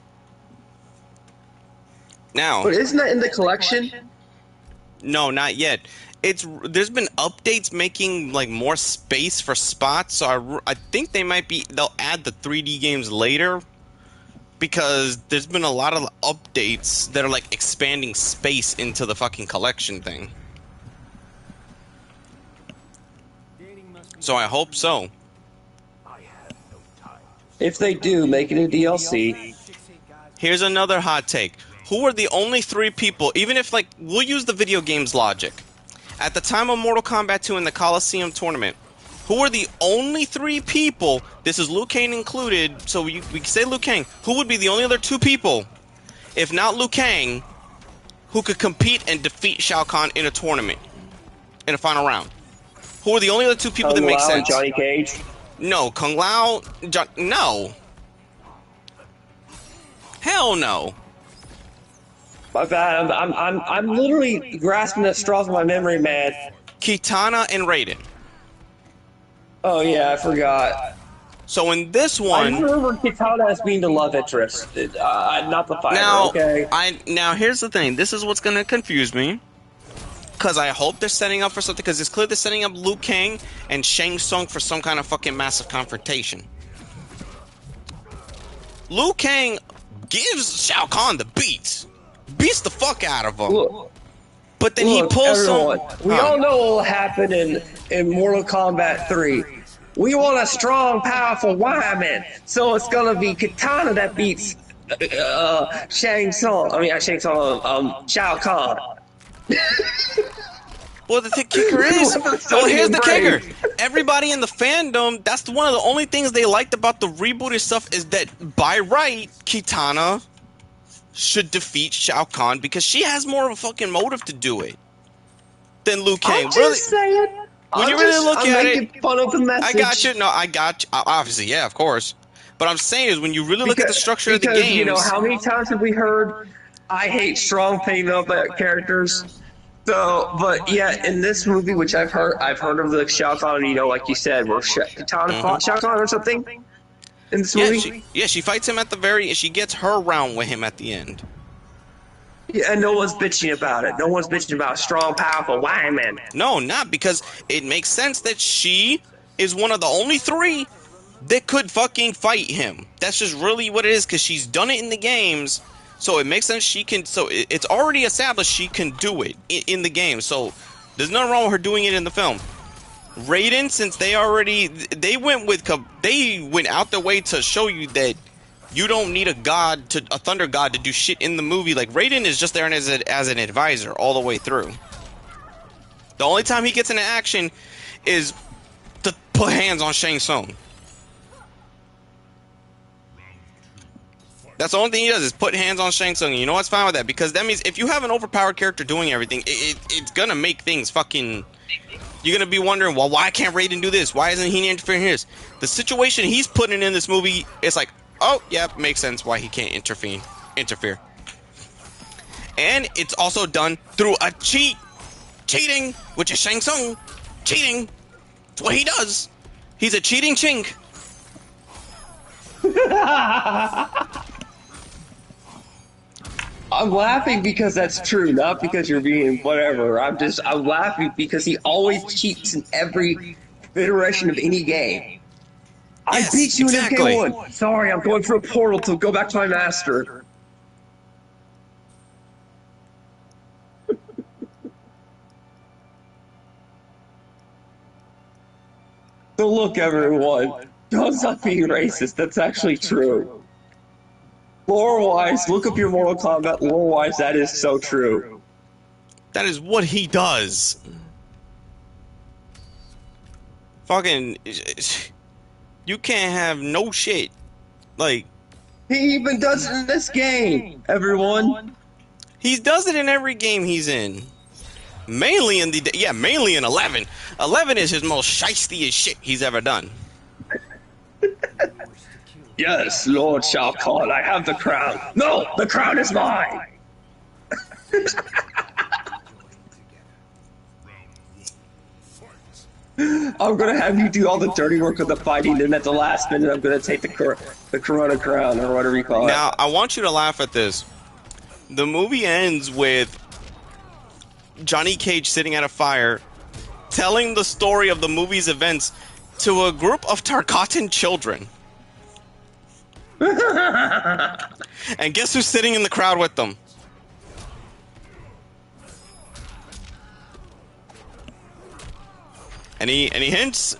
Now, but isn't that in the collection? No, not yet. There's been updates making like more space for spots, so I think they'll add the 3D games later because there's been a lot of updates that are like expanding space into the fucking collection thing. So I hope so. If they do, make it a DLC. Here's another hot take. Who are the only 3 people, even if like, we'll use the video game's logic. At the time of Mortal Kombat 2 in the Coliseum tournament, who are the only 3 people, this is Liu Kang included, so we can say Liu Kang, who would be the only other 2 people, if not Liu Kang, who could compete and defeat Shao Kahn in a tournament, in a final round? Who are the only other 2 people that make sense? Johnny Cage? No, Kung Lao, no. Hell no. My bad. I'm literally grasping at straws in my memory, man. Kitana and Raiden. Oh yeah, I forgot. So in this one, I remember Kitana as being the love interest, not the fighter. Now, okay. Now here's the thing. This is what's gonna confuse me, because I hope they're setting up for something. Because it's clear they're setting up Liu Kang and Shang Tsung for some kind of fucking massive confrontation. Liu Kang gives Shao Kahn the beats the fuck out of him. Look, but then he pulls everyone, some. We all know what will happen in Mortal Kombat 3. We want a strong, powerful Wyman, so it's gonna be Kitana that beats Shang Tsung. I mean, Shang Tsung, Shao Kahn. Well, the kicker is, well, here's the kicker. Everybody in the fandom, that's one of the only things they liked about the rebooted stuff is that, by right, Kitana should defeat Shao Kahn because she has more of a fucking motive to do it than Liu Kang. I'm just saying. When you really look at it, fun of the message. I got you. No, I got you. Obviously, yeah, of course. But I'm saying is when you really look at the structure of the games. You know, how many times have we heard, I hate strong female characters. So, but yeah, in this movie, which I've heard of the Shao Kahn, you know, like you said, where Kitana fought Shao Kahn or something in this movie. She fights him at the very. She gets her round with him at the end. Yeah, and no one's bitching about it. No one's bitching about strong, powerful Wyman. No, not because it makes sense that she is one of the only 3 that could fucking fight him. That's just really what it is, because she's done it in the games. So it makes sense she can. So it's already established she can do it in the game. So there's nothing wrong with her doing it in the film. Raiden, since they went out their way to show you that you don't need a thunder god to do shit in the movie. Like Raiden is just there as an advisor all the way through. The only time he gets into action is to put hands on Shang Tsung. That's the only thing he does is put hands on Shang Tsung. You know what's fine with that, because that means if you have an overpowered character doing everything, it's gonna make things fucking. You're gonna be wondering, well, why can't Raiden do this? Why isn't he interfering here? The situation he's putting in this movie, it's like, oh, yeah, makes sense why he can't interfere. And it's also done through a cheating, which is Shang Tsung. Cheating. It's what he does. He's a cheating chink. I'm laughing because that's true, not because you're being whatever. I'm laughing because he always cheats in every iteration of any game. Yes, I beat you exactly. in MK1. Sorry, I'm going through a portal to go back to my master. But look, everyone, don't stop being racist. That's actually true. Lore-wise, look up your Mortal Kombat. Lore-wise, that is so true. That is what he does. Fucking, you can't have no shit. Like, He even does it in this game, everyone. he does it in every game he's in. Mainly in mainly in 11. 11 is his most shiestiest shit he's ever done. Yes, Lord Shao Kahn, I have the crown. No, the crown is mine. I'm gonna have you do all the dirty work of the fighting, and at the last minute, I'm gonna take the Corona crown, or whatever you call it. Now, I want you to laugh at this. The movie ends with Johnny Cage sitting at a fire, telling the story of the movie's events to a group of Tarkatan children. And guess who's sitting in the crowd with them? Any hints?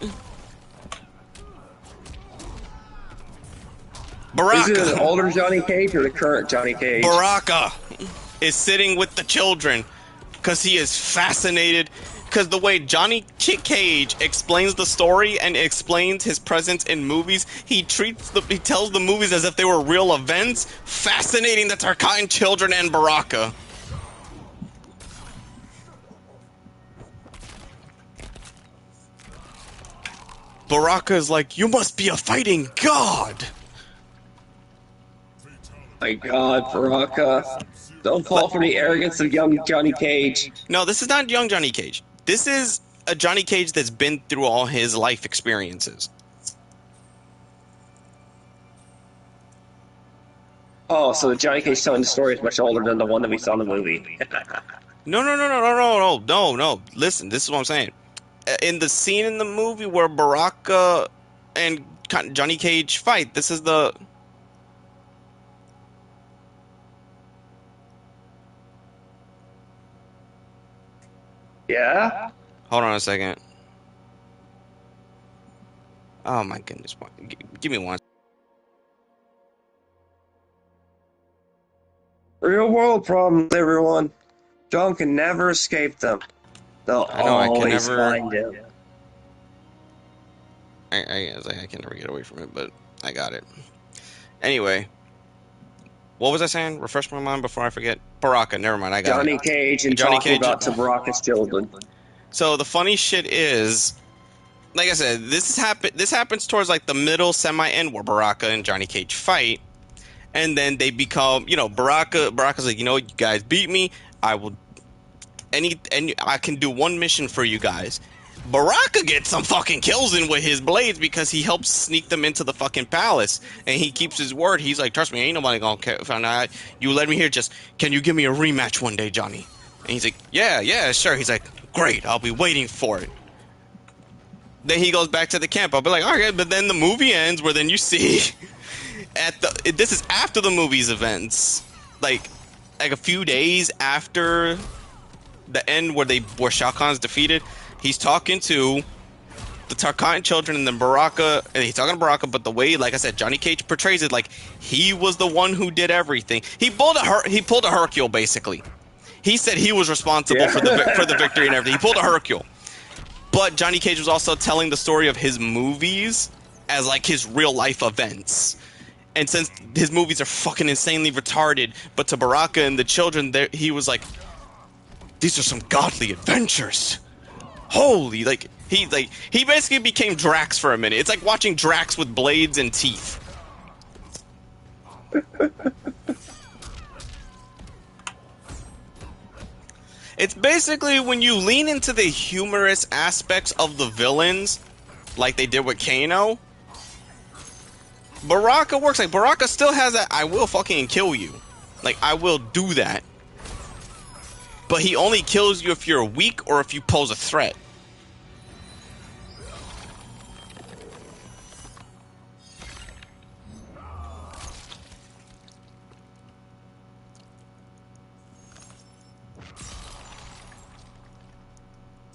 Baraka. Is it an older Johnny Cage or the current Johnny Cage? Baraka is sitting with the children because he is fascinated. Because the way Johnny Cage explains the story and explains his presence in movies, he tells the movies as if they were real events, fascinating the Tarkatan children and Baraka. Baraka is like, you must be a fighting god. My God, Baraka. Don't fall for the arrogance of young Johnny Cage. No, this is not young Johnny Cage. This is a Johnny Cage that's been through all his life experiences. Oh, so the Johnny Cage telling the story is much older than the one that we saw in the movie. No. Listen, this is what I'm saying. In the scene in the movie where Baraka and Johnny Cage fight, this is the... Yeah? Hold on a second. Oh my goodness. Give me one. Real world problems, everyone. John can never escape them. They'll always find him. I can never get away from it, but I got it. Anyway. What was I saying? Refresh my mind before I forget. Baraka, never mind, I got Johnny it. Cage and Johnny talking Cage about to Baraka's children. So the funny shit is, like I said, this happens towards like the middle semi-end where Baraka and Johnny Cage fight, and then they become, Baraka's like, you guys beat me, I will, and I can do one mission for you guys. Baraka gets some fucking kills in with his blades because he helps sneak them into the fucking palace, and he keeps his word. He's like, trust me, ain't nobody gonna find out. You let me here, just, can you give me a rematch one day, Johnny? And he's like, yeah, sure. He's like, great, I'll be waiting for it. Then he goes back to the camp. I'll be like, all right, but then the movie ends where then you see this is after the movie's events, like a few days after the end where Shao Kahn's defeated. He's talking to the Tarkatan children and then Baraka, and he's talking to Baraka, but the way, like I said, Johnny Cage portrays it like he was the one who did everything. He pulled a Hercule, basically. He said he was responsible for the victory and everything. He pulled a Hercule. But Johnny Cage was also telling the story of his movies as like his real life events. And since his movies are fucking insanely retarded, but to Baraka and the children, he was like, these are some godly adventures. Holy, he basically became Drax for a minute. It's like watching Drax with blades and teeth. It's basically when you lean into the humorous aspects of the villains, like they did with Kano. Baraka works. Like, Baraka still has that I will fucking kill you. Like, I will do that. But he only kills you if you're weak or if you pose a threat.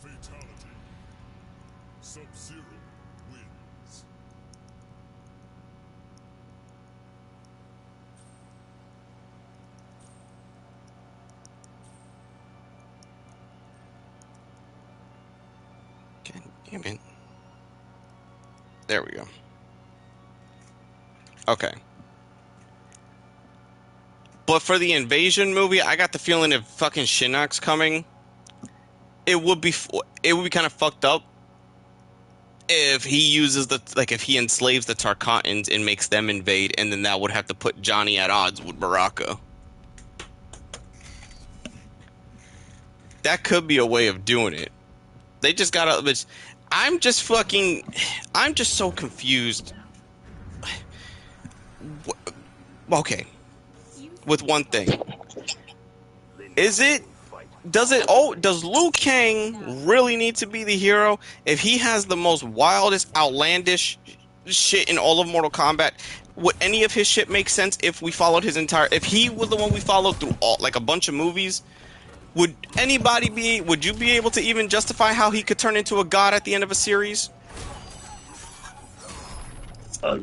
Fatality. Sub-Zero wins. Damn it. There we go. Okay. But for the invasion movie, I got the feeling if fucking Shinnok's coming, it would be kind of fucked up if he uses if he enslaves the Tarkatans and makes them invade, and then that would have to put Johnny at odds with Baraka. That could be a way of doing it. They just gotta. I'm just so confused. Okay, with one thing, does Liu Kang really need to be the hero if he has the most wildest, outlandish shit in all of Mortal Kombat? Would any of his shit make sense if we followed if he was the one we followed through a bunch of movies? Would you be able to even justify how he could turn into a god at the end of a series?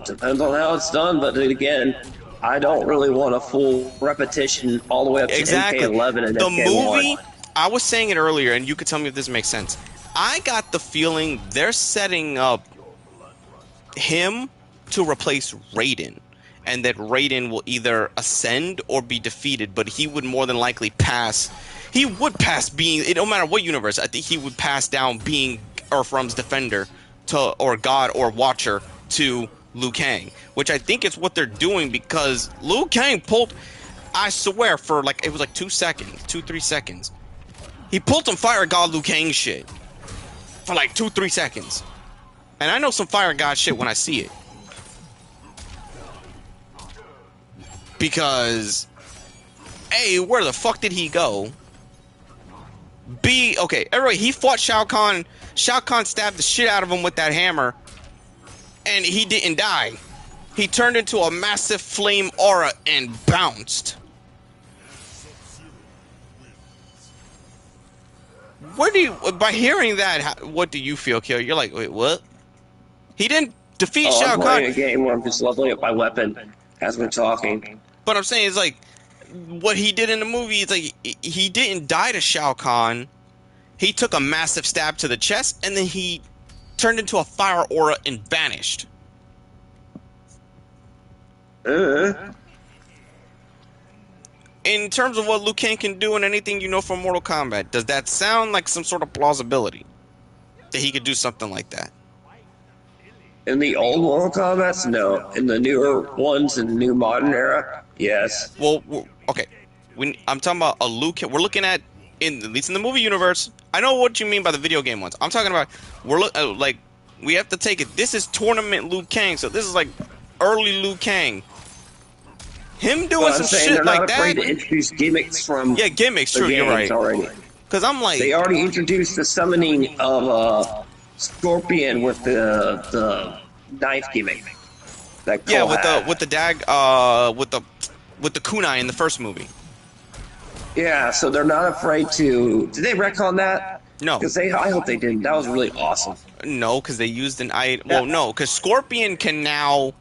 Depends on how it's done, but then again, I don't really want a full repetition all the way up to MK11 and the MK1. movie, I was saying it earlier, and you could tell me if this makes sense. I got the feeling they're setting up him to replace Raiden, and that Raiden will either ascend or be defeated, but he would more than likely pass. He would pass being, no matter what universe, I think he would pass down being Earthrealm's defender or God or Watcher to Liu Kang, which I think is what they're doing because Liu Kang pulled, I swear, for it was 2-3 seconds. He pulled some Fire God Liu Kang shit for 2-3 seconds. And I know some Fire God shit when I see it. Because, A, where the fuck did he go? B, okay, everybody, he fought Shao Kahn. Shao Kahn stabbed the shit out of him with that hammer. And he didn't die. He turned into a massive flame aura and bounced. By hearing that, what do you feel, Kyo? You're like, wait, what? He didn't defeat Shao I'm Kahn. playing a game where I'm just leveling up my weapon as we're talking. But I'm saying it's what he did in the movie, it's he didn't die to Shao Kahn. He took a massive stab to the chest, and then he turned into a fire aura and vanished. In terms of what Liu Kang can do and anything you know from Mortal Kombat, does that sound like some sort of plausibility that he could do something like that? In the old Mortal Kombat's, no. In the newer ones, in the new modern era, yes. Well, okay. I'm talking about a Liu Kang. We're looking at, at least in the movie universe. I know what you mean by the video game ones. I'm talking about we have to take it. This is tournament Liu Kang, so this is early Liu Kang. Him doing some shit like that. They're not afraid to introduce gimmicks from gimmicks. True, you're right. Already. Because I'm they already introduced the summoning of Scorpion with the knife gimmick. That with the dag with the kunai in the first movie. Yeah, so they're not afraid to. Did they retcon that? No. Because I hope they didn't. That was really awesome. No, because they used an Well, no, because Scorpion can now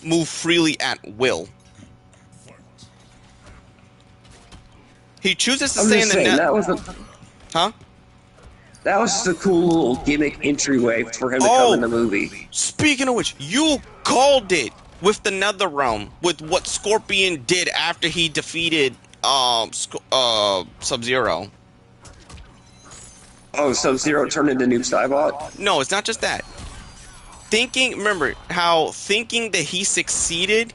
move freely at will. He chooses to stay in the net. Huh? That was just a cool little gimmick entryway for him to come in the movie. Speaking of which, you called it with the NetherRealm, with what Scorpion did after he defeated Sub-Zero. Oh, Sub-Zero turned into Noob Saibot? No, it's not just that. Remember how thinking that he succeeded,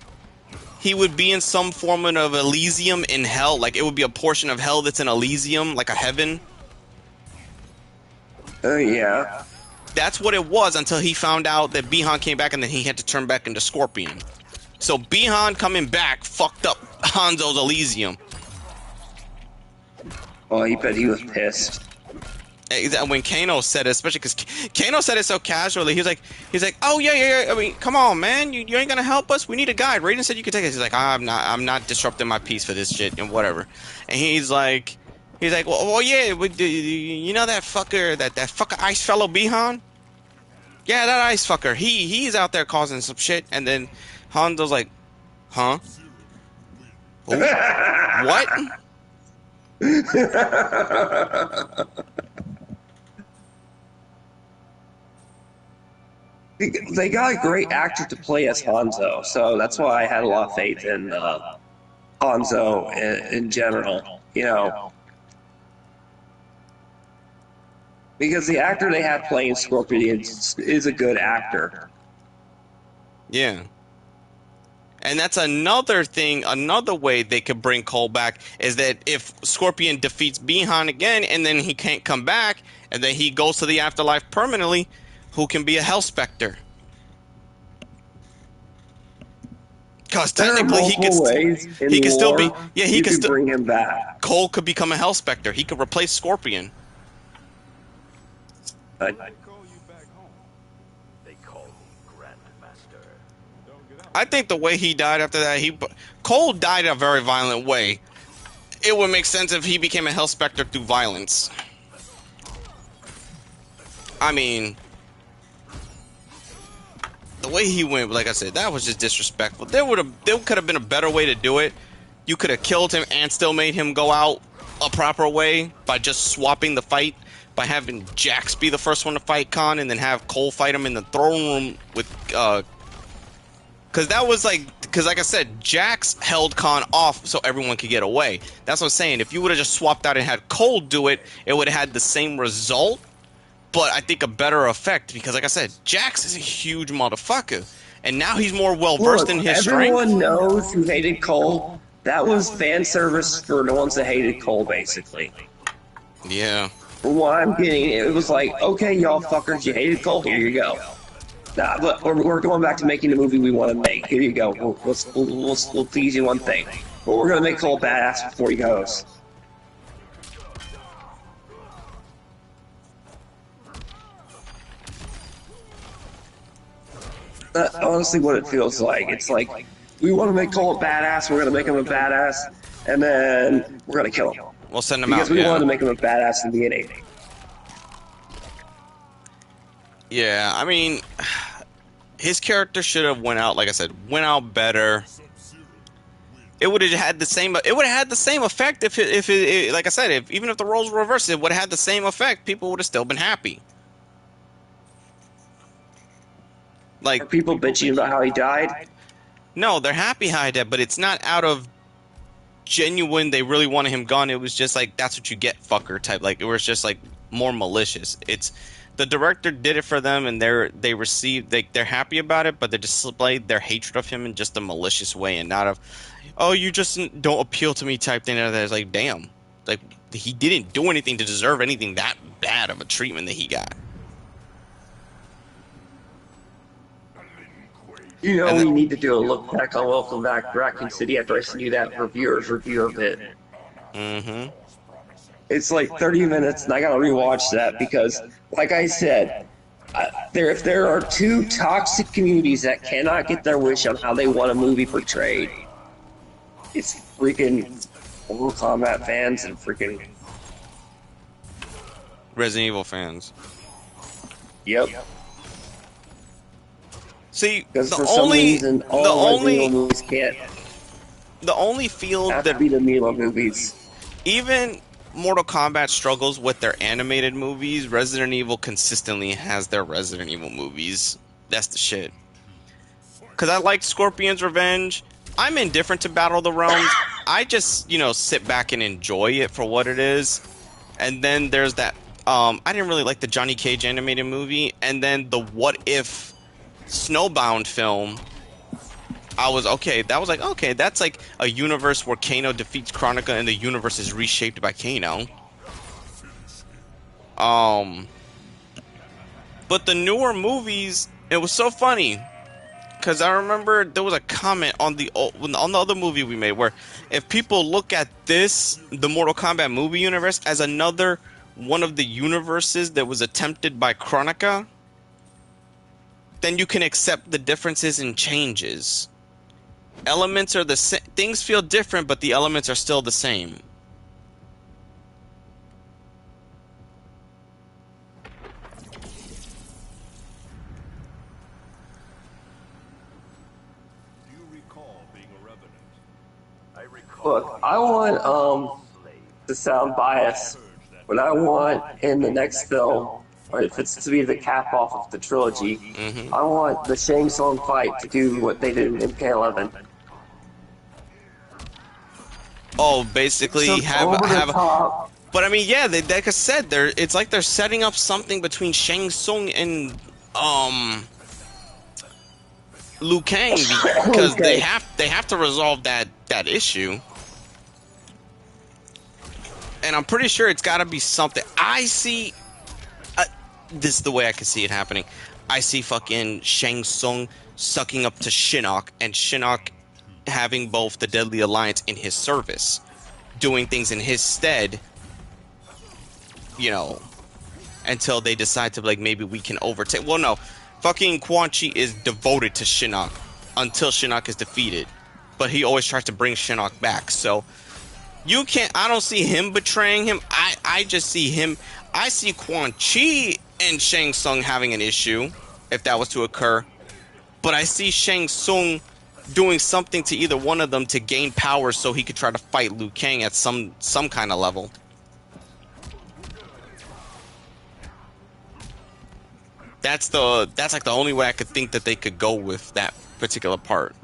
he would be in some form of Elysium in hell, it would be a portion of hell that's in Elysium, like a heaven. Yeah. That's what it was until he found out that Bihan came back and then he had to turn back into Scorpion. So Bihan coming back fucked up Hanzo's Elysium. Oh, he bet he was pissed. When Kano said it, especially because Kano said it so casually, he's like, oh yeah. I mean, come on, man, you ain't gonna help us. We need a guide. Raiden said you could take it. He's like, I'm not disrupting my peace for this shit and whatever. And he's like, well yeah, you know that fucker, that fucker ice fellow Bihan? Yeah, that ice fucker. He's out there causing some shit. And then Hanzo's like, huh? What? They got a great actor to play as Hanzo, so that's why I had a lot of faith in Hanzo in general. You know, because the actor they have playing Scorpion is a good actor. Yeah. And that's another thing, another way they could bring Cole back is that if Scorpion defeats Bihan again and then he can't come back and then he goes to the afterlife permanently, who can be a Hell Spectre? Because There are technically multiple ways in he could still be, lore yeah, he you could can still, bring him back. Cole could become a Hell Spectre. He could replace Scorpion. But I think the way he died after that, Cole died a very violent way. It would make sense if he became a Hell Spectre through violence. I mean, the way he went, like I said, that was just disrespectful. There could have been a better way to do it. You could have killed him and still made him go out a proper way by just swapping the fight, by having Jax be the first one to fight Khan and then have Cole fight him in the throne room with because like I said, Jax held Khan off so everyone could get away. That's what I'm saying. If you would have just swapped out and had Cole do it, it would have had the same result, but I think a better effect because, like I said, Jax is a huge motherfucker, and now he's more well versed in his strength. Everyone knows who hated Cole. That was fan service for the ones that hated Cole, basically. Yeah. From what I'm getting, it was like, okay, y'all fuckers, you hated Cole, here you go. Nah, but we're going back to making the movie we want to make. Here you go. We'll tease you one thing. But we're going to make Cole badass before he goes. That's honestly what it feels like. It's like, we want to make Cole a badass, we're going to make him a badass, and then we're going to kill him. We'll send him out, because we wanted to make him a badass in the beginning. Yeah, I mean, his character should have went out, like I said, went out better. It would have had the same. It would have had the same effect if it, like I said, even if the roles were reversed, it would have had the same effect. People would have still been happy. Like, are people bitching about how he died? No, they're happy how he died, but it's not out of genuine. They really wanted him gone. It was just like, that's what you get, fucker type. Like, it was just like more malicious. It's. The director did it for them, and they're happy about it, but they displayed their hatred of him in just a malicious way, and not of, oh, you just don't appeal to me type thing. And it's like, damn, like he didn't do anything to deserve anything that bad of a treatment that he got. You know, we need to do a look back on Welcome Back to Raccoon City after I send you that reviewer's review of it. Mm-hmm. It's like 30 minutes, and I gotta rewatch that because, like I said, if there are two toxic communities that cannot get their wish on how they want a movie portrayed, it's freaking Mortal Kombat fans and freaking Resident Evil fans. Yep. See, because for some reason, all Resident Evil movies can't. The only field have to be the Mila movies. Even Mortal Kombat struggles with their animated movies. Resident Evil consistently has their Resident Evil movies. That's the shit. Because I liked Scorpion's Revenge. I'm indifferent to Battle of the Realms. I just, sit back and enjoy it for what it is. And then there's that... I didn't really like the Johnny Cage animated movie. And then the What If Snowbound film... okay, that's like a universe where Kano defeats Kronika and the universe is reshaped by Kano. But the newer movies, it was so funny. Because I remember there was a comment on the other movie we made where if people look at the Mortal Kombat movie universe as another one of the universes that was attempted by Kronika, then you can accept the differences and changes. Elements are the same. Things feel different, but the elements are still the same. Do you recall being a revenant? I recall. Look, I want to sound biased, but I want in the next film or if it's to be the cap off of the trilogy, Mm-hmm. I want the Shang Tsung fight to do what they did in MK11. Oh, basically Some over the have. top. But I mean, yeah, like I said, it's like they're setting up something between Shang Tsung and Liu Kang because Okay. they have to resolve that issue. And I'm pretty sure it's got to be something. I see. This is the way I can see it happening. I see fucking Shang Tsung sucking up to Shinnok, and Shinnok having both the Deadly Alliance in his service, doing things in his stead. You know, until they decide to, like, maybe we can overtake. Well, no, fucking Quan Chi is devoted to Shinnok until Shinnok is defeated, but he always tries to bring Shinnok back. So you can't. I don't see him betraying him. I just see him. I see Quan Chi and Shang Tsung having an issue if that was to occur, but I see Shang Tsung doing something to either one of them to gain power so he could try to fight Liu Kang at some kind of level. That's like the only way I could think that they could go with that particular part.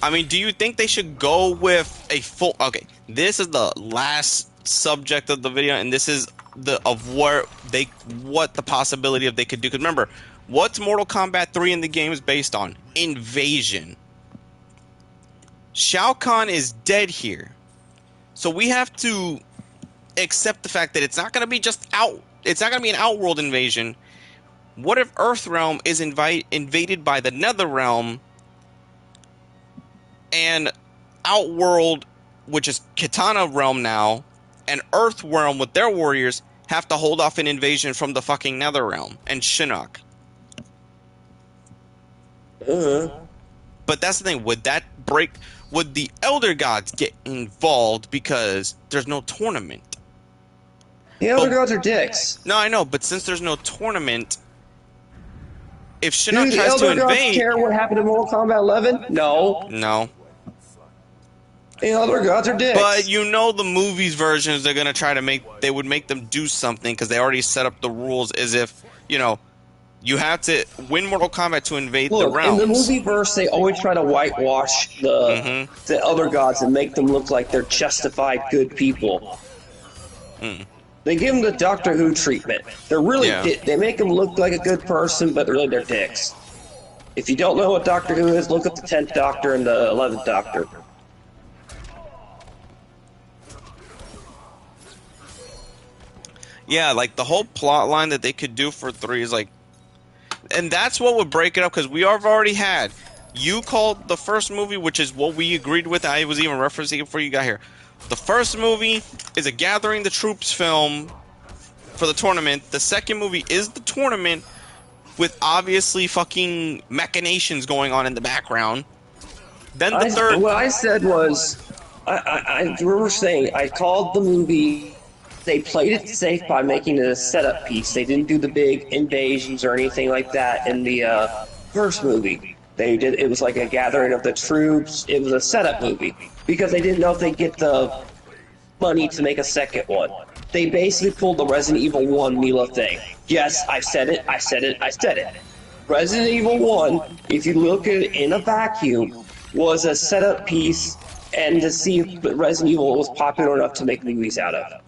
I mean, do you think they should go with a full? Okay, this is the last subject of the video, and this is what the possibility of they could do. Because remember, what's Mortal Kombat 3 in the game is based on? Invasion. Shao Kahn is dead here, so we have to accept the fact that it's not going to be it's not going to be an outworld invasion. What if Earthrealm is invaded by the Netherrealm, and Outworld, which is Katana Realm now, and Earthrealm with their warriors have to hold off an invasion from the fucking Netherrealm and Shinnok? But that's the thing. Would the Elder Gods get involved because there's no tournament? The Elder Gods are dicks. No, I know, but since there's no tournament, if Shinnok Do the tries to Elder Gods invade, care what happened in Mortal Kombat 11? No. The Elder Gods are dicks. But you know the movies versions, they're gonna try to they would make them do something because they already set up the rules as if, you know, you have to win Mortal Kombat to invade the realms. In the movie verse, they always try to whitewash the Elder Gods and make them look like they're justified good people. They give them the Doctor Who treatment. They're really they make them look like a good person, but really they're dicks. If you don't know what Doctor Who is, look up the 10th Doctor and the 11th Doctor. Yeah, like the whole plot line that they could do for 3 is like, and that's what would break it up, because we have already had, you called the first movie, which is what we agreed with. I was even referencing it before you got here. The first movie is a gathering the troops film for the tournament. The second movie is the tournament with obviously fucking machinations going on in the background. Then the third... What I said was, I remember saying, I called the movie, they played it safe by making it a setup piece. They didn't do the big invasions or anything like that in the first movie. It was like a gathering of the troops. It was a setup movie because they didn't know if they'd get the money to make a second one. They basically pulled the Resident Evil 1 Mila thing. Yes, I said it. Resident Evil 1, if you look at it in a vacuum, was a setup piece and to see if Resident Evil was popular enough to make movies out of.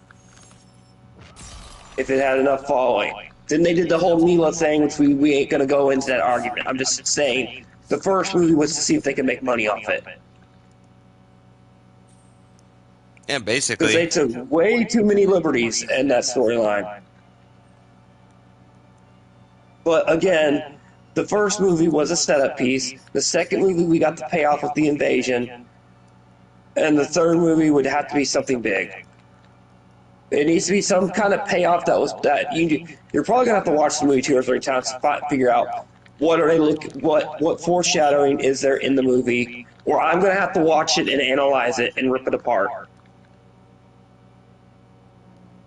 If it had enough following. Then they did the whole Mila thing, which we ain't gonna go into that argument. I'm just saying, the first movie was to see if they could make money off it. Yeah, basically. Because they took way too many liberties in that storyline. But again, the first movie was a setup piece. The second movie, we got the payoff with the invasion. And the third movie would have to be something big. It needs to be some kind of payoff you're probably gonna have to watch the movie 2 or 3 times to figure out what foreshadowing is there in the movie, or I'm gonna have to watch it and analyze it and rip it apart.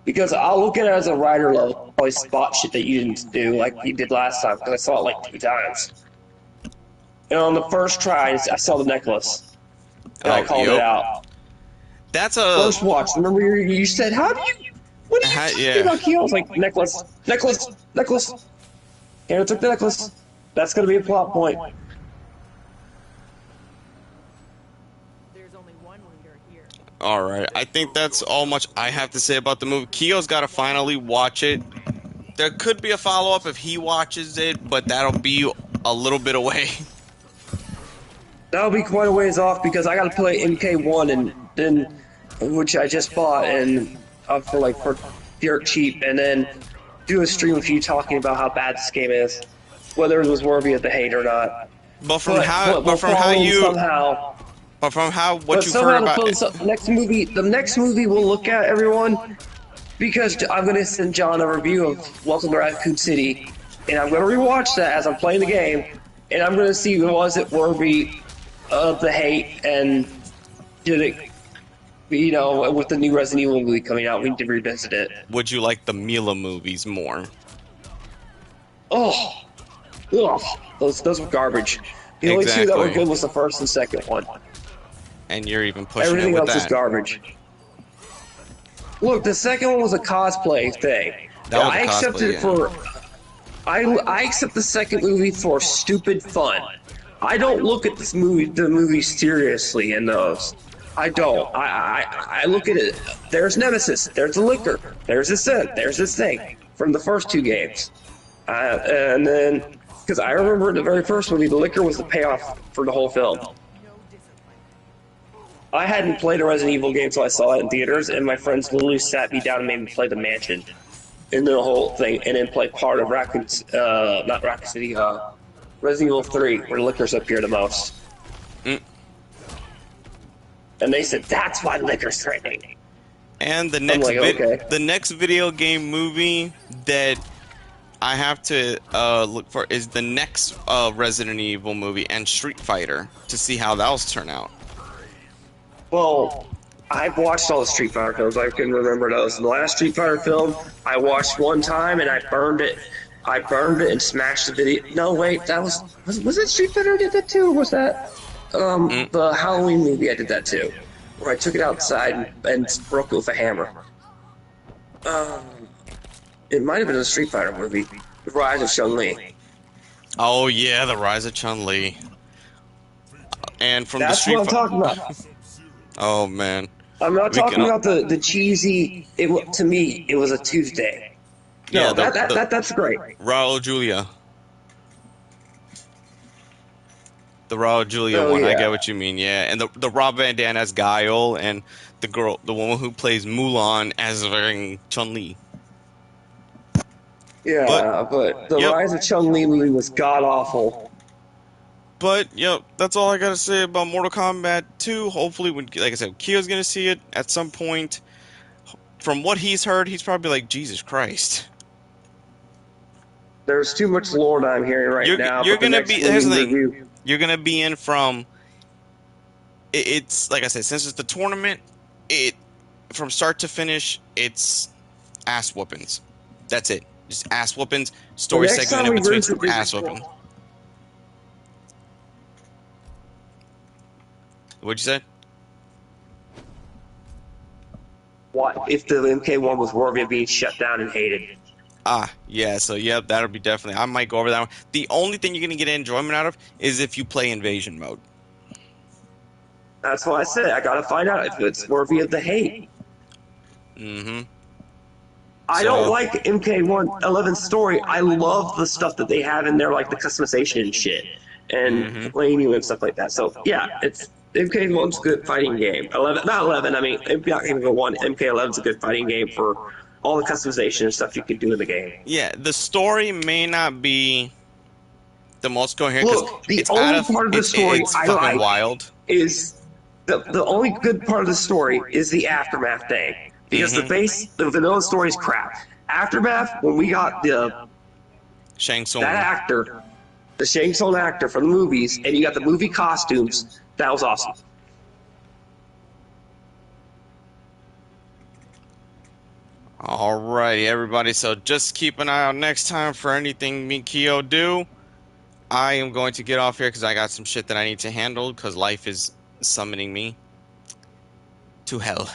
Because I'll look at it as a writer level, probably spot shit that you didn't do like you did last time, because I saw it like 2 times. And on the first try, I saw the necklace, and I called it out. That's a First watch. Remember you said, "How do you? What are you talking yeah. about, Keo?" I was like, necklace, necklace, necklace. Hannah took the necklace. That's gonna be a plot point. There's only one leader here. All right, I think that's all much I have to say about the movie. Keo's got to finally watch it. There could be a follow-up if he watches it, but that'll be a little bit away. That'll be quite a ways off because I gotta play MK1 and then, which I just bought and for dirt cheap, and then do a stream with you talking about how bad this game is, whether it was worthy of the hate or not. But from But how we'll follow him somehow. but from how what But you've somehow heard about the next movie we'll look at, everyone, because I'm gonna send John a review of Welcome to Raccoon City, and I'm gonna rewatch that as I'm playing the game, and I'm gonna see was it worthy of the hate, and did it, with the new Resident Evil movie coming out, we need to revisit it. would you like the Mila movies more? Oh, ugh, those were garbage. The only two that were Exactly. good was the first and second one. And you're even pushing Everything it with else is that. garbage. Look, the second one was a cosplay thing. That was a I accepted cosplay, it for. I accept the second movie for stupid fun. I don't look at the movie seriously in those. I don't. I look at it. There's Nemesis. There's the liquor. There's this. There's this thing from the first two games, and then because I remember in the very first movie, the liquor was the payoff for the whole film. I hadn't played a Resident Evil game until I saw it in theaters, and my friends literally sat me down and made me play the mansion, and the whole thing, and then play part of not Raccoon City, Resident Evil 3, where liquors appear the most. Mm. And they said, that's why liquor's threatening. And the okay. next video game movie that I have to look for is the next Resident Evil movie and Street Fighter to see how those turn out. Well, I've watched all the Street Fighter films. I can remember those. The last Street Fighter film I watched one time, and I burned it. I burned it and smashed the video. No, wait, that was it Street Fighter I did that too? Or was that the Halloween movie I did that too? Where I took it outside and broke it with a hammer. It might have been a Street Fighter movie. The Rise of Chun-Li. Oh yeah, the Rise of Chun-Li. And from That's the Street what I'm talking about. Oh man. I'm not We talking can- about the cheesy. To me, it was a Tuesday. No, Yeah, that's great. Raul Julia. The Raul Julia Oh, one, I yeah. get what you mean, yeah. And the Rob Van Dam as Guile, and the woman who plays Mulan as Chun-Li. Yeah, but the Yep. Rise of Chun-Li movie was god-awful. But, yep, that's all I gotta say about Mortal Kombat 2. Hopefully, like I said, Kyo's gonna see it at some point. From what he's heard, he's probably like, Jesus Christ. There's too much lore that I'm hearing right now. You're but the gonna next be, here's the movie thing, review- you're gonna be in from, it's, like I said, since it's the tournament, from start to finish, it's ass whoopings. That's it. Just ass whoopings, story The next segment time in we between, revisit ass this- whooping. What'd you say? What if the MK1 was worthy of being shut down and hated? Ah, yeah, so yep, that'll be definitely, I might go over that one. The only thing you're gonna get enjoyment out of is if you play invasion mode. That's what I said. I gotta find out if it's worthy of the hate. Mm-hmm. I So- don't like MK11's story. I love the stuff that they have in there, like the customization and shit, and playing you and stuff like that. So yeah, it's MK1's a good fighting game. 11, not 11. I mean, MK1, MK11's a good fighting game for all the customization and stuff you can do in the game. Yeah, the story may not be the most coherent because Look, the it's only out of part of the it's, story it's I fucking like wild. is the only good part of the story is the aftermath thing, because the vanilla story is crap. Aftermath, when we got the Shang Tsung. that actor, the Shang Tsung actor from the movies, and you got the movie costumes, that was awesome. Alrighty, everybody. So just keep an eye out next time for anything me and Kyo do. I am going to get off here because I got some shit that I need to handle because life is summoning me. to hell.